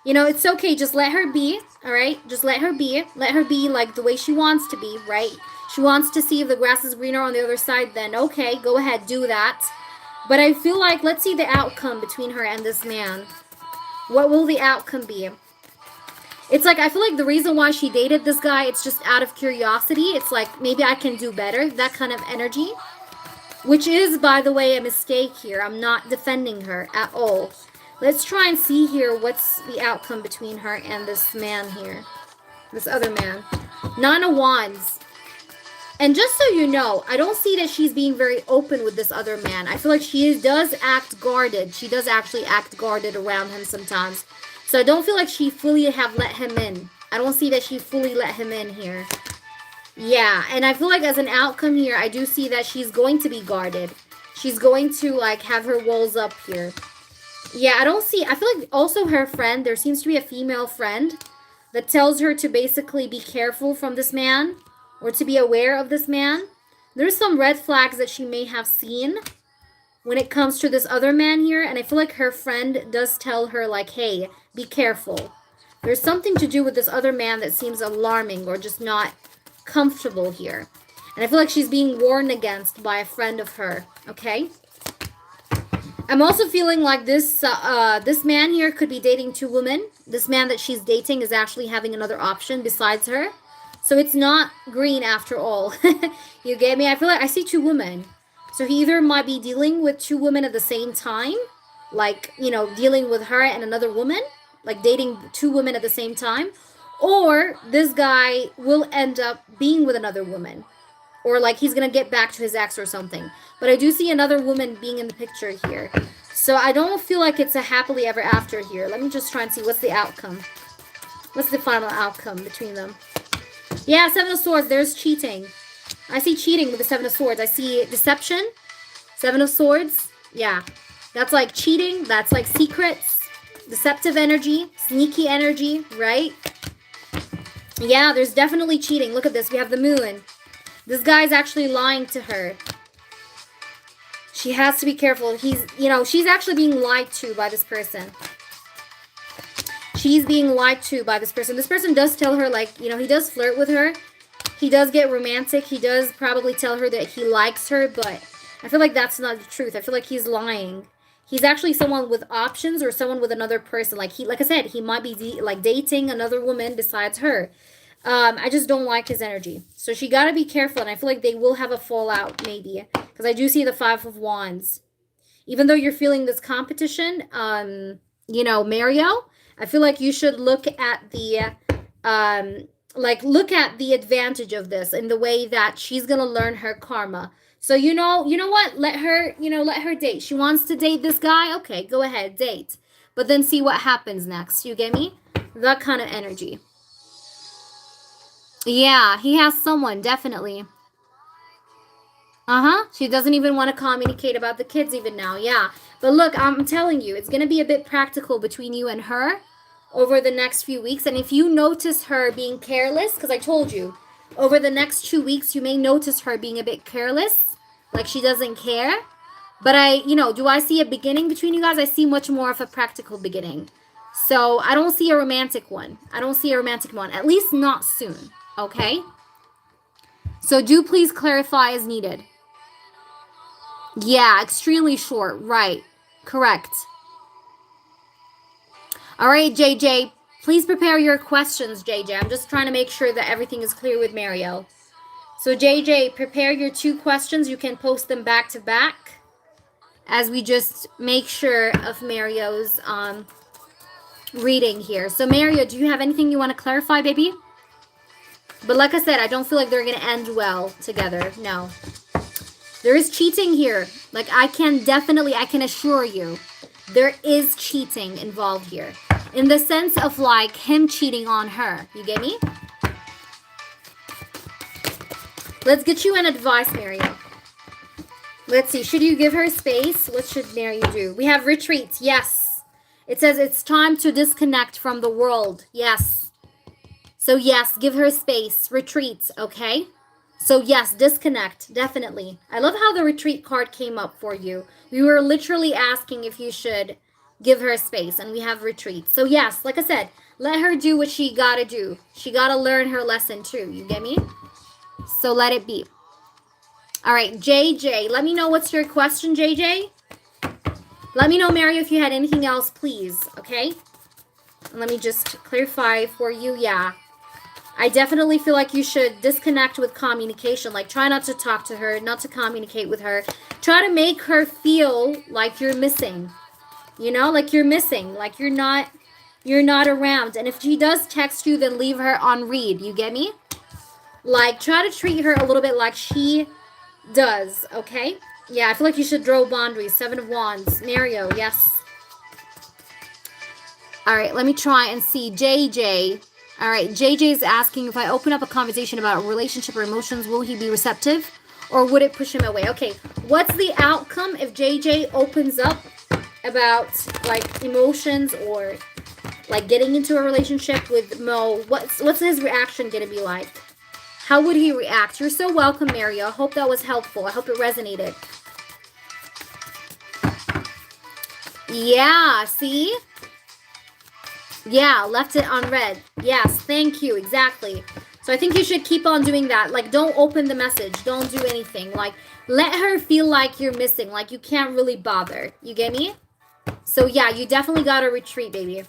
it's okay. Just let her be, all right? Just let her be. Let her be like the way she wants to be, right? She wants to see if the grass is greener on the other side, then okay, go ahead, do that. But I feel like, let's see the outcome between her and this man. What will the outcome be? It's like, I feel like the reason why she dated this guy, it's just out of curiosity. It's like, maybe I can do better, that kind of energy. Which is, by the way, a mistake here. I'm not defending her at all. Let's try and see here what's the outcome between her and this man here. This other man. Nine of Wands. And just so you know, I don't see that she's being very open with this other man. I feel like she does act guarded. She does actually act guarded around him sometimes. So I don't feel like she fully have let him in. I don't see that she fully let him in here. Yeah, and I feel like as an outcome here, I do see that she's going to be guarded. She's going to, like, have her walls up here. Yeah, I don't see... I feel like also her friend, there seems to be a female friend that tells her to basically be careful from this man or to be aware of this man. There's some red flags that she may have seen when it comes to this other man here, and I feel like her friend does tell her, like, hey, be careful. There's something to do with this other man that seems alarming or just not comfortable here. And I feel like she's being warned against by a friend of her, okay? I'm also feeling like this this man here could be dating two women. This man that she's dating is actually having another option besides her. So it's not green after all. You get me? I feel like I see two women. So he either might be dealing with two women at the same time, like, you know, dealing with her and another woman, like dating two women at the same time, or this guy will end up being with another woman, or like he's gonna get back to his ex or something. But I do see another woman being in the picture here. So I don't feel like it's a happily ever after here. Let me just try and see what's the outcome. What's the final outcome between them? Yeah, Seven of Swords, there's cheating. I see cheating with the Seven of Swords. I see deception. Seven of Swords. Yeah. That's like cheating. That's like secrets. Deceptive energy. Sneaky energy, right? Yeah, there's definitely cheating. Look at this. We have the Moon. This guy's actually lying to her. She has to be careful. She's actually being lied to by this person. She's being lied to by this person. This person does tell her, like, he does flirt with her. He does get romantic. He does probably tell her that he likes her, but I feel like that's not the truth. I feel like he's lying. He's actually someone with options or someone with another person. Like I said, he might be dating another woman besides her. I just don't like his energy. So she got to be careful, and I feel like they will have a fallout maybe, because I do see the Five of Wands. Even though you're feeling this competition, Mario, I feel like you should look at the look at the advantage of this in the way that she's gonna learn her karma. So you know what? Let her date. She wants to date this guy. Okay, go ahead, date. But then see what happens next. You get me? That kind of energy. Yeah, he has someone, definitely. She doesn't even want to communicate about the kids even now. Yeah. But look, I'm telling you, it's going to be a bit practical between you and her over the next few weeks. And if you notice her being careless, because I told you, over the next 2 weeks, you may notice her being a bit careless, like she doesn't care. But do I see a beginning between you guys? I see much more of a practical beginning. So I don't see a romantic one. At least not soon. Okay? So do please clarify as needed. Yeah, extremely short. Right. Correct. All right, JJ. Please prepare your questions, JJ. I'm just trying to make sure that everything is clear with Mario. So, JJ, prepare your 2 questions. You can post them back to back as we just make sure of Mario's reading here. So, Mario, do you have anything you want to clarify, baby? But like I said, I don't feel like they're going to end well together. No. There is cheating here. Like, I can assure you, there is cheating involved here. In the sense of, like, him cheating on her. You get me? Let's get you an advice, Mario. Let's see. Should you give her space? What should Mario do? We have retreats. Yes. It says it's time to disconnect from the world. Yes. So, yes, give her space. Retreats, okay? So, yes, disconnect, definitely. I love how the retreat card came up for you. We were literally asking if you should give her space, and we have retreat. So, yes, like I said, let her do what she gotta do. She gotta learn her lesson, too. You get me? So, let it be. All right, JJ, let me know what's your question, JJ. Let me know, Mario, if you had anything else, please, okay? And let me just clarify for you. Yeah. I definitely feel like you should disconnect with communication. Like, try not to talk to her, not to communicate with her. Try to make her feel like you're missing. Like you're missing. Like you're not around. And if she does text you, then leave her on read. You get me? Like, try to treat her a little bit like she does, okay? Yeah, I feel like you should draw boundaries. 7 of Wands. Mario, yes. All right, let me try and see. JJ. All right, JJ is asking if I open up a conversation about a relationship or emotions, will he be receptive or would it push him away? Okay, what's the outcome if JJ opens up about like emotions or like getting into a relationship with Mo? What's his reaction gonna be like? How would he react? You're so welcome, Mario. I hope that was helpful. I hope it resonated. Yeah, see? Yeah, left it on red. Yes, thank you. Exactly. So I think you should keep on doing that. Like, don't open the message. Don't do anything. Like, let her feel like you're missing. Like, you can't really bother. You get me? So, yeah, you definitely got to retreat, baby.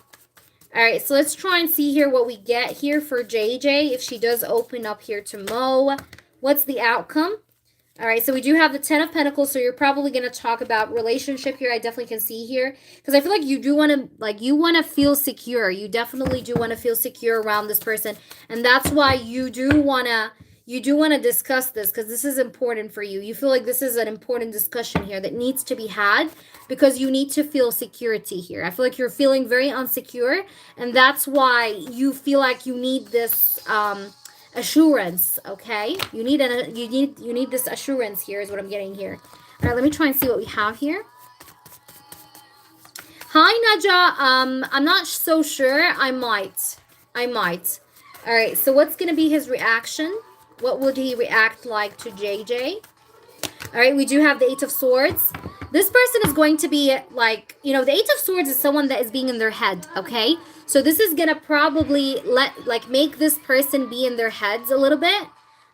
All right, so let's try and see here what we get here for JJ. If she does open up here to Mo, what's the outcome? All right, so we do have the 10 of Pentacles, so you're probably going to talk about relationship here. I definitely can see here because I feel like you do want to, like, you want to feel secure. You definitely do want to feel secure around this person, and that's why you do want to discuss this because this is important for you. You feel like this is an important discussion here that needs to be had because you need to feel security here. I feel like you're feeling very insecure, and that's why you feel like you need this assurance. Okay, you need this assurance here is what I'm getting here. All right, let me try and see what we have here. Hi Naja. I'm not so sure. I might. All right, so what's gonna be his reaction? What would he react like to JJ? All right, we do have the 8 of Swords. This person is going to be like, you know, the 8 of Swords is someone that is being in their head, okay? So this is going to probably make this person be in their heads a little bit.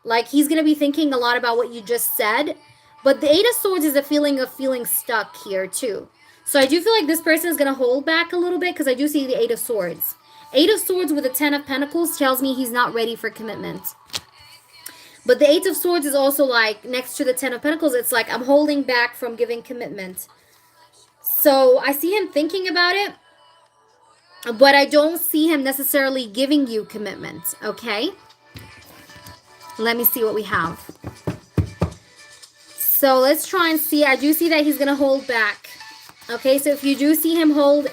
Like, he's going to be thinking a lot about what you just said. But the 8 of Swords is a feeling of feeling stuck here, too. So I do feel like this person is going to hold back a little bit because I do see the 8 of Swords. 8 of Swords with the 10 of Pentacles tells me he's not ready for commitment. But the 8 of Swords is also like next to the 10 of Pentacles. It's like I'm holding back from giving commitment. So I see him thinking about it. But I don't see him necessarily giving you commitment. Okay? Let me see what we have. So let's try and see. I do see that he's going to hold back. Okay? So if you do see him held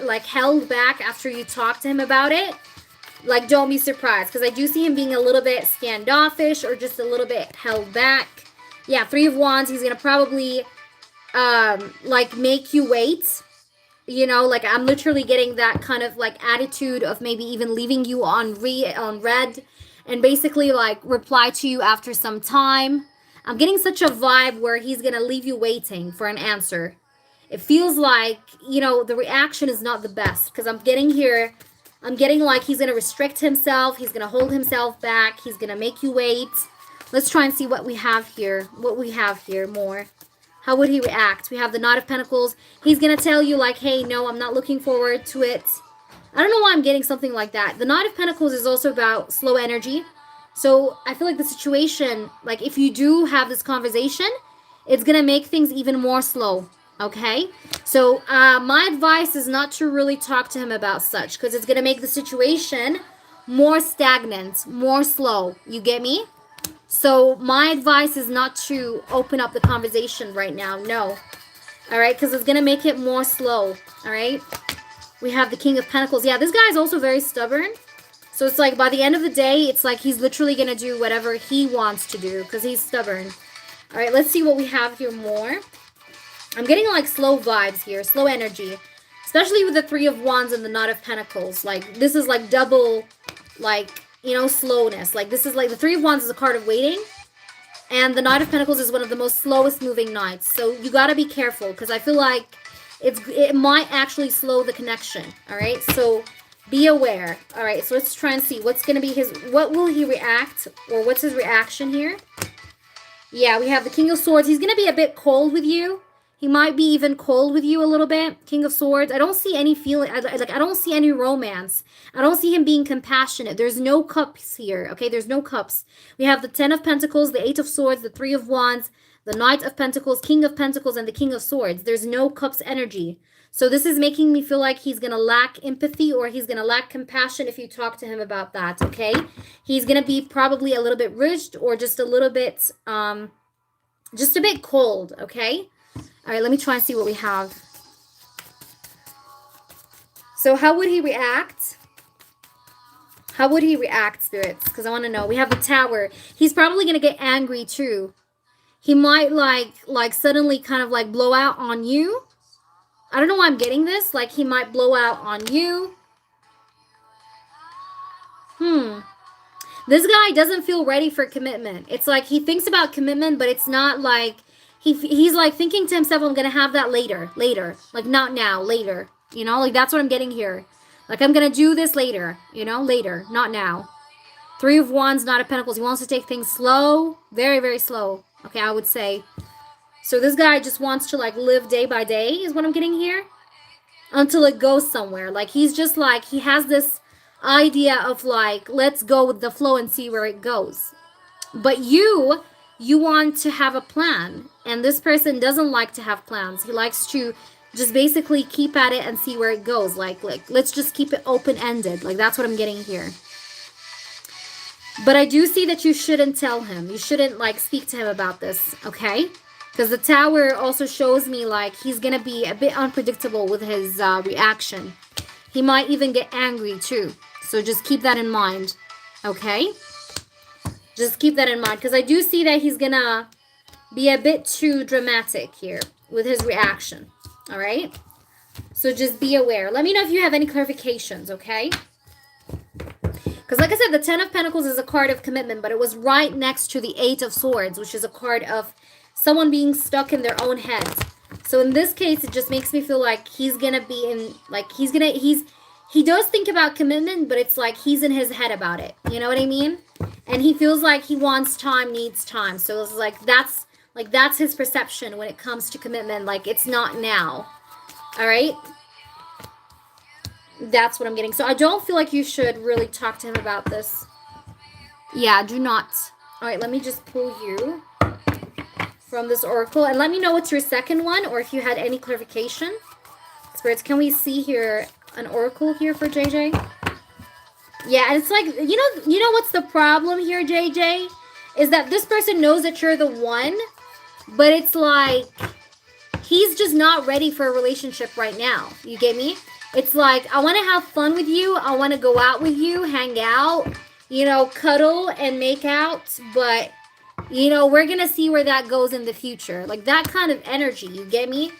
back after you talk to him about it, like, don't be surprised, because I do see him being a little bit standoffish or just a little bit held back. Yeah, 3 of Wands, he's going to probably, like, make you wait. You know, like, I'm literally getting that kind of, like, attitude of maybe even leaving you on red and basically, like, reply to you after some time. I'm getting such a vibe where he's going to leave you waiting for an answer. It feels like, you know, the reaction is not the best, because I'm getting like he's going to restrict himself. He's going to hold himself back. He's going to make you wait. Let's try and see what we have here. More. How would he react? We have the Knight of Pentacles. He's going to tell you like, hey, no, I'm not looking forward to it. I don't know why I'm getting something like that. The Knight of Pentacles is also about slow energy. So I feel like the situation, like if you do have this conversation, it's going to make things even more slow. Okay, so my advice is not to really talk to him about such, because it's going to make the situation more stagnant, more slow. You get me? So my advice is not to open up the conversation right now. No. All right, because it's going to make it more slow. All right. We have the King of Pentacles. Yeah, this guy is also very stubborn. So it's like by the end of the day, it's like he's literally going to do whatever he wants to do because he's stubborn. All right, let's see what we have here more. I'm getting like slow vibes here, slow energy, especially with the 3 of Wands and the Knight of Pentacles. Like this is like double, like, you know, slowness. Like this is like the 3 of Wands is a card of waiting, and the Knight of Pentacles is one of the most slowest moving knights. So you got to be careful because I feel like it might actually slow the connection. All right, so be aware. All right, so let's try and see what's going to be what will he react, or what's his reaction here? Yeah, we have the King of Swords. He's going to be a bit cold with you. He might be even cold with you a little bit. King of Swords. I don't see any feeling. I don't see any romance. I don't see him being compassionate. There's no cups here. Okay, there's no cups. We have the 10 of Pentacles, the 8 of Swords, the 3 of Wands, The Knight of Pentacles, King of Pentacles, and the King of Swords. There's no Cups energy. So this is making me feel like he's going to lack empathy or he's going to lack compassion if you talk to him about that, okay? He's going to be probably a little bit rigid or just a little bit, just a bit cold, okay? All right, let me try and see what we have. So how would he react? How would he react, spirits? Because I want to know. We have the Tower. He's probably going to get angry too. He might like suddenly kind of like blow out on you. I don't know why I'm getting this. Like he might blow out on you. This guy doesn't feel ready for commitment. It's like he thinks about commitment, but it's not like he's like thinking to himself, I'm going to have that later. Like not now, later. You know, like that's what I'm getting here. Like I'm going to do this later, you know, later, not now. 3 of Wands, Knight of Pentacles. He wants to take things slow, very, very slow. Okay, I would say. So this guy just wants to like live day by day is what I'm getting here. Until it goes somewhere. Like he's just like, he has this idea of like, let's go with the flow and see where it goes. But you want to have a plan. And this person doesn't like to have plans. He likes to just basically keep at it and see where it goes. Like let's just keep it open-ended. Like that's what I'm getting here. But I do see that you shouldn't tell him. You shouldn't like speak to him about this, okay? Because the Tower also shows me like he's going to be a bit unpredictable with his reaction. He might even get angry too. So just keep that in mind, okay? Just keep that in mind. Because I do see that he's going to be a bit too dramatic here with his reaction, all right? So just be aware. Let me know if you have any clarifications, okay? Because like I said, the 10 of Pentacles is a card of commitment, but it was right next to the 8 of Swords, which is a card of someone being stuck in their own head. So in this case, it just makes me feel like he's going to be in, like he does think about commitment, but it's like he's in his head about it. You know what I mean? And he feels like he wants time, needs time. So it's like that's his perception when it comes to commitment. Like it's not now. All right? That's what I'm getting. So I don't feel like you should really talk to him about this. Yeah, do not. All right, let me just pull you from this oracle. And let me know what's your second one or if you had any clarification. Spirits, can we see here an oracle here for JJ? Yeah, and it's like, you know what's the problem here, JJ? Is that this person knows that you're the one, but it's like he's just not ready for a relationship right now. You get me? It's like, I want to have fun with you. I want to go out with you, hang out, you know, cuddle and make out. But, you know, we're going to see where that goes in the future. Like that kind of energy, you get me?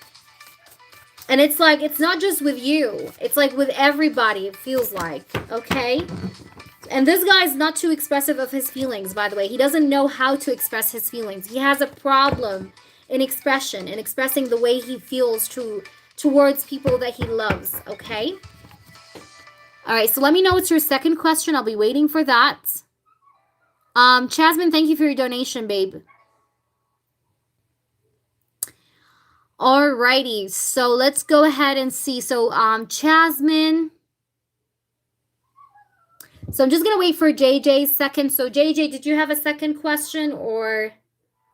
And it's like, it's not just with you. It's like with everybody, it feels like, okay? And this guy is not too expressive of his feelings, by the way. He doesn't know how to express his feelings. He has a problem in expression, in expressing the way he feels towards people that he loves, okay? All right, so let me know what's your second question. I'll be waiting for that. Jasmine, thank you for your donation, babe. All righty, so let's go ahead and see. So, Jasmine. So I'm just going to wait for JJ's second. So, JJ, did you have a second question or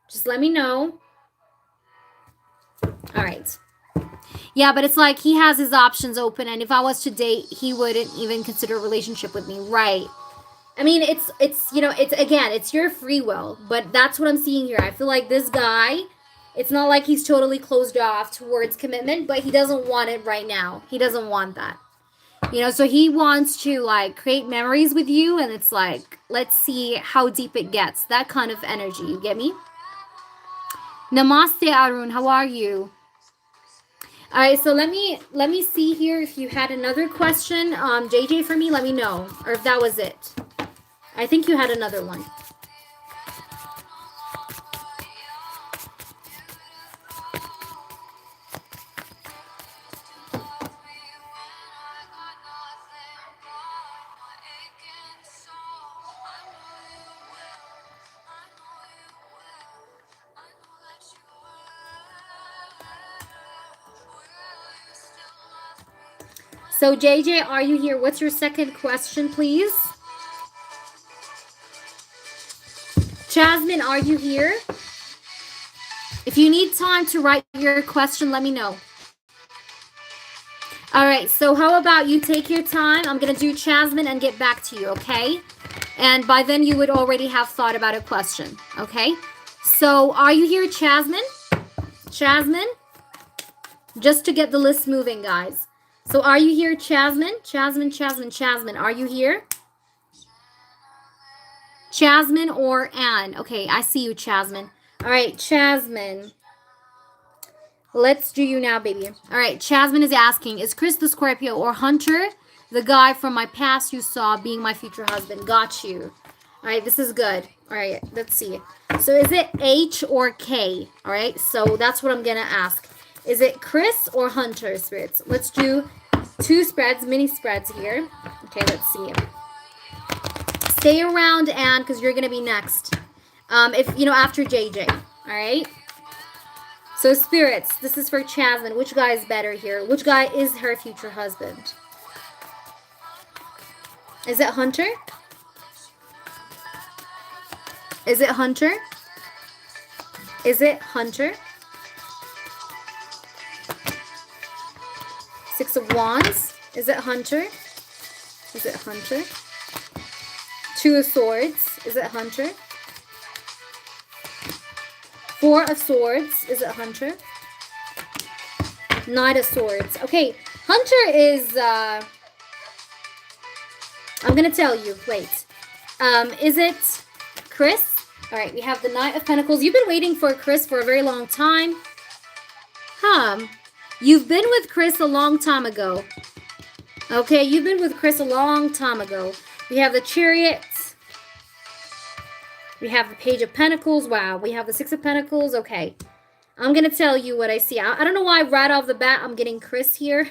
just let me know? All right. Yeah, but it's like he has his options open, and if I was to date, he wouldn't even consider a relationship with me, right? I mean, it's you know, it's your free will, but that's what I'm seeing here. I feel like this guy, it's not like he's totally closed off towards commitment, but he doesn't want it right now. He doesn't want that. You know, so he wants to like create memories with you, and it's like, let's see how deep it gets. That kind of energy, you get me? Namaste, Arun. How are you? All right, so let me see here if you had another question, JJ, for me. Let me know, or if that was it. I think you had another one. So, JJ, are you here? What's your second question, please? Jasmine, are you here? If you need time to write your question, let me know. All right, so how about you take your time? I'm going to do Jasmine and get back to you, okay? And by then you would already have thought about a question, okay? So are you here, Jasmine? Jasmine? Just to get the list moving, guys. So are you here, Jasmine? Jasmine. Are you here? Jasmine or Anne? Okay, I see you, Jasmine. All right, Jasmine. Let's do you now, baby. All right, Jasmine is asking, is Chris the Scorpio or Hunter the guy from my past you saw being my future husband? Got you. All right, this is good. All right, let's see. So is it H or K? All right, so that's what I'm going to ask. Is it Chris or Hunter, spirits? Let's do 2 spreads, mini spreads here. Okay, let's see. Stay around, Anne, because you're going to be next. If, after JJ. All right? So, spirits, this is for Jasmine. Which guy is better here? Which guy is her future husband? Is it Hunter? Is it Hunter? Is it Hunter? 6 of Wands. Is it Hunter? Is it Hunter? 2 of Swords. Is it Hunter? 4 of Swords. Is it Hunter? 9 of Swords. Okay, Hunter is, I'm going to tell you. Wait. Is it Chris? All right, we have the Knight of Pentacles. You've been waiting for Chris for a very long time. You've been with Chris a long time ago. Okay, you've been with Chris a long time ago. We have the Chariot. We have the Page of Pentacles. Wow. We have the 6 of Pentacles. Okay. I'm going to tell you what I see. I don't know why right off the bat I'm getting Chris here.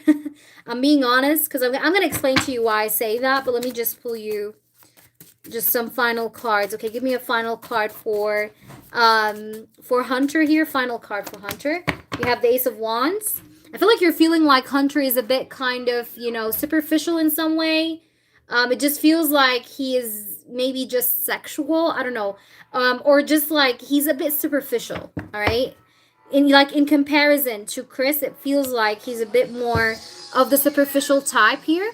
I'm being honest because I'm going to explain to you why I say that. But let me just pull you just some final cards. Okay, give me a final card for Hunter here. Final card for Hunter. We have the Ace of Wands. I feel like you're feeling like Hunter is a bit kind of, superficial in some way. It just feels like he is maybe just sexual. I don't know. Or just like he's a bit superficial. All right. In comparison to Chris, it feels like he's a bit more of the superficial type here.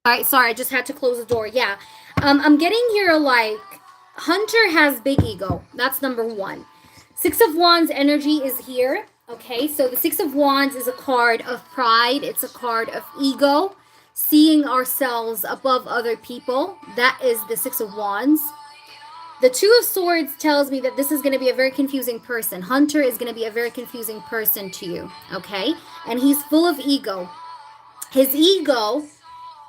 All right, sorry, I just had to close the door. Yeah, I'm getting here like Hunter has big ego. That's number 1. 6 of Wands energy is here. Okay, so the 6 of Wands is a card of pride. It's a card of ego, seeing ourselves above other people. That is the 6 of Wands. The 2 of Swords tells me that this is going to be a very confusing person. Hunter is going to be a very confusing person to you. Okay, and he's full of ego. His ego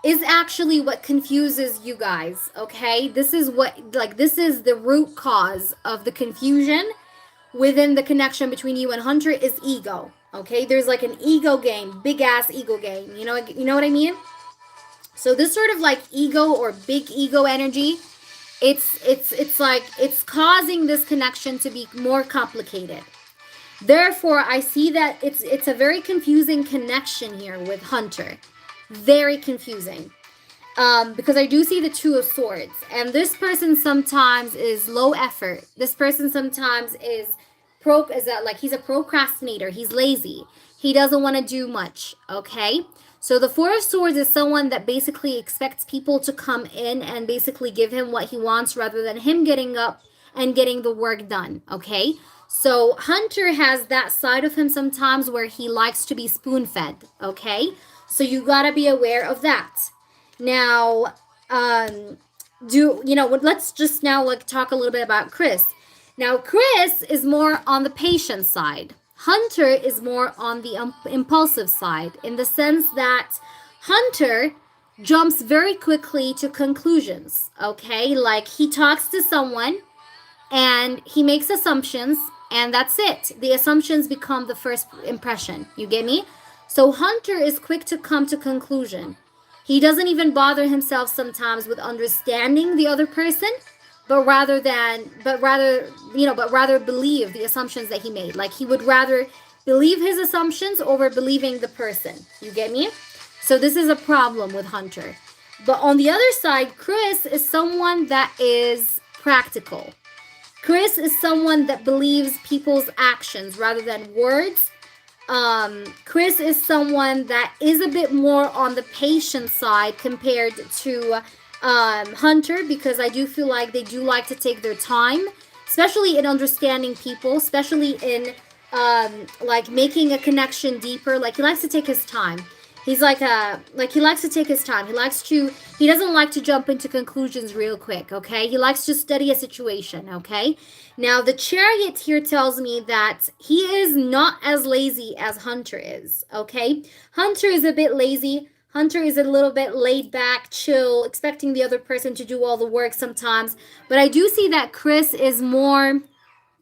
is actually what confuses you guys, okay? This is the root cause of the confusion within the connection between you and Hunter is ego, okay? There's like an ego game, big ass ego game, you know what I mean? So this sort of like ego or big ego energy, it's like it's causing this connection to be more complicated. Therefore, I see that it's a very confusing connection here with Hunter. Very confusing, because I do see the 2 of Swords, and this person sometimes is low effort. This person sometimes is he's a procrastinator. He's lazy. He doesn't want to do much. Okay, so the 4 of Swords is someone that basically expects people to come in and basically give him what he wants rather than him getting up and getting the work done. Okay, so Hunter has that side of him sometimes where he likes to be spoon-fed. Okay, so you gotta be aware of that. Now, let's just now talk a little bit about Chris. Now, Chris is more on the patient side. Hunter is more on the impulsive side, in the sense that Hunter jumps very quickly to conclusions. Okay, like he talks to someone and he makes assumptions, and that's it. The assumptions become the first impression. You get me? So Hunter is quick to come to conclusion. He doesn't even bother himself sometimes with understanding the other person, but rather believe the assumptions that he made. Like he would rather believe his assumptions over believing the person. You get me? So this is a problem with Hunter. But on the other side, Chris is someone that is practical. Chris is someone that believes people's actions rather than words. Chris is someone that is a bit more on the patient side compared to Hunter, because I do feel like they do like to take their time, especially in understanding people, especially in like making a connection deeper. Like he likes to take his time. He's he likes to take his time. He doesn't like to jump into conclusions real quick, okay? He likes to study a situation, okay? Now, the Chariot here tells me that he is not as lazy as Hunter is, okay? Hunter is a bit lazy. Hunter is a little bit laid back, chill, expecting the other person to do all the work sometimes. But I do see that Chris is more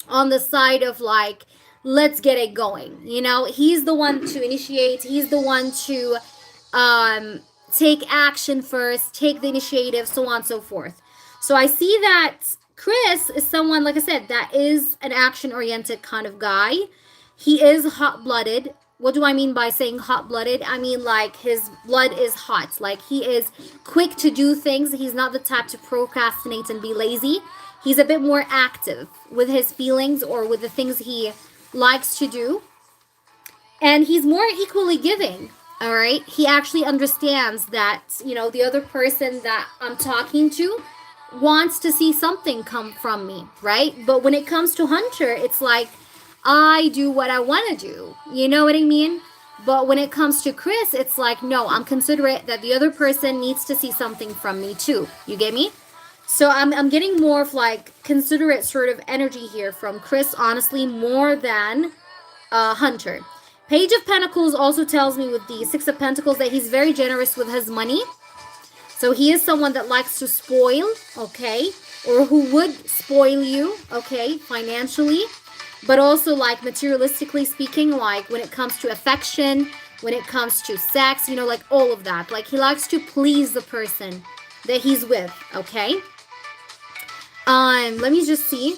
on the side of like, let's get it going. You know, he's the one to initiate. He's the one to take action first, take the initiative, so on and so forth. So I see that Chris is someone, like I said, that is an action-oriented kind of guy. He is hot-blooded. What do I mean by saying hot-blooded? I mean like his blood is hot. Like he is quick to do things. He's not the type to procrastinate and be lazy. He's a bit more active with his feelings or with the things he likes to do. And he's more equally giving, all right? He actually understands that, you know, the other person that I'm talking to wants to see something come from me, right? But when it comes to Hunter, it's like, I do what I want to do. You know what I mean? But when it comes to Chris, it's like, no, I'm considerate that the other person needs to see something from me too. You get me? So I'm getting more of like considerate sort of energy here from Chris, honestly, more than Hunter. Page of Pentacles also tells me with the Six of Pentacles that he's very generous with his money. So he is someone that likes to spoil, okay? Or who would spoil you, okay, financially. But also like materialistically speaking, like when it comes to affection, when it comes to sex, you know, like all of that. Like he likes to please the person that he's with, okay? Let me just see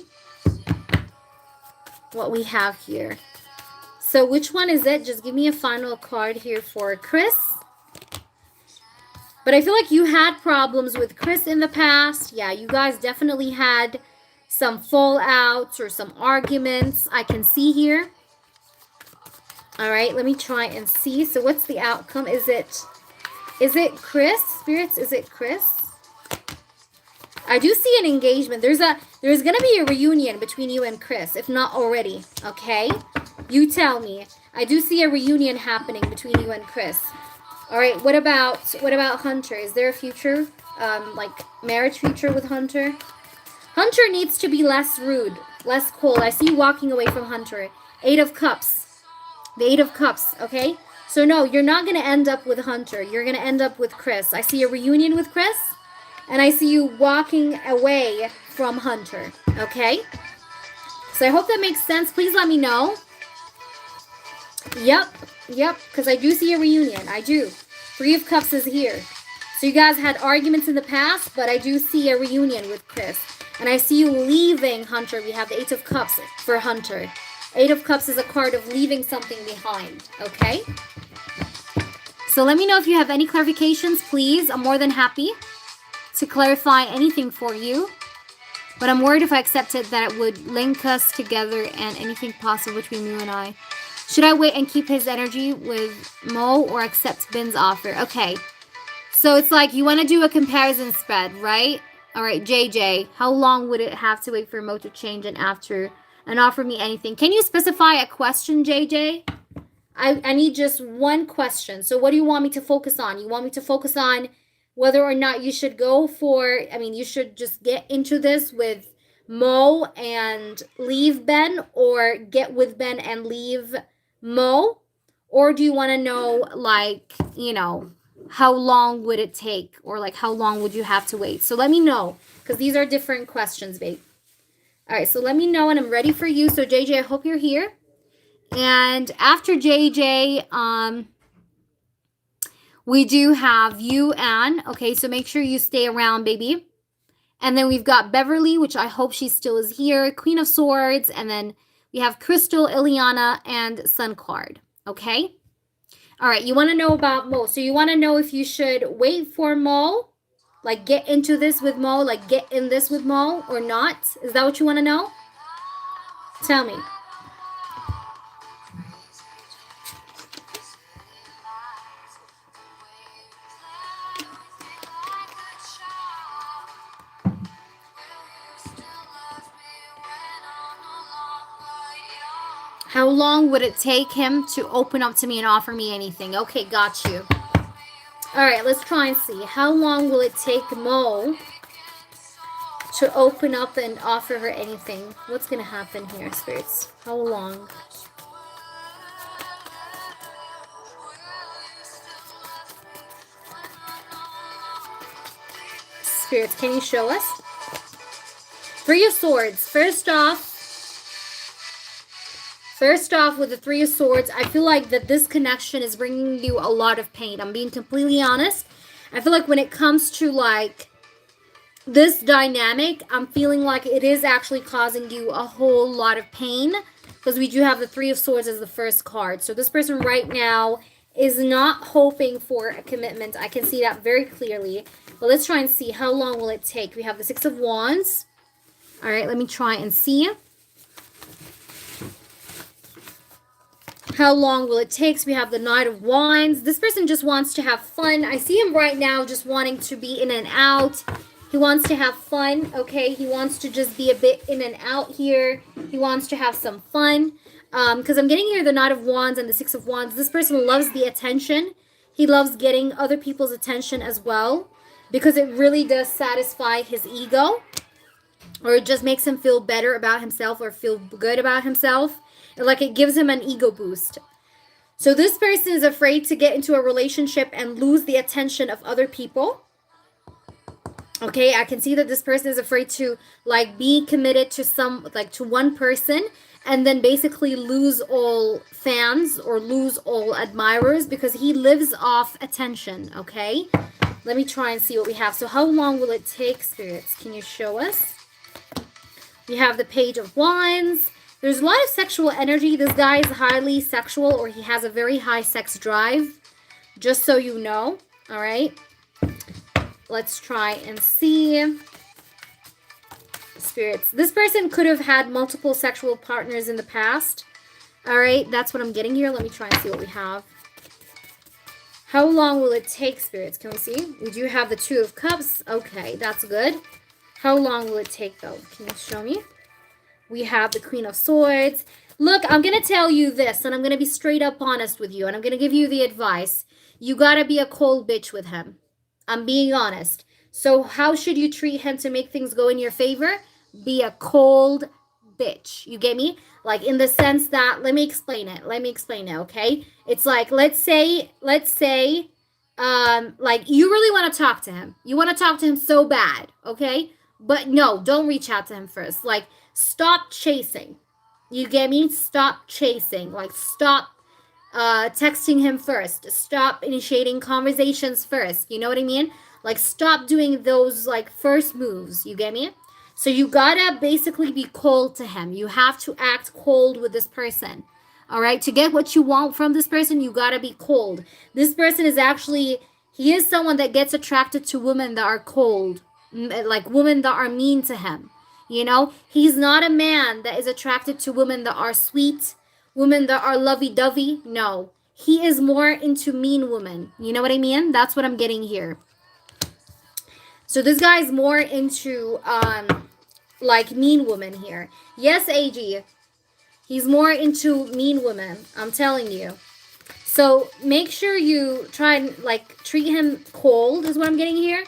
what we have here. So which one is it? Just give me a final card here for Chris. But I feel like you had problems with Chris in the past. Yeah, you guys definitely had some fallouts or some arguments. I can see here. All right, let me try and see. So what's the outcome? Is it Chris? Spirits, is it Chris? I do see an engagement. There's going to be a reunion between you and Chris, if not already, okay? You tell me. I do see a reunion happening between you and Chris. All right, what about Hunter? Is there a future, like marriage future with Hunter? Hunter needs to be less rude, less cold. I see you walking away from Hunter. Eight of Cups. The Eight of Cups, okay? So no, you're not going to end up with Hunter. You're going to end up with Chris. I see a reunion with Chris, and I see you walking away from Hunter, okay? So I hope that makes sense. Please let me know. Yep, because I do see a reunion. I do. Three of Cups is here. So you guys had arguments in the past, but I do see a reunion with Chris. And I see you leaving Hunter. We have the Eight of Cups for Hunter. Eight of Cups is a card of leaving something behind, okay? So let me know if you have any clarifications, please. I'm more than happy to clarify anything for you. But I'm worried if I accepted that it would link us together and anything possible between you and I. Should I wait and keep his energy with Mo or accept Ben's offer? Okay. So it's like you want to do a comparison spread, right? All right, JJ, how long would it have to wait for Mo to change and offer me anything? Can you specify a question, JJ? I need just one question. So what do you want me to focus on? You want me to focus on whether or not you should go for, you should just get into this with Mo and leave Ben, or get with Ben and leave Mo? Or do you want to know, like, how long would it take, or like how long would you have to wait? So let me know, because these are different questions, babe. All right, so let me know, and I'm ready for you. So JJ, I hope you're here. And after JJ, we do have you, Anne. Okay, so make sure you stay around, baby. And then we've got Beverly, which I hope she still is here, Queen of Swords, and then we have Crystal, Ileana, and Sun card. Okay? All right, you want to know about Mo. So you want to know if you should wait for Mo, like get into this with Mo, like get in this with Mo or not? Is that what you want to know? Tell me. How long would it take him to open up to me and offer me anything? Okay, got you. All right, let's try and see. How long will it take Mo to open up and offer her anything? What's going to happen here, spirits? How long? Spirits, can you show us? Three of Swords. First off, with the Three of Swords, I feel like that this connection is bringing you a lot of pain. I'm being completely honest. I feel like when it comes to like this dynamic, I'm feeling like it is actually causing you a whole lot of pain because we do have the Three of Swords as the first card. So this person right now is not hoping for a commitment. I can see that very clearly. But let's try and see how long will it take. We have the Six of Wands. All right, let me try and see. How long will it take? So we have the Knight of Wands. This person just wants to have fun. I see him right now just wanting to be in and out. He wants to have fun, okay? He wants to just be a bit in and out here. He wants to have some fun. Because I'm getting here the Knight of Wands and the Six of Wands. This person loves the attention. He loves getting other people's attention as well. Because it really does satisfy his ego. Or it just makes him feel better about himself or feel good about himself. Like it gives him an ego boost. So this person is afraid to get into a relationship and lose the attention of other people. Okay, I can see that this person is afraid to like be committed to to one person and then basically lose all fans or lose all admirers because he lives off attention, okay? Let me try and see what we have. So how long will it take, spirits? Can you show us? We have the Page of Wands. There's a lot of sexual energy. This guy is highly sexual or he has a very high sex drive. Just so you know. All right. Let's try and see. Spirits. This person could have had multiple sexual partners in the past. All right. That's what I'm getting here. Let me try and see what we have. How long will it take, spirits? Can we see? We do have the Two of Cups. Okay. That's good. How long will it take, though? Can you show me? We have the Queen of Swords. Look, I'm going to tell you this, and I'm going to be straight up honest with you, and I'm going to give you the advice. You got to be a cold bitch with him. I'm being honest. So how should you treat him to make things go in your favor? Be a cold bitch. You get me? Like in the sense that, let me explain it, okay? It's like, let's say, like you really want to talk to him. You want to talk to him so bad, okay? But no, don't reach out to him first. Like, stop chasing. You get me? Stop chasing. Like, stop texting him first. Stop initiating conversations first. You know what I mean? Like, stop doing those, like, first moves. You get me? So you gotta basically be cold to him. You have to act cold with this person. All right? To get what you want from this person, you gotta be cold. This person is actually, he is someone that gets attracted to women that are cold. Like, women that are mean to him. You know, he's not a man that is attracted to women that are sweet, women that are lovey-dovey. No, he is more into mean women. You know what I mean? That's what I'm getting here. So this guy is more into, like, mean women here. Yes, AG, he's more into mean women. I'm telling you. So make sure you try and, like, treat him cold is what I'm getting here.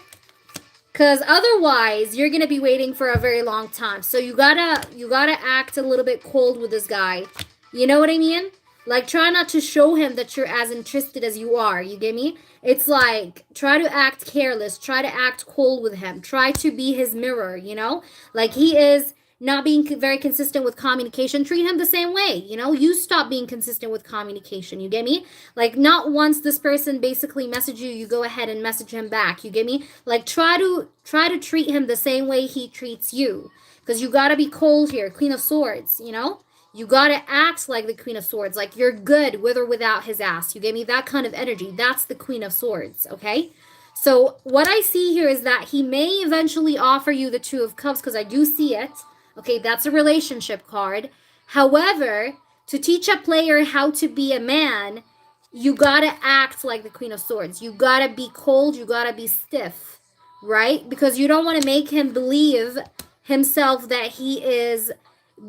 Because otherwise, you're going to be waiting for a very long time. So you gotta act a little bit cold with this guy. You know what I mean? Like, try not to show him that you're as interested as you are. You get me? It's like, try to act careless. Try to act cold with him. Try to be his mirror, you know? Like, he is not being very consistent with communication, treat him the same way. You know, you stop being consistent with communication. You get me? Like, not once this person basically message you, you go ahead and message him back. You get me? Like, try to treat him the same way he treats you, because you got to be cold here. Queen of Swords, you know, you got to act like the Queen of Swords, like you're good with or without his ass. You get me? That kind of energy. That's the Queen of Swords. Okay. So what I see here is that he may eventually offer you the Two of Cups, because I do see it. Okay, that's a relationship card. However, to teach a player how to be a man, you gotta act like the Queen of Swords. You gotta be cold, you gotta be stiff, right? Because you don't want to make him believe himself that he is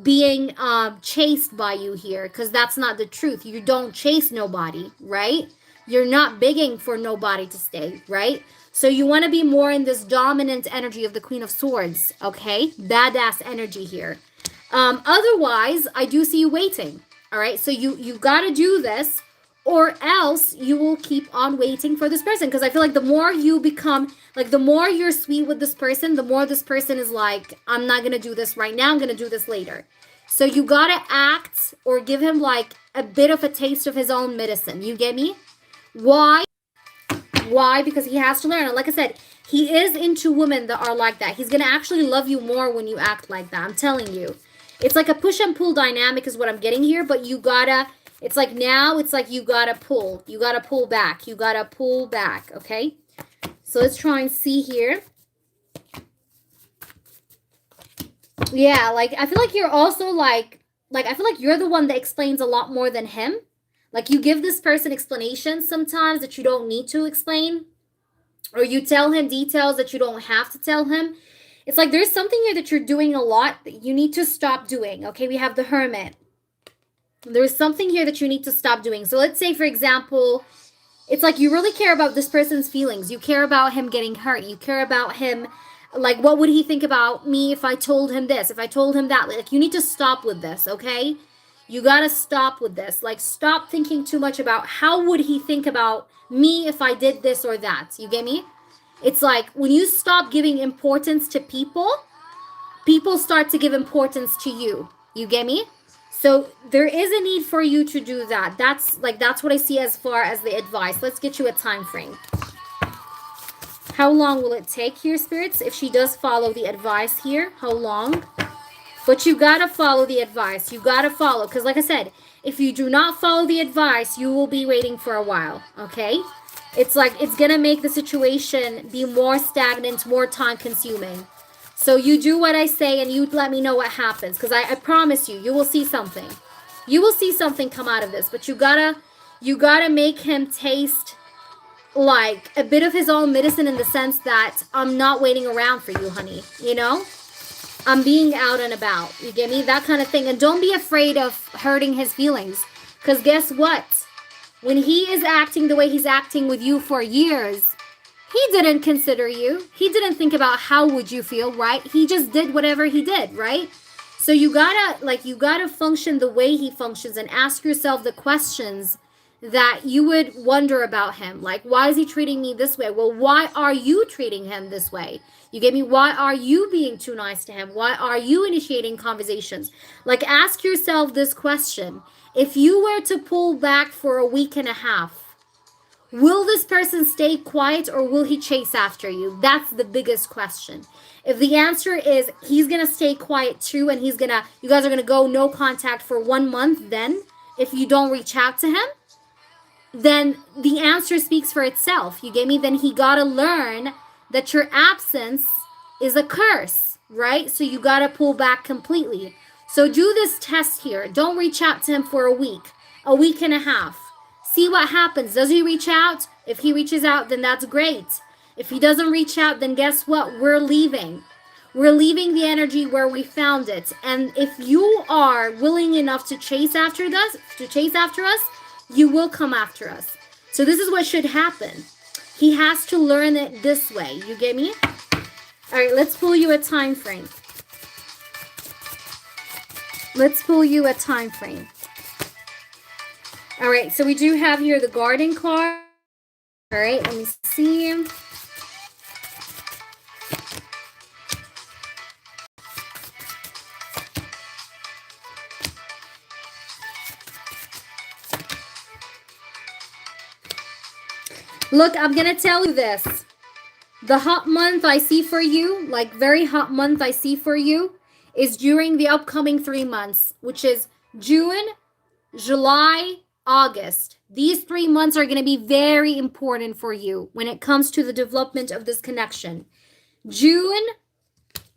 being chased by you here, because that's not the truth. You don't chase nobody, right? You're not begging for nobody to stay, right? So you want to be more in this dominant energy of the Queen of Swords, okay? Badass energy here. Otherwise, I do see you waiting, all right? So you got to do this, or else you will keep on waiting for this person, because I feel like the more you become, like the more you're sweet with this person, the more this person is like, I'm not going to do this right now, I'm going to do this later. So you got to act or give him like a bit of a taste of his own medicine. You get me? Why? Why? Because he has to learn. And like I said, he is into women that are like that. He's going to actually love you more when you act like that. I'm telling you. It's like a push and pull dynamic is what I'm getting here. But you gotta, it's like now, it's like you gotta pull. You gotta pull back. You gotta pull back. Okay? So let's try and see here. Yeah, like, I feel like you're also like I feel like you're the one that explains a lot more than him. Like, you give this person explanations sometimes that you don't need to explain, or you tell him details that you don't have to tell him. It's like there's something here that you're doing a lot that you need to stop doing. Okay, we have the Hermit. There's something here that you need to stop doing. So let's say, for example, it's like you really care about this person's feelings. You care about him getting hurt. You care about him, like, what would he think about me if I told him this, if I told him that? Like, you need to stop with this, okay? You gotta stop with this. Like, stop thinking too much about how would he think about me if I did this or that. You get me? It's like when you stop giving importance to people, people start to give importance to you. You get me? So there is a need for you to do that. That's what I see as far as the advice. Let's get you a time frame. How long will it take here, spirits, if she does follow the advice here? How long? But you gotta follow the advice. You gotta follow. Because like I said, if you do not follow the advice, you will be waiting for a while. Okay? It's like it's gonna make the situation be more stagnant, more time consuming. So you do what I say and you let me know what happens. Because I promise you, you will see something. You will see something come out of this. But you gotta make him taste like a bit of his own medicine, in the sense that I'm not waiting around for you, honey. You know? I'm being out and about. You get me? That kind of thing. And don't be afraid of hurting his feelings. Because guess what? When he is acting the way he's acting with you for years, he didn't consider you. He didn't think about how would you feel, right? He just did whatever he did, right? So you gotta function the way he functions and ask yourself the questions that you would wonder about him. Like, why is he treating me this way? Well, why are you treating him this way? You get me? Why are you being too nice to him? Why are you initiating conversations? Like, ask yourself this question. If you were to pull back for a week and a half, will this person stay quiet or will he chase after you? That's the biggest question. If the answer is he's going to stay quiet too, and you guys are going to go no contact for 1 month, then if you don't reach out to him, then the answer speaks for itself. You get me? Then he got to learn that your absence is a curse, right? So you got to pull back completely. So do this test here. Don't reach out to him for a week and a half. See what happens. Does he reach out? If he reaches out, then that's great. If he doesn't reach out, then guess what? We're leaving. We're leaving the energy where we found it. And if you are willing enough to chase after us, you will come after us. So this is what should happen. He has to learn it this way. You get me? All right, let's pull you a time frame. Let's pull you a time frame. All right, so we do have here the Garden card. All right, let me see. Look, I'm gonna tell you this. The hot month I see for you, like very hot month I see for you, is during the upcoming 3 months, which is June, July, August. These 3 months are going to be very important for you when it comes to the development of this connection. June,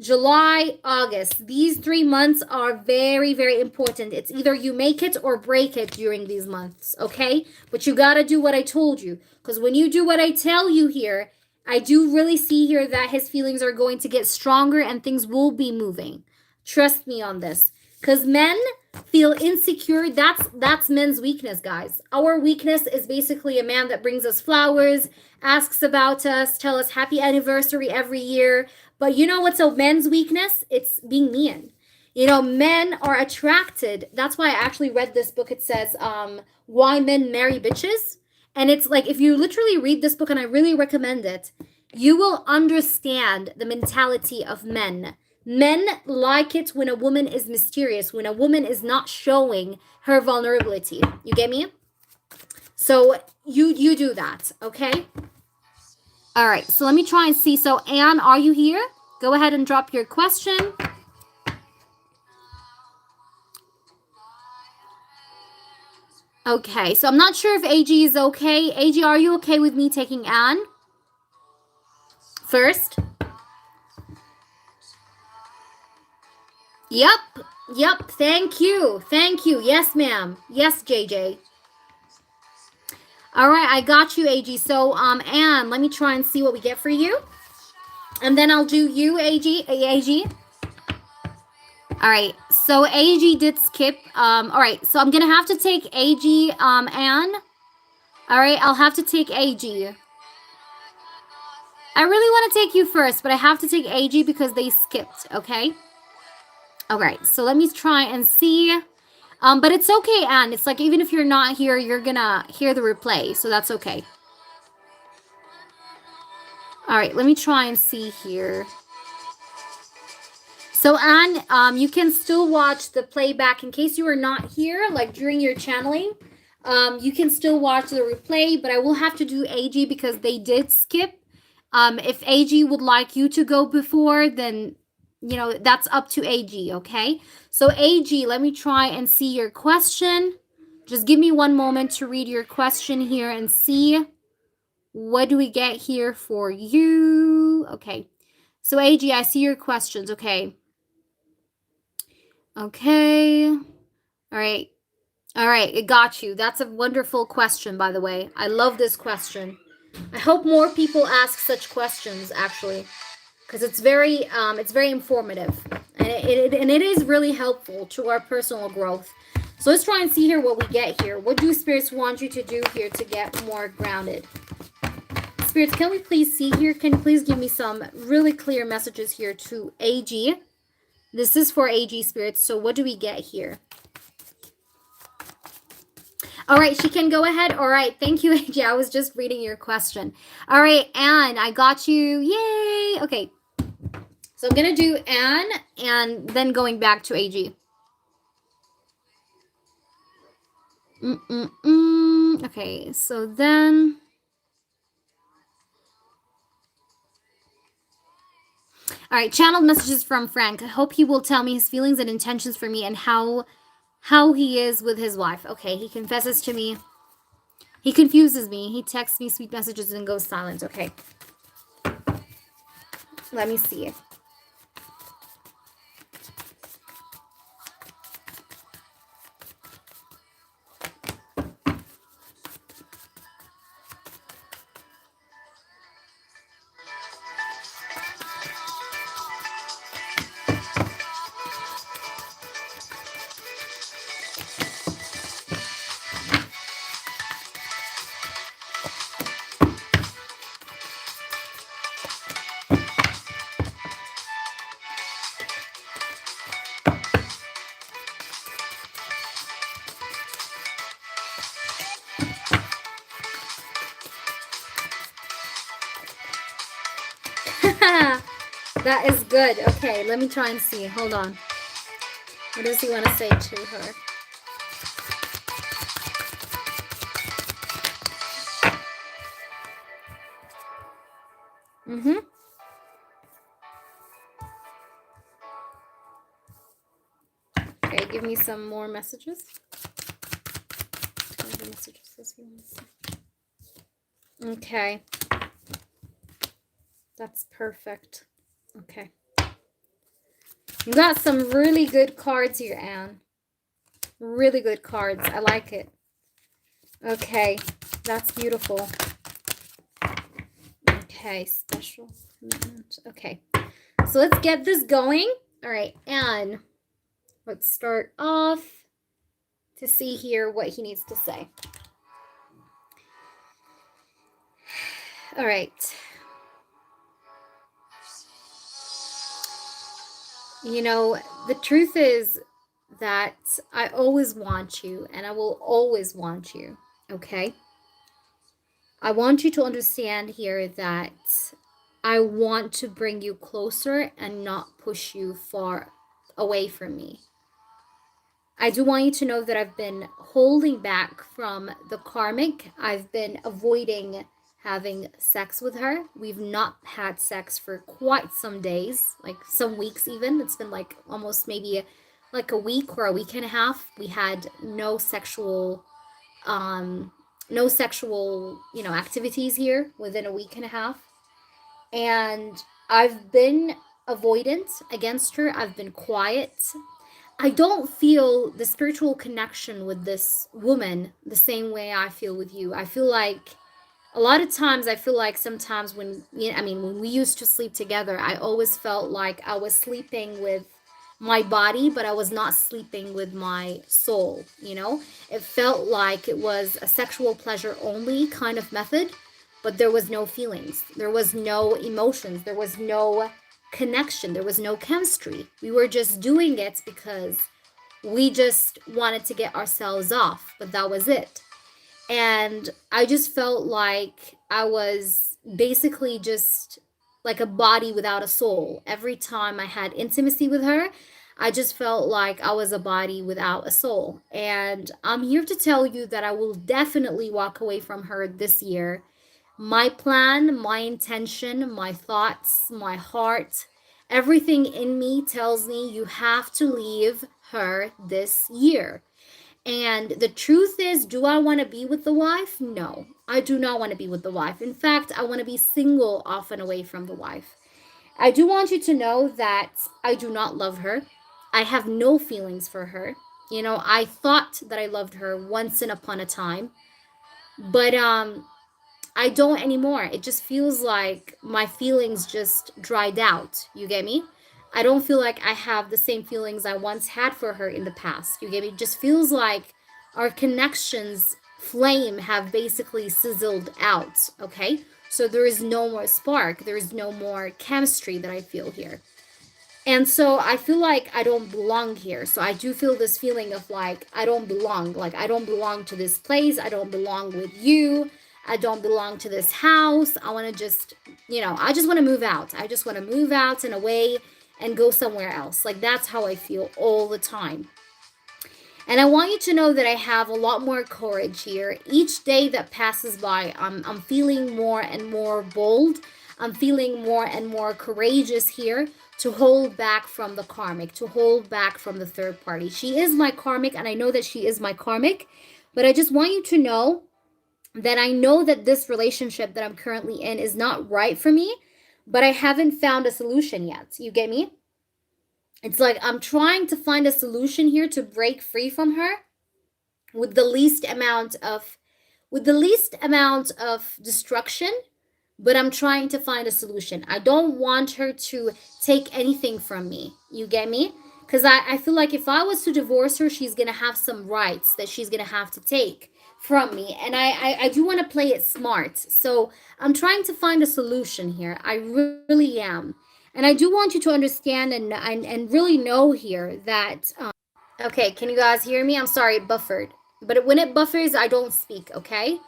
July, August. These 3 months are very, very important. It's either you make it or break it during these months, okay? But you got to do what I told you. Because when you do what I tell you here, I do really see here that his feelings are going to get stronger and things will be moving. Trust me on this. Because men feel insecure. That's men's weakness, guys. Our weakness is basically a man that brings us flowers, asks about us, tell us happy anniversary every year. But you know what's a men's weakness? It's being mean. You know, men are attracted. That's why I actually read this book. It says, Why Men Marry Bitches. And it's like, if you literally read this book, and I really recommend it, you will understand the mentality of men. Men like it when a woman is mysterious, when a woman is not showing her vulnerability. You get me? So you do that, okay? All right, so let me try and see. So Anne, are you here? Go ahead and drop your question. Okay, so I'm not sure if AG is okay. AG, are you okay with me taking Anne first? Yep, thank you. Yes, ma'am. Yes, JJ. All right, I got you, AG. So, Anne, let me try and see what we get for you. And then I'll do you, AG. All right, so AG did skip. All right, so I'm going to have to take AG, Anne. All right, I'll have to take AG. I really want to take you first, but I have to take AG because they skipped, okay? All right, so let me try and see. But it's okay, Anne. It's like, even if you're not here, you're going to hear the replay, so that's okay. All right, let me try and see here. So, Anne, you can still watch the playback in case you are not here, like during your channeling. You can still watch the replay, but I will have to do AG because they did skip. If AG would like you to go before, then, you know, that's up to AG, okay? So, AG, let me try and see your question. Just give me one moment to read your question here and see what do we get here for you. Okay. So, AG, I see your questions, okay? Okay. All right. It got you. That's a wonderful question, by the way. I love this question. I hope more people ask such questions, actually, because it's very informative, and it is really helpful to our personal growth. So let's try and see here what we get here. What do spirits want you to do here to get more grounded? Spirits, can we please see here? Can you please give me some really clear messages here to AG? This is for AG spirits. So what do we get here? All right, she can go ahead. All right, thank you, AG. I was just reading your question. All right, Anne, I got you. Yay. Okay, so I'm going to do Anne and then going back to AG. Okay, so then... All right, channeled messages from Frank. I hope he will tell me his feelings and intentions for me and how he is with his wife. Okay, he confesses to me. He confuses me. He texts me sweet messages and goes silent. Okay. Let me see. That is good. Okay, let me try and see. Hold on. What does he want to say to her? Mm-hmm. Okay, give me some more messages. Okay. That's perfect. Okay. You got some really good cards here, Anne. Really good cards. I like it. Okay. That's beautiful. Okay. Special commitment. Okay. So let's get this going. All right. Anne, let's start off to see here what he needs to say. All right. You know, the truth is that I always want you and I will always want you, okay? I want you to understand here that I want to bring you closer and not push you far away from me. I do want you to know that I've been holding back from the karmic. I've been avoiding having sex with her. We've not had sex for quite some days, like some weeks even. It's been like almost maybe like a week or a week and a half. We had no sexual, activities here within a week and a half. And I've been avoidant against her. I've been quiet. I don't feel the spiritual connection with this woman the same way I feel with you. I feel like a lot of times I feel like sometimes when we used to sleep together, I always felt like I was sleeping with my body, but I was not sleeping with my soul, It felt like it was a sexual pleasure only kind of method, but there was no feelings. There was no emotions. There was no connection. There was no chemistry. We were just doing it because we just wanted to get ourselves off, but that was it. And I just felt like I was basically just like a body without a soul. Every time I had intimacy with her, I just felt like I was a body without a soul. And I'm here to tell you that I will definitely walk away from her this year. My plan, my intention, my thoughts, my heart, everything in me tells me you have to leave her this year. And the truth is, do I want to be with the wife? No, I do not want to be with the wife. In fact, I want to be single off and away from the wife. I do want you to know that I do not love her. I have no feelings for her. I thought that I loved her once and upon a time, but I don't anymore. It just feels like my feelings just dried out. You get me? I don't feel like I have the same feelings I once had for her in the past. You get me? It just feels like our connections flame have basically sizzled out, okay? So there is no more spark. There is no more chemistry that I feel here. And so I feel like I don't belong here. So I do feel this feeling of like I don't belong. Like I don't belong to this place. I don't belong with you. I don't belong to this house. I want to just, I just want to move out. I just want to move out and away and go somewhere else. Like that's how I feel all the time. And I want you to know that I have a lot more courage here. Each day that passes by, I'm feeling more and more bold. I'm feeling more and more courageous here to hold back from the karmic, to hold back from the third party. She is my karmic, and I know that she is my karmic, but I just want you to know that I know that this relationship that I'm currently in is not right for me, but I haven't found a solution yet. You get me? It's like I'm trying to find a solution here to break free from her with the least amount of destruction, but I'm trying to find a solution. I don't want her to take anything from me. You get me? Because I feel like if I was to divorce her, she's going to have some rights that she's going to have to take from me. And I do want to play it smart. So I'm trying to find a solution here. I really am. And I do want you to understand and really know here that... okay, can you guys hear me? I'm sorry, it buffered. But when it buffers, I don't speak, okay?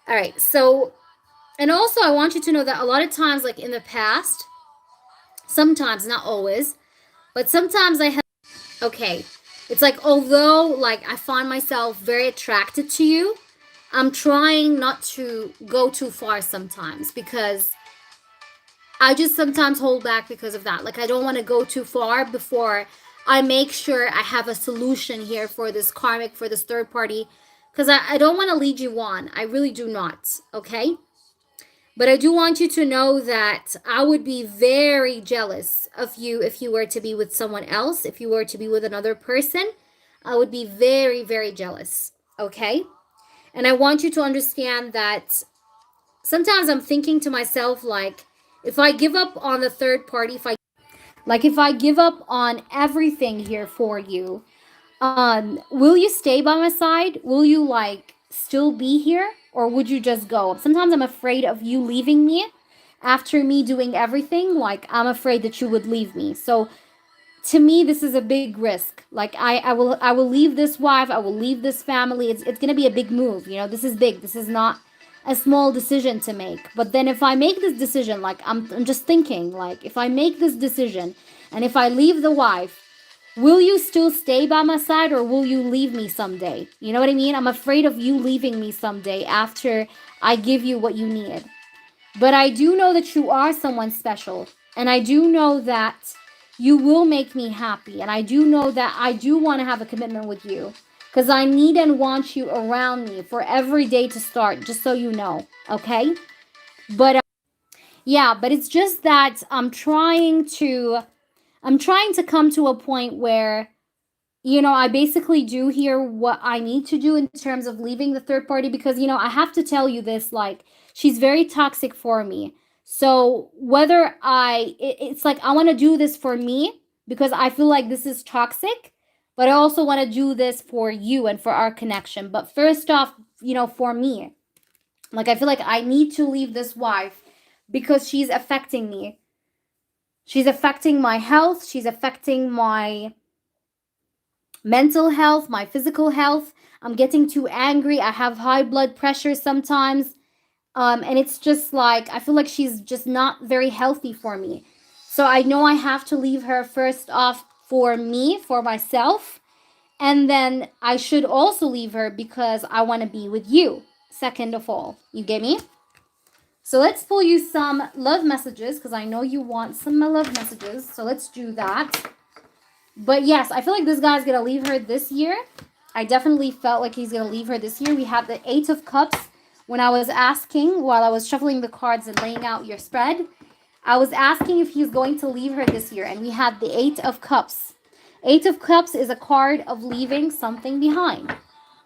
All right, so... and also, I want you to know that a lot of times, like in the past, sometimes, not always, but sometimes I have, okay, it's like, although, like, I find myself very attracted to you, I'm trying not to go too far sometimes because I just sometimes hold back because of that. Like, I don't want to go too far before I make sure I have a solution here for this karmic, for this third party, because I don't want to lead you on. I really do not. Okay. But I do want you to know that I would be very jealous of you if you were to be with someone else, if you were to be with another person. I would be very, very jealous. Okay. And I want you to understand that sometimes I'm thinking to myself, like, if I give up on the third party, if I give up on everything here for you, will you stay by my side? Will you like still be here, or would you just go? Sometimes I'm afraid of you leaving me after me doing everything. Like, I'm afraid that you would leave me. So to me, this is a big risk. Like, I will leave this wife, I will leave this family. It's gonna be a big move. This is big. This is not a small decision to make. But then if I make this decision, like, I'm just thinking, like, if I make this decision and if I leave the wife, will you still stay by my side, or will you leave me someday? You know what I mean? I'm afraid of you leaving me someday after I give you what you need. But I do know that you are someone special. And I do know that you will make me happy. And I do know that I do want to have a commitment with you. Because I need and want you around me for every day to start, just so you know. Okay? But yeah, but it's just that I'm trying to come to a point where, I basically do here what I need to do in terms of leaving the third party, because, I have to tell you this, like, she's very toxic for me. So whether it's like I want to do this for me because I feel like this is toxic, but I also want to do this for you and for our connection. But first off, for me, like, I feel like I need to leave this wife because she's affecting me. She's affecting my health. She's affecting my mental health, my physical health. I'm getting too angry. I have high blood pressure sometimes. And it's just like, I feel like she's just not very healthy for me. So I know I have to leave her first off for me, for myself. And then I should also leave her because I want to be with you, second of all. You get me? So let's pull you some love messages, because I know you want some love messages. So let's do that. But yes, I feel like this guy's going to leave her this year. I definitely felt like he's going to leave her this year. We have the Eight of Cups. When I was asking, while I was shuffling the cards and laying out your spread, I was asking if he's going to leave her this year. And we had the Eight of Cups. Eight of Cups is a card of leaving something behind.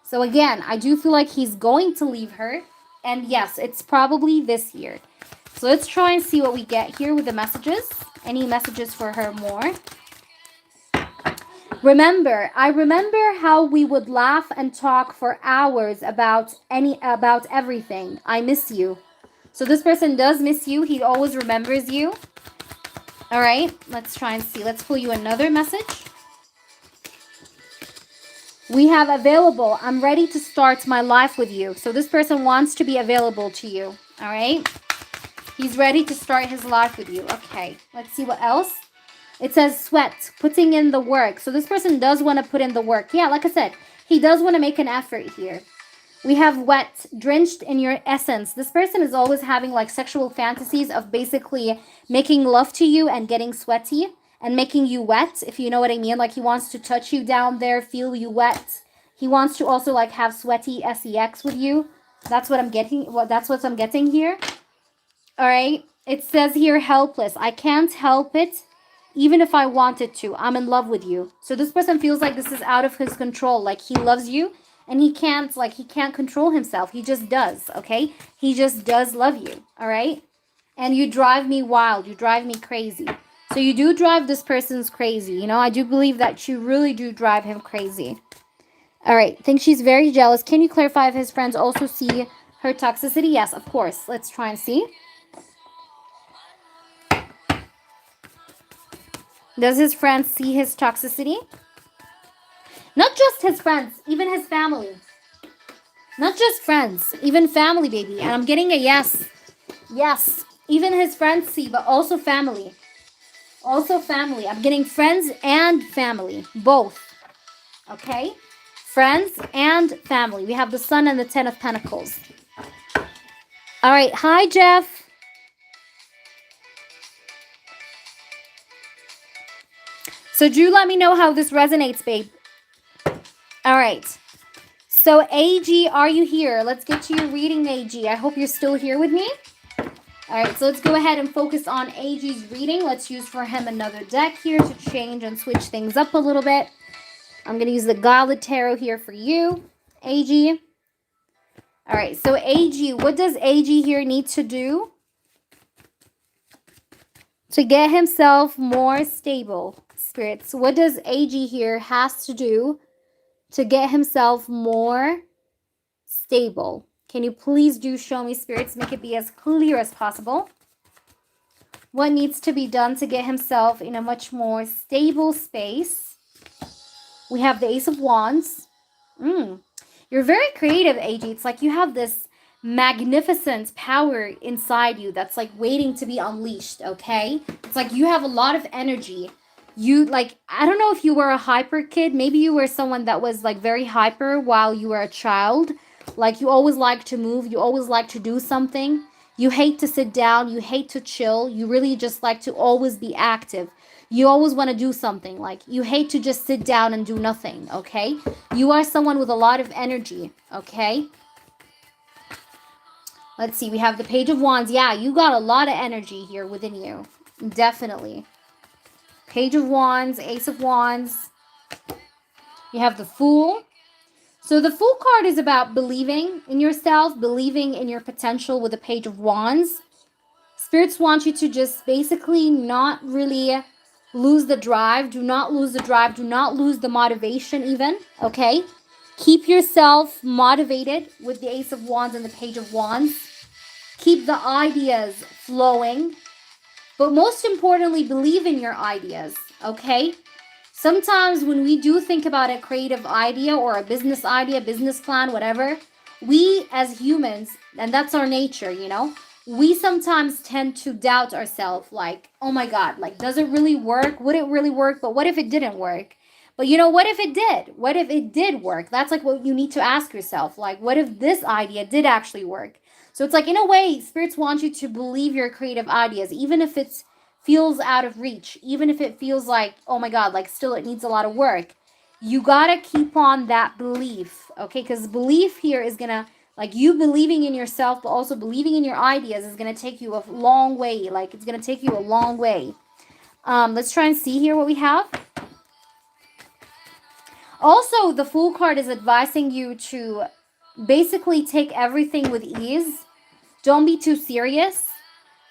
So again, I do feel like he's going to leave her. And yes, it's probably this year. So let's try and see what we get here with the messages. Any messages for her more? I remember how we would laugh and talk for hours about everything. I miss you. So this person does miss you. He always remembers you. All right, let's try and see. Let's pull you another message. We have available. I'm ready to start my life with you. So this person wants to be available to you. All right. He's ready to start his life with you. Okay, let's see what else. It says sweat, putting in the work. So this person does want to put in the work. Yeah, like I said, he does want to make an effort here. We have wet, drenched in your essence. This person is always having like sexual fantasies of basically making love to you and getting sweaty and making you wet, if you know what I mean. Like, he wants to touch you down there, feel you wet. He wants to also like have sweaty sex with you. That's what I'm getting. That's what I'm getting here. All right. It says here helpless. I can't help it. Even if I wanted to, I'm in love with you. So this person feels like this is out of his control. Like, he loves you and he can't control himself. He just does, okay? He just does love you, all right? And you drive me wild. You drive me crazy. So you do drive this person's crazy. I do believe that you really do drive him crazy. All right. Think she's very jealous. Can you clarify if his friends also see her toxicity? Yes, of course. Let's try and see. Does his friends see his toxicity? Not just his friends, even his family. Not just friends, even family, baby. And I'm getting a yes. Yes. Even his friends see, but also family. Also family. I'm getting friends and family. Both. Okay? Friends and family. We have the Sun and the Ten of Pentacles. All right. Hi, Jeff. So do let me know how this resonates, babe. All right. So AG, are you here? Let's get to your reading, AG. I hope you're still here with me. All right, so let's go ahead and focus on AG's reading. Let's use for him another deck here to change and switch things up a little bit. I'm going to use the Goblet Tarot here for you, AG. All right, so AG, what does AG here need to do to get himself more stable? Spirits, what does AG here has to do to get himself more stable? Can you please do show me, spirits? Make it be as clear as possible. What needs to be done to get himself in a much more stable space? We have the Ace of Wands. You're very creative, AG. It's like you have this magnificent power inside you that's like waiting to be unleashed, okay? It's like you have a lot of energy. You like, I don't know if you were a hyper kid. Maybe you were someone that was like very hyper while you were a child. Like you always like to move. You always like to do something. You hate to sit down. You hate to chill. You really just like to always be active. You always want to do something. Like you hate to just sit down and do nothing, okay? You are someone with a lot of energy, okay? Let's see. We have the Page of Wands. Yeah, you got a lot of energy here within you. Definitely. Page of Wands, Ace of Wands. You have the Fool. So the Fool card is about believing in yourself, believing in your potential with the Page of Wands. Spirits want you to just basically not really lose the drive. Do not lose the drive. Do not lose the motivation even, okay? Keep yourself motivated with the Ace of Wands and the Page of Wands. Keep the ideas flowing. But most importantly, believe in your ideas, okay? Sometimes when we do think about a creative idea or a business idea, business plan, whatever, we as humans, and that's our nature, you know, we sometimes tend to doubt ourselves like, oh my God, like, does it really work? Would it really work? But what if it didn't work? But you know, what if it did? What if it did work? That's like what you need to ask yourself. Like, what if this idea did actually work? So it's like, in a way, spirits want you to believe your creative ideas, even if it feels out of reach, even if it feels like, oh my God, like still it needs a lot of work. You gotta keep on that belief, okay? Because belief here is gonna, like you believing in yourself, but also believing in your ideas is gonna take you a long way. Like it's gonna take you a long way. Let's try and see here what we have. Also, the Fool card is advising you to basically take everything with ease. Don't be too serious.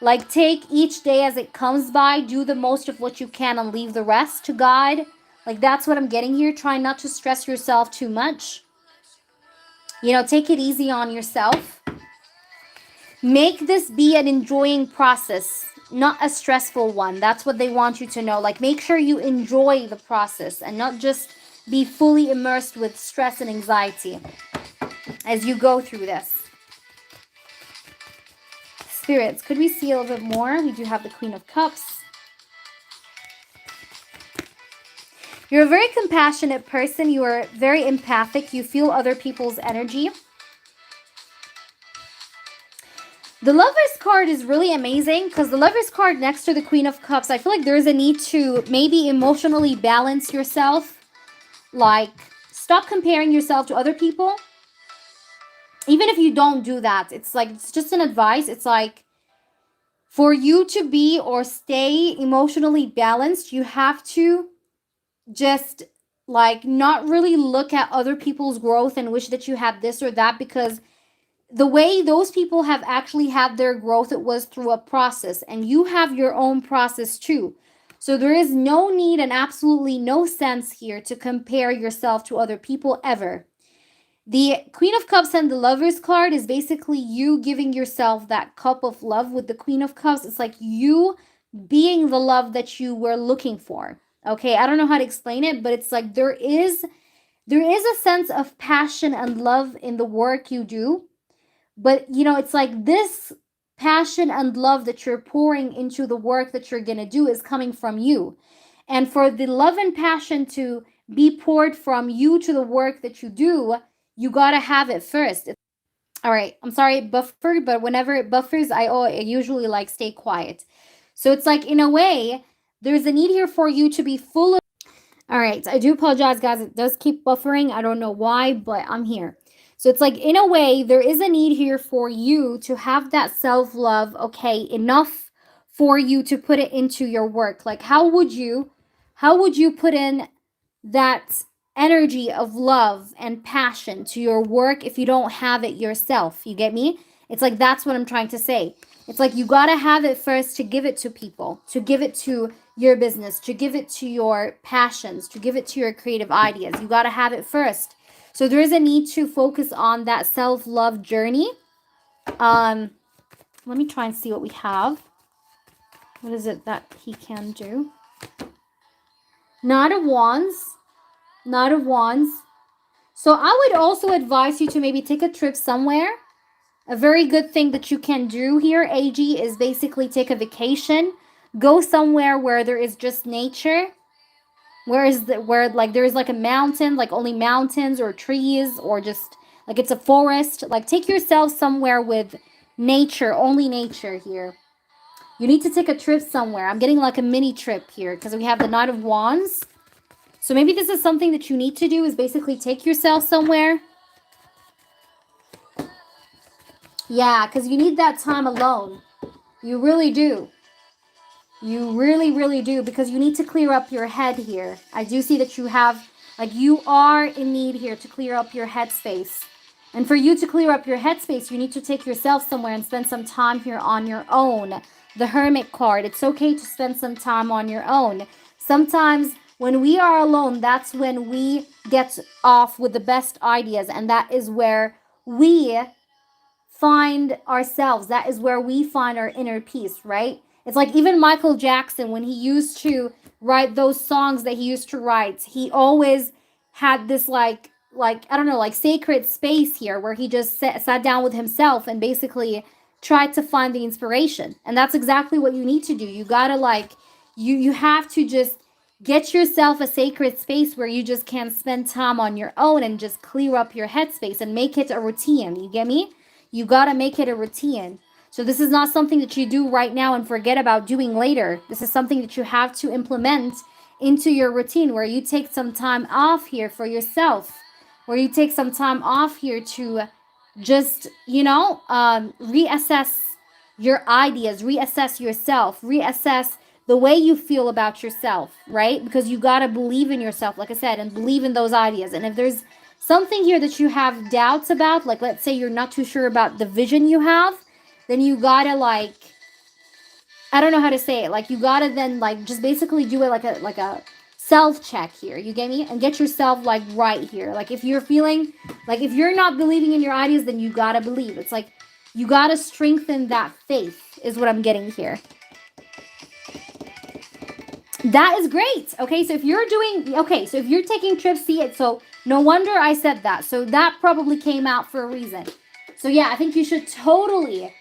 Like take each day as it comes by. Do the most of what you can and leave the rest to God. Like that's what I'm getting here. Try not to stress yourself too much. You know, take it easy on yourself. Make this be an enjoying process, not a stressful one. That's what they want you to know. Like make sure you enjoy the process and not just be fully immersed with stress and anxiety as you go through this. Spirits, could we see a little bit more? We do have the Queen of Cups. You're a very compassionate person. You are very empathic. You feel other people's energy. The Lover's card is really amazing because the Lover's card next to the Queen of Cups, I feel like there's a need to maybe emotionally balance yourself. Like, stop comparing yourself to other people. Even if you don't do that, it's like, it's just an advice. It's like, for you to be or stay emotionally balanced, you have to just like not really look at other people's growth and wish that you had this or that, because the way those people have actually had their growth, it was through a process, and you have your own process too. So there is no need and absolutely no sense here to compare yourself to other people ever. The Queen of Cups and the Lover's card is basically you giving yourself that cup of love with the Queen of Cups. It's like you being the love that you were looking for. Okay, I don't know how to explain it, but it's like there is a sense of passion and love in the work you do. But, you know, it's like this passion and love that you're pouring into the work that you're going to do is coming from you. And for the love and passion to be poured from you to the work that you do, you got to have it first. All right, I'm sorry, buffer, but whenever it buffers, I usually like stay quiet. So it's like, in a way, there's a need here for you to be full of... All right. I do apologize, guys. It does keep buffering. I don't know why, but I'm here. So it's like, in a way, there is a need here for you to have that self love, okay, enough for you to put it into your work. Like, how would you put in that energy of love and passion to your work if you don't have it yourself? You get me? It's like, that's what I'm trying to say. It's like, you got to have it first to give it to people, to give it to your business, to give it to your passions, to give it to your creative ideas. You got to have it first. So there is a need to focus on that self-love journey. Let me try and see what we have. What is it that he can do? Knight of Wands. Knight of Wands. So I would also advise you to maybe take a trip somewhere. A very good thing that you can do here, AG, is basically take a vacation. Go somewhere where there is just nature. Where like there is like a mountain, like only mountains or trees, or just like it's a forest. Like, take yourself somewhere with nature, only nature here. You need to take a trip somewhere. I'm getting like a mini trip here because we have the Knight of Wands. So maybe this is something that you need to do, is basically take yourself somewhere. Yeah, because you need that time alone. You really do. You really, really do, because you need to clear up your head here. I do see that you have, like, you are in need here to clear up your headspace. And for you to clear up your headspace, you need to take yourself somewhere and spend some time here on your own. The Hermit card. It's okay to spend some time on your own. Sometimes when we are alone, that's when we get off with the best ideas. And that is where we find ourselves. That is where we find our inner peace, right? It's like even Michael Jackson, when he used to write those songs that he used to write, he always had this like I don't know, like sacred space here where he just sat down with himself and basically tried to find the inspiration. And that's exactly what you need to do. You gotta like you have to just get yourself a sacred space where you just can spend time on your own and just clear up your headspace and make it a routine. You get me? You gotta make it a routine. So this is not something that you do right now and forget about doing later. This is something that you have to implement into your routine, where you take some time off here for yourself, where you take some time off here to just, reassess your ideas, reassess yourself, reassess the way you feel about yourself, right? Because you got to believe in yourself, like I said, and believe in those ideas. And if there's something here that you have doubts about, like let's say you're not too sure about the vision you have, then you gotta I don't know how to say it. Like, you gotta then just basically do it like a self check here. You get me? And get yourself right here. Like, if you're feeling like if you're not believing in your ideas, then you gotta believe. It's like you gotta strengthen that faith is what I'm getting here. That is great. Okay, so if you're taking trips, see it. So no wonder I said that. So that probably came out for a reason. So yeah, I think you should totally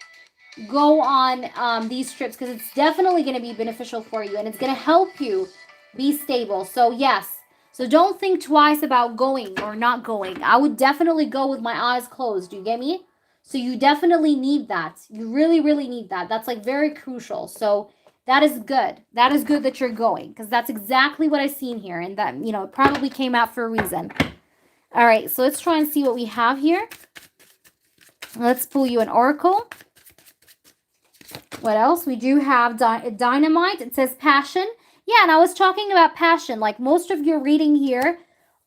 go on these trips, because it's definitely going to be beneficial for you and it's going to help you be stable. So yes, so don't think twice about going or not going. I would definitely go with my eyes closed. Do you get me? So you definitely need that. You really, really need that. That's very crucial. So that is good. That is good that you're going, because that's exactly what I've seen here, and that it probably came out for a reason. All right, so let's try and see what we have here. Let's pull you an oracle. What else? We do have dynamite. It says passion. Yeah, and I was talking about passion. Like, most of your reading here,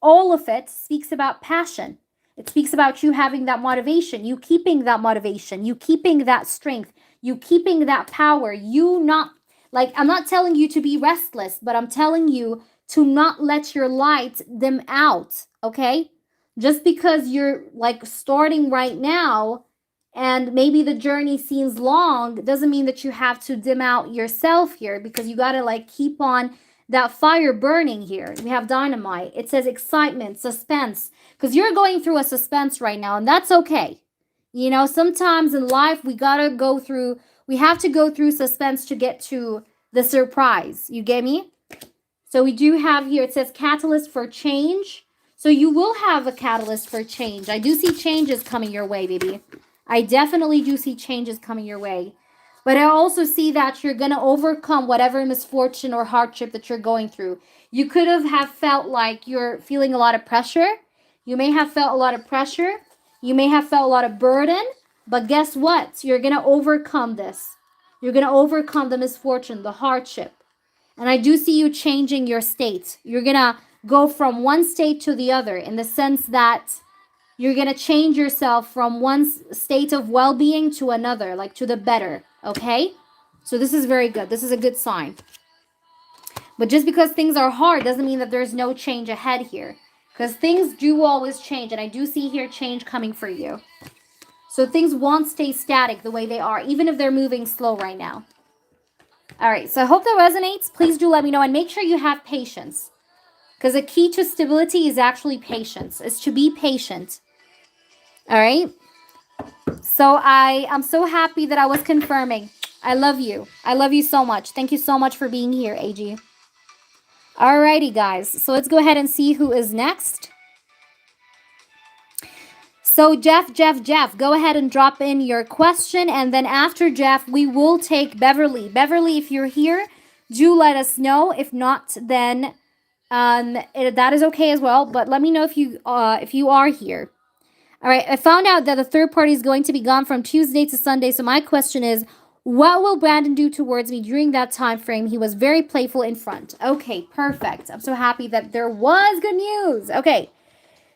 all of it speaks about passion. It speaks about you having that motivation, you keeping that motivation, you keeping that strength, you keeping that power. You not, I'm not telling you to be restless, but I'm telling you to not let your light dim out, okay? Just because you're starting right now, and maybe the journey seems long, doesn't mean that you have to dim out yourself here, because you got to keep on that fire burning here. We have dynamite. It says excitement, suspense, because you're going through a suspense right now, and that's okay. Sometimes in life we have to go through suspense to get to the surprise. You get me? So we do have here, it says catalyst for change. So you will have a catalyst for change. I do see changes coming your way, baby. I definitely do see changes coming your way. But I also see that you're going to overcome whatever misfortune or hardship that you're going through. You could have felt like you're feeling a lot of pressure. You may have felt a lot of pressure. You may have felt a lot of burden. But guess what? You're going to overcome this. You're going to overcome the misfortune, the hardship. And I do see you changing your state. You're going to go from one state to the other in the sense that you're going to change yourself from one state of well-being to another, like to the better, okay? So this is very good. This is a good sign. But just because things are hard doesn't mean that there's no change ahead here. Because things do always change, and I do see here change coming for you. So things won't stay static the way they are, even if they're moving slow right now. All right, so I hope that resonates. Please do let me know, and make sure you have patience. Because the key to stability is actually patience. It's to be patient. All right. So I'm so happy that I was confirming. I love you. I love you so much. Thank you so much for being here, AG. Alrighty, guys. So let's go ahead and see who is next. So Jeff, go ahead and drop in your question. And then after Jeff, we will take Beverly. Beverly, if you're here, do let us know. If not, then that is okay as well. But let me know if you are here. All right, I found out that the third party is going to be gone from Tuesday to Sunday. So my question is, what will Brandon do towards me during that time frame? He was very playful in front. Okay, perfect. I'm so happy that there was good news. Okay,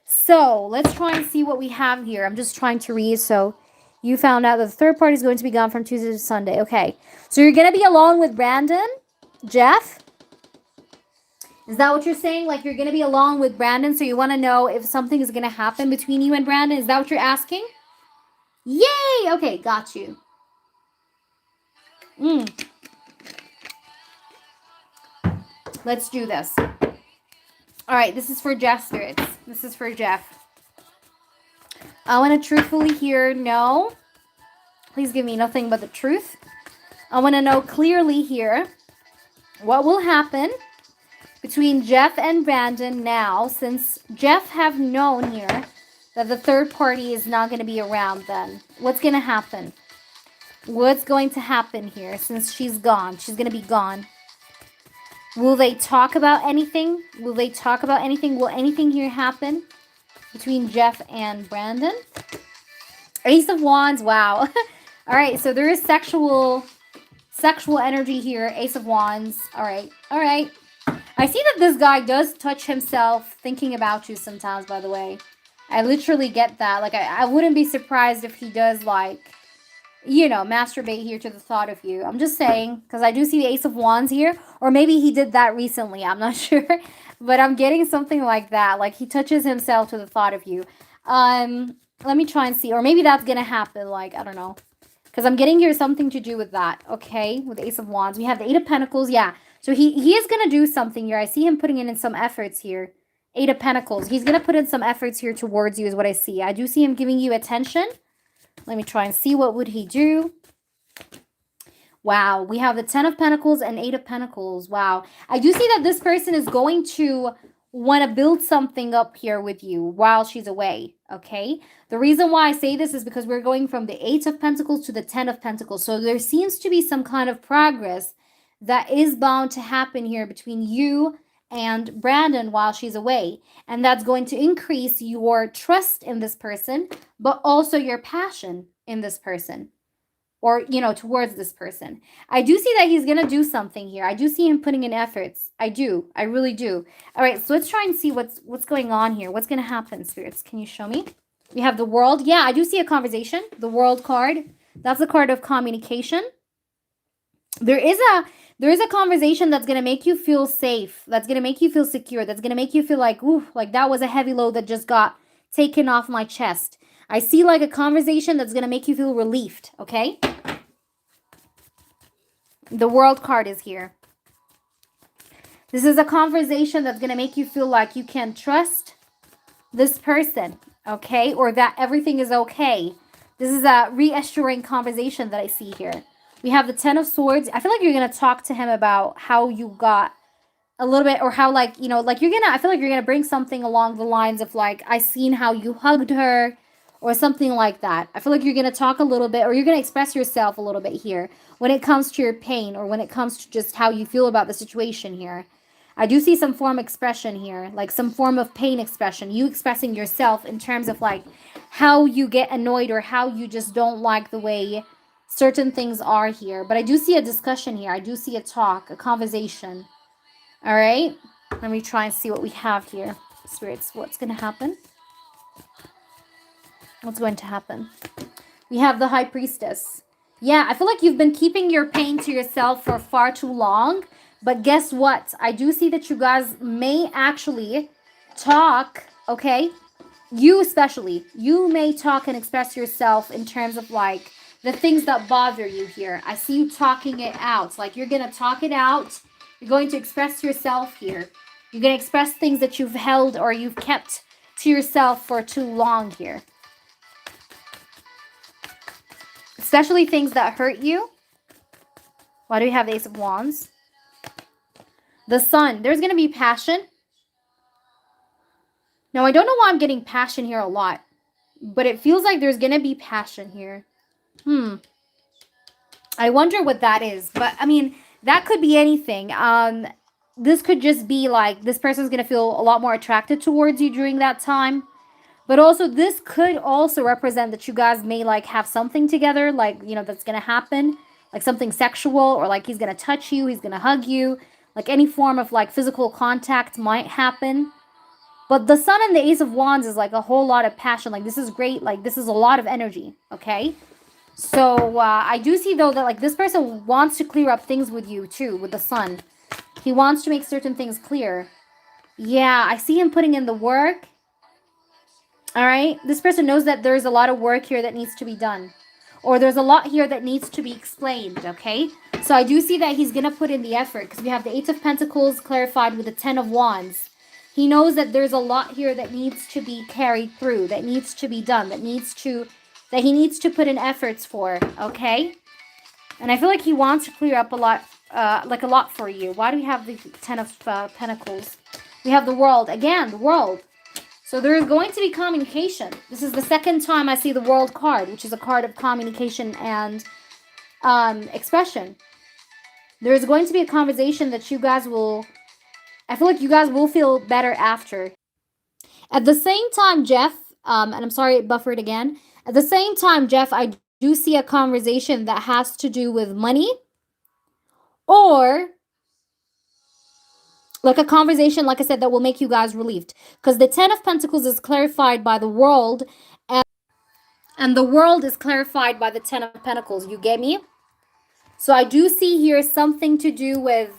so let's try and see what we have here. I'm just trying to read. So you found out that the third party is going to be gone from Tuesday to Sunday. Okay, so you're going to be along with Brandon, Jeff? Is that what you're saying? Like you're going to be along with Brandon, so you want to know if something is going to happen between you and Brandon? Is that what you're asking? Yay! Okay, got you. Let's do this. All right, this is for Jeff spirits. This is for Jeff. I want to truthfully hear no. Please give me nothing but the truth. I want to know clearly here what will happen between Jeff and Brandon now, since Jeff have known here that the third party is not going to be around then. What's going to happen? What's going to happen here since she's gone? She's going to be gone. Will they talk about anything? Will they talk about anything? Will anything here happen between Jeff and Brandon? Ace of Wands. Wow. All right, so there is sexual energy here. Ace of Wands. All right. All right. I see that this guy does touch himself thinking about you sometimes, by the way. I literally get that. Like, I wouldn't be surprised if he does, like, you know, masturbate here to the thought of you. I'm just saying, because I do see the Ace of Wands here. Or maybe he did that recently. I'm not sure. But I'm getting something like that. Like, he touches himself to the thought of you. Let me try and see. Or maybe that's going to happen. Like, I don't know. Because I'm getting here something to do with that. Okay, with the Ace of Wands. We have the Eight of Pentacles. Yeah. So he is going to do something here. I see him putting in some efforts here. Eight of Pentacles. He's going to put in some efforts here towards you is what I see. I do see him giving you attention. Let me try and see what would he do. Wow. We have the 10 of Pentacles and 8 of Pentacles. Wow. I do see that this person is going to want to build something up here with you while she's away. Okay. The reason why I say this is because we're going from the 8 of Pentacles to the 10 of Pentacles. So there seems to be some kind of progress that is bound to happen here between you and Brandon while she's away. And that's going to increase your trust in this person, but also your passion in this person. Or, you know, towards this person. I do see that he's going to do something here. I do see him putting in efforts. I do. I really do. All right, so let's try and see what's going on here. What's going to happen, spirits? Can you show me? We have the World. Yeah, I do see a conversation. The World card. That's the card of communication. There is a conversation that's going to make you feel safe. That's going to make you feel secure. That's going to make you feel like, ooh, like that was a heavy load that just got taken off my chest. I see like a conversation that's going to make you feel relieved, okay? The World card is here. This is a conversation that's going to make you feel like you can trust this person, okay? Or that everything is okay. This is a reassuring conversation that I see here. We have the 10 of Swords. I feel like you're going to talk to him about how you got a little bit, or how, like, you know, like I feel like you're going to bring something along the lines of, like, I seen how you hugged her, or something like that. I feel like you're going to talk a little bit, or you're going to express yourself a little bit here when it comes to your pain, or when it comes to just how you feel about the situation here. I do see some form of expression here, like some form of pain expression. You expressing yourself in terms of like how you get annoyed or how you just don't like the way certain things are here. But I do see a discussion here. I do see a talk, a conversation. All right. Let me try and see what we have here. Spirits, what's going to happen? What's going to happen? We have the High Priestess. Yeah, I feel like you've been keeping your pain to yourself for far too long. But guess what? I do see that you guys may actually talk, okay? You especially. You may talk and express yourself in terms of like the things that bother you here. I see you talking it out. Like you're going to talk it out. You're going to express yourself here. You're going to express things that you've held or you've kept to yourself for too long here. Especially things that hurt you. Why do we have the Ace of Wands? The Sun. There's going to be passion. Now, I don't know why I'm getting passion here a lot. But it feels like there's going to be passion here. I wonder what that is. But, I mean, that could be anything. This could just be like this person's going to feel a lot more attracted towards you during that time. But also, this could also represent that you guys may, like, have something together. Like, you know, that's going to happen. Like, something sexual. Or, like, he's going to touch you. He's going to hug you. Like, any form of, like, physical contact might happen. But the Sun and the Ace of Wands is, like, a whole lot of passion. Like, this is great. Like, this is a lot of energy. Okay? So, I do see, though, that, like, this person wants to clear up things with you, too, with the Sun. He wants to make certain things clear. Yeah, I see him putting in the work. All right? This person knows that there's a lot of work here that needs to be done. Or there's a lot here that needs to be explained, okay? So I do see that he's going to put in the effort because we have the Eight of Pentacles clarified with the Ten of Wands. He knows that there's a lot here that needs to be carried through, that needs to be done, that he needs to put in efforts for, okay? And I feel like he wants to clear up a lot, like a lot for you. Why do we have the Ten of Pentacles? We have the World. Again, the World. So there is going to be communication. This is the second time I see the World card, which is a card of communication and expression. There is going to be a conversation that you guys will... I feel like you guys will feel better after. At the same time, Jeff, and I'm sorry it buffered again. At the same time, Jeff, I do see a conversation that has to do with money. Or... like a conversation, like I said, that will make you guys relieved. Because the Ten of Pentacles is clarified by the World. And the World is clarified by the Ten of Pentacles. You get me? So I do see here something to do with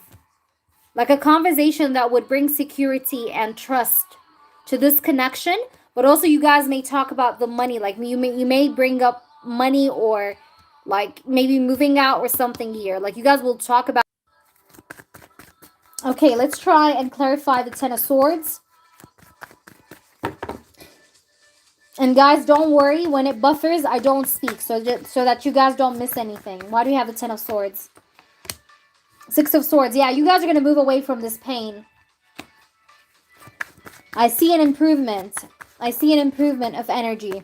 like a conversation that would bring security and trust to this connection. But also you guys may talk about the money. Like you may bring up money or like maybe moving out or something here. Like you guys will talk about... Okay, let's try and clarify the Ten of Swords. And guys, don't worry. When it buffers, I don't speak. So that you guys don't miss anything. Why do we have the Ten of Swords? Six of Swords. Yeah, you guys are going to move away from this pain. I see an improvement. I see an improvement of energy.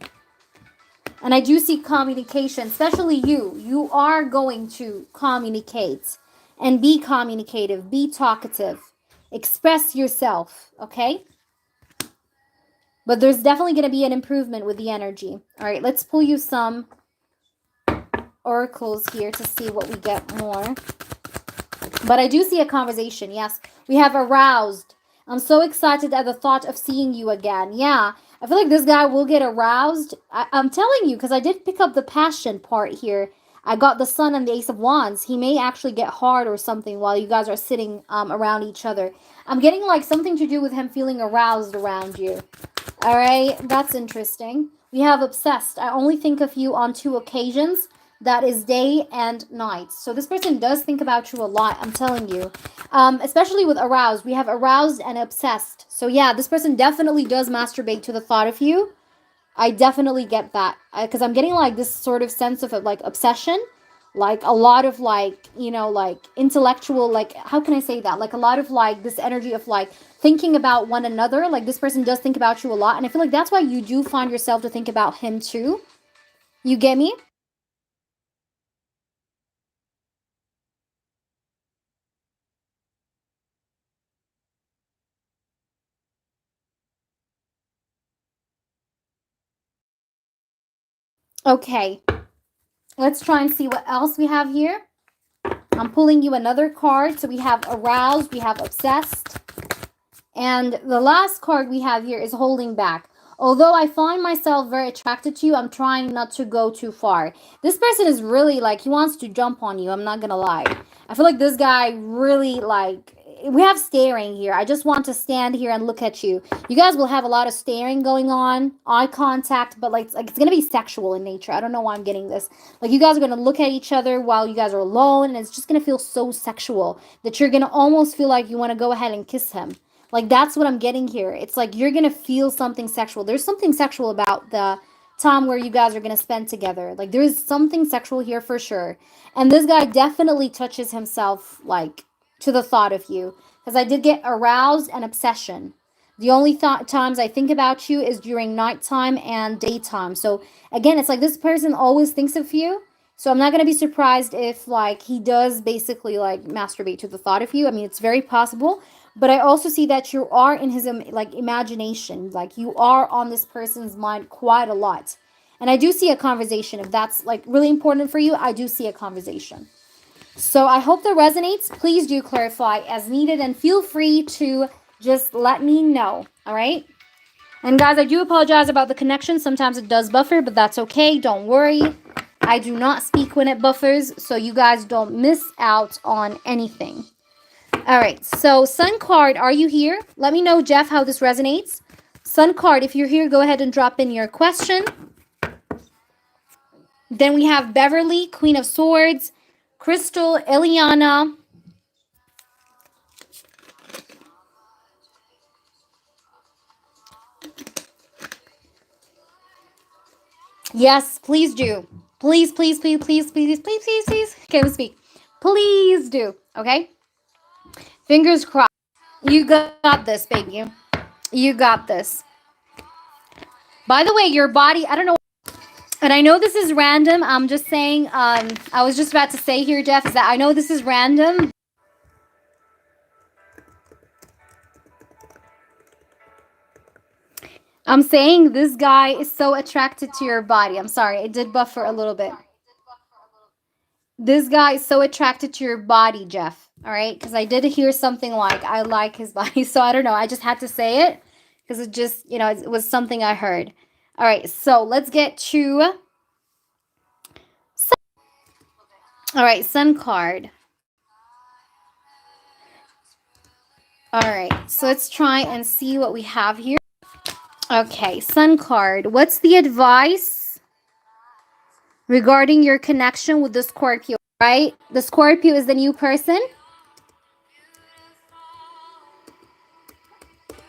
And I do see communication. Especially you. You are going to communicate. And be communicative. Be talkative. Express yourself. Okay? But there's definitely going to be an improvement with the energy. All right, let's pull you some oracles here to see what we get more. But I do see a conversation. Yes, we have aroused. I'm so excited at the thought of seeing you again. Yeah, I feel like this guy will get aroused. I'm telling you, because I did pick up the passion part here. I got the Sun and the Ace of Wands. He may actually get hard or something while you guys are sitting around each other. I'm getting like something to do with him feeling aroused around you. All right, that's interesting. We have obsessed. I only think of you on 2 occasions. That is day and night. So this person does think about you a lot, I'm telling you. Especially with aroused. We have aroused and obsessed. So yeah, this person definitely does masturbate to the thought of you. I definitely get that. Because I'm getting like this sort of sense of like obsession. like a lot of like, you know, like intellectual, like how can I say that, like a lot of like this energy of like thinking about one another. Like this person does think about you a lot, and I feel like that's why you do find yourself to think about him too. You get me? Okay, let's try and see what else we have here. I'm pulling you another card. So we have aroused, we have obsessed, and the last card we have here is holding back. Although I find myself very attracted to you, I'm trying not to go too far. This person is really like, he wants to jump on you. I'm not gonna lie. I feel like this guy really like, we have staring here. I just want to stand here and look at you. You guys will have a lot of staring going on, eye contact, but like it's gonna be sexual in nature. I don't know why I'm getting this. Like you guys are gonna look at each other while you guys are alone, and it's just gonna feel so sexual that you're gonna almost feel like you want to go ahead and kiss him. Like that's what I'm getting here. It's like you're gonna feel something sexual. There's something sexual about the time where you guys are gonna spend together. Like there's something sexual here for sure. And this guy definitely touches himself like to the thought of you. Because I did get aroused and obsession. The only times I think about you is during nighttime and daytime. So again, it's like this person always thinks of you. So I'm not gonna be surprised if like he does basically like masturbate to the thought of you. I mean, it's very possible, but I also see that you are in his like imagination, like you are on this person's mind quite a lot. And I do see a conversation. If that's like really important for you, I do see a conversation. So I hope that resonates. Please do clarify as needed, and feel free to just let me know. All right. And guys, I do apologize about the connection. Sometimes it does buffer, but that's okay. Don't worry. I do not speak when it buffers, so you guys don't miss out on anything. All right, so Sun card, are you here? Let me know, Jeff, how this resonates. Sun card, if you're here, go ahead and drop in your question. Then we have Beverly, Queen of Swords, Crystal, Ileana. Yes, please do. Please, please, please, please, please, please, please, please. Okay, let's speak. Please do, okay? Fingers crossed. You got this, baby. You got this. By the way, your body, I don't know, and I know this is random. I'm just saying, I was just about to say here, Jeff, is that I know this is random. I'm saying this guy is so attracted to your body. I'm sorry, it did buffer a little bit. This guy is so attracted to your body, Jeff. All right, because I did hear something like I like his body, so I don't know. I just had to say it because it just, you know, it was something I heard. All right, so let's get to. All right, Sun card. All right, so let's try and see what we have here. Okay, Sun card. What's the advice regarding your connection with the Scorpio? Right? The Scorpio is the new person.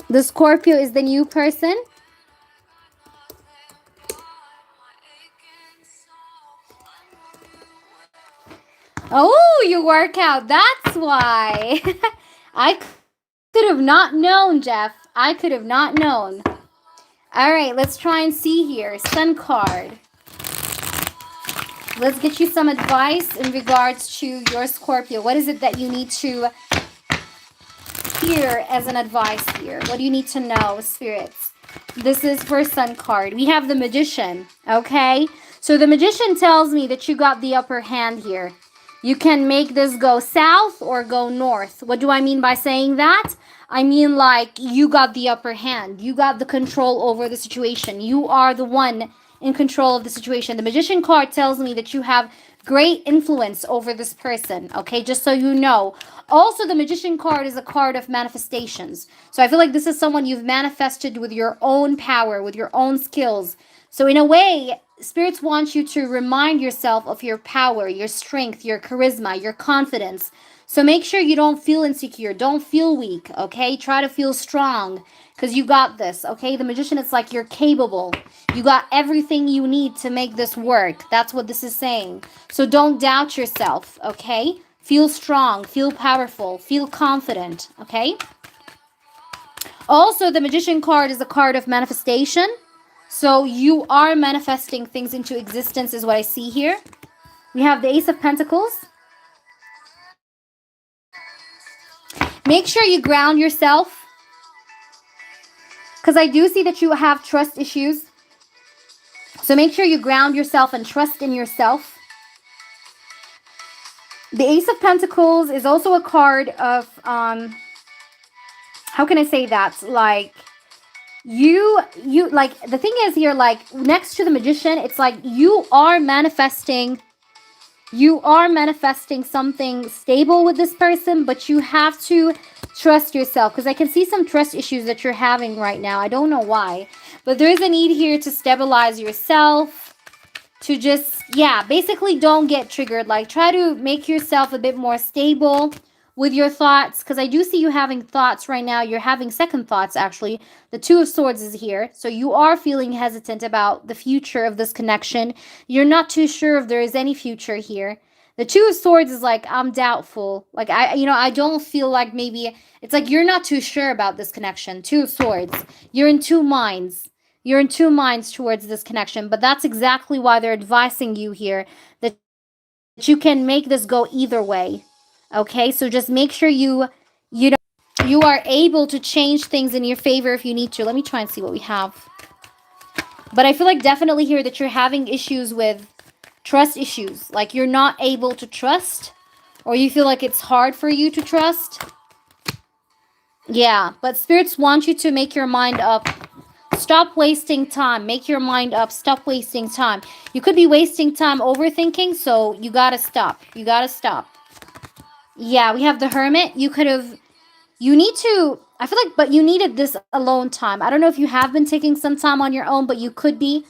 The Scorpio is the new person. Oh, you work out. That's why. I could have not known, Jeff. I could have not known. All right, let's try and see here. Sun card. Let's get you some advice in regards to your Scorpio. What is it that you need to hear as an advice here? What do you need to know, spirits? This is for Sun card. We have the Magician, okay? So the Magician tells me that you got the upper hand here. You can make this go south or go north. What do I mean by saying that? I mean like you got the upper hand. You got the control over the situation. You are the one in control of the situation. The Magician card tells me that you have great influence over this person, okay? Just so you know. Also, the Magician card is a card of manifestations. So I feel like this is someone you've manifested with your own power, with your own skills. So in a way, spirits want you to remind yourself of your power, your strength, your charisma, your confidence. So make sure you don't feel insecure. Don't feel weak, okay? Try to feel strong because you got this, okay? The Magician, it's like you're capable. You got everything you need to make this work. That's what this is saying. So don't doubt yourself, okay? Feel strong, feel powerful, feel confident, okay? Also, the Magician card is a card of manifestation. So you are manifesting things into existence is what I see here. We have the Ace of Pentacles. Make sure you ground yourself, because I do see that you have trust issues. So make sure you ground yourself and trust in yourself. The Ace of Pentacles is also a card of, how can I say that? Like, you like, the thing is here, like, next to the Magician, it's like you are manifesting something stable with this person, but you have to trust yourself, because I can see some trust issues that you're having right now. I don't know why, but there is a need here to stabilize yourself, to just, yeah, basically don't get triggered. Like, try to make yourself a bit more stable with your thoughts, because I do see you having thoughts right now. You're having second thoughts, actually. The Two of Swords is here, so you are feeling hesitant about the future of this connection. You're not too sure if there is any future here. The Two of Swords is like, I'm doubtful. Like, I don't feel like, maybe it's like you're not too sure about this connection. Two of Swords. You're in two minds. You're in two minds towards this connection, but that's exactly why they're advising you here, that you can make this go either way. Okay, so just make sure you are able to change things in your favor if you need to. Let me try and see what we have. But I feel like definitely here that you're having issues with trust issues. Like, you're not able to trust, or you feel like it's hard for you to trust. Yeah, but spirits want you to make your mind up. Stop wasting time. Make your mind up. Stop wasting time. You could be wasting time overthinking, so you gotta stop. You gotta stop. Yeah, we have the Hermit. You need to, I feel like, but you needed this alone time. I don't know if you have been taking some time on your own, but you could be.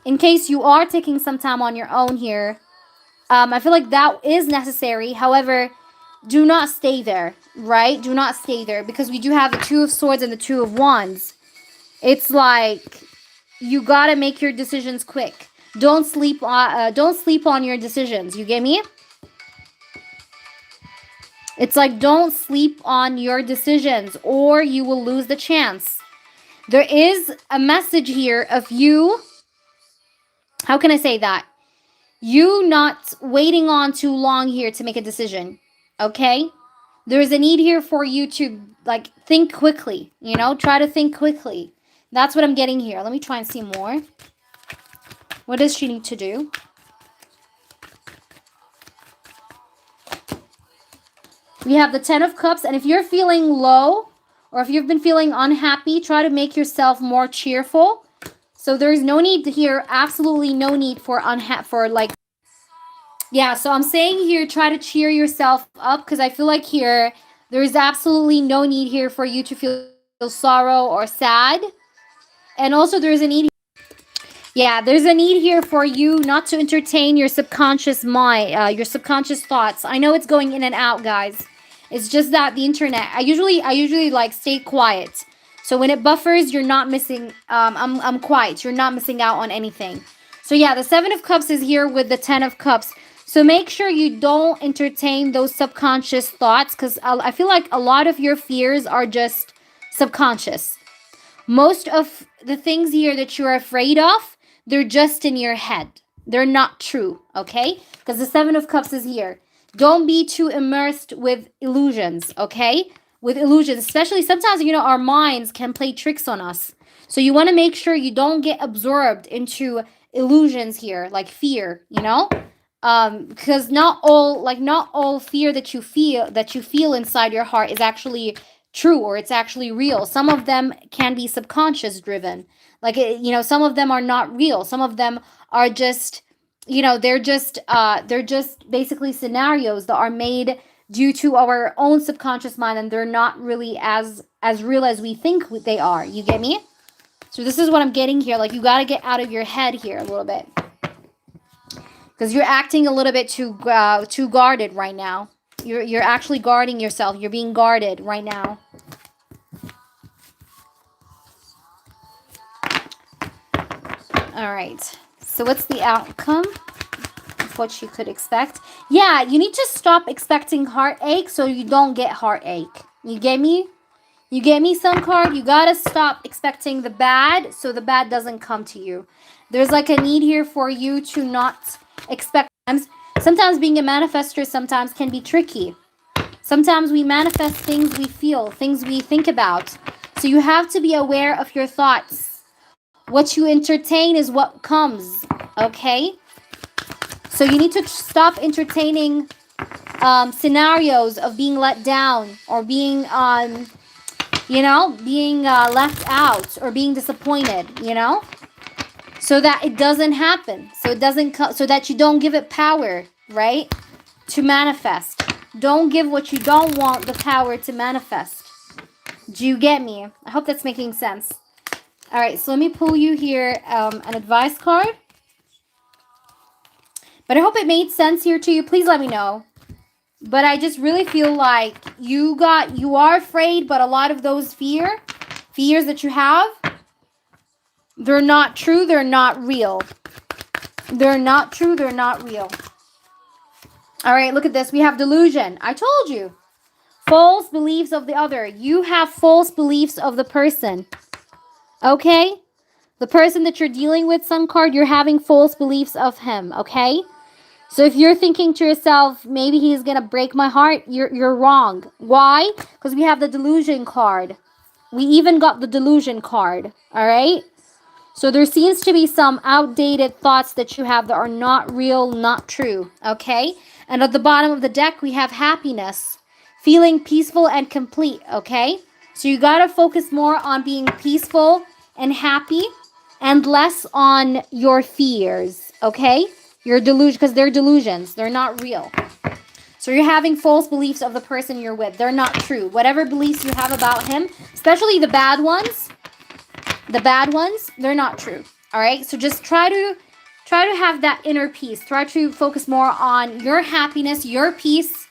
In case you are taking some time on your own here, I feel like that is necessary. However, do not stay there, right? Do not stay there, because we do have the Two of Swords and the Two of Wands. It's like, you gotta make your decisions quick. Don't sleep on your decisions. You get me? It's like, don't sleep on your decisions, or you will lose the chance. There is a message here of you. How can I say that? You not waiting on too long here to make a decision. Okay? There's a need here for you to, like, think quickly. You know? Try to think quickly. That's what I'm getting here. Let me try and see more. What does she need to do? We have the Ten of Cups, and if you're feeling low, or if you've been feeling unhappy, try to make yourself more cheerful. So there's no need here, absolutely no need for like, yeah, so I'm saying here, try to cheer yourself up, because I feel like here, there is absolutely no need here for you to feel sorrow or sad. And also there's a need, yeah, there's a need here for you not to entertain your subconscious mind, your subconscious thoughts. I know it's going in and out, guys. It's just that the internet, I usually like stay quiet. So when it buffers, you're not missing, I'm quiet. You're not missing out on anything. So yeah, the Seven of Cups is here with the Ten of Cups. So make sure you don't entertain those subconscious thoughts, because I feel like a lot of your fears are just subconscious. Most of the things here that you're afraid of, they're just in your head. They're not true, okay? Because the Seven of Cups is here. Don't be too immersed with illusions, okay? With illusions, especially sometimes, our minds can play tricks on us. So you want to make sure you don't get absorbed into illusions here, like fear, because not all fear that you feel inside your heart is actually true, or it's actually real. Some of them can be subconscious driven. Like, some of them are not real. Some of them are just, they're just basically scenarios that are made due to our own subconscious mind, and they're not really as real as we think they are. You get me? So this is what I'm getting here. Like, you got to get out of your head here a little bit, because you're acting a little bit too guarded right now. You're actually guarding yourself. You're being guarded right now. All right. So what's the outcome of what you could expect? Yeah, you need to stop expecting heartache so you don't get heartache. You get me? You get me, Sun card? You gotta stop expecting the bad so the bad doesn't come to you. There's like a need here for you to not expect. Sometimes being a manifester sometimes can be tricky. Sometimes we manifest things we feel, things we think about. So you have to be aware of your thoughts. What you entertain is what comes, okay? So you need to stop entertaining scenarios of being let down or being, being left out or being disappointed, so that it doesn't happen. So it doesn't so that you don't give it power, right? To manifest. Don't give what you don't want the power to manifest. Do you get me? I hope that's making sense. All right, so let me pull you here an advice card. But I hope it made sense here to you. Please let me know. But I just really feel like you are afraid, but a lot of those fears that you have, they're not true, they're not real. They're not true, they're not real. All right, look at this. We have delusion. I told you. False beliefs of the other. You have false beliefs of the person. Okay? The person that you're dealing with, Sun card, you're having false beliefs of him, okay? So if you're thinking to yourself, maybe he's going to break my heart, you're wrong. Why? Because we have the delusion card. We even got the delusion card, all right? So there seems to be some outdated thoughts that you have that are not real, not true, okay? And at the bottom of the deck, we have happiness, feeling peaceful and complete, okay? So you got to focus more on being peaceful and happy and less on your fears, okay? Your delusion, because they're delusions. They're not real. So you're having false beliefs of the person you're with. They're not true. Whatever beliefs you have about him, especially the bad ones, they're not true. All right? So just try to have that inner peace. Try to focus more on your happiness, your peace,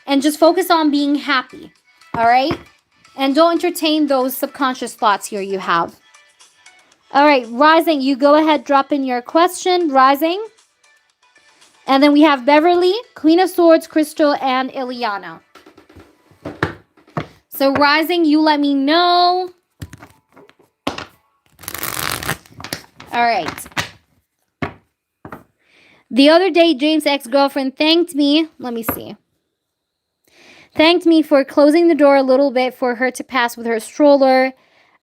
and just focus on being happy. All right? And don't entertain those subconscious thoughts here you have. All right, Rising, you go ahead, drop in your question, Rising. And then we have Beverly, Queen of Swords, Crystal, and Ileana. So Rising, you let me know. All right. The other day, James' ex-girlfriend thanked me. Let me see. Thanked me for closing the door a little bit for her to pass with her stroller.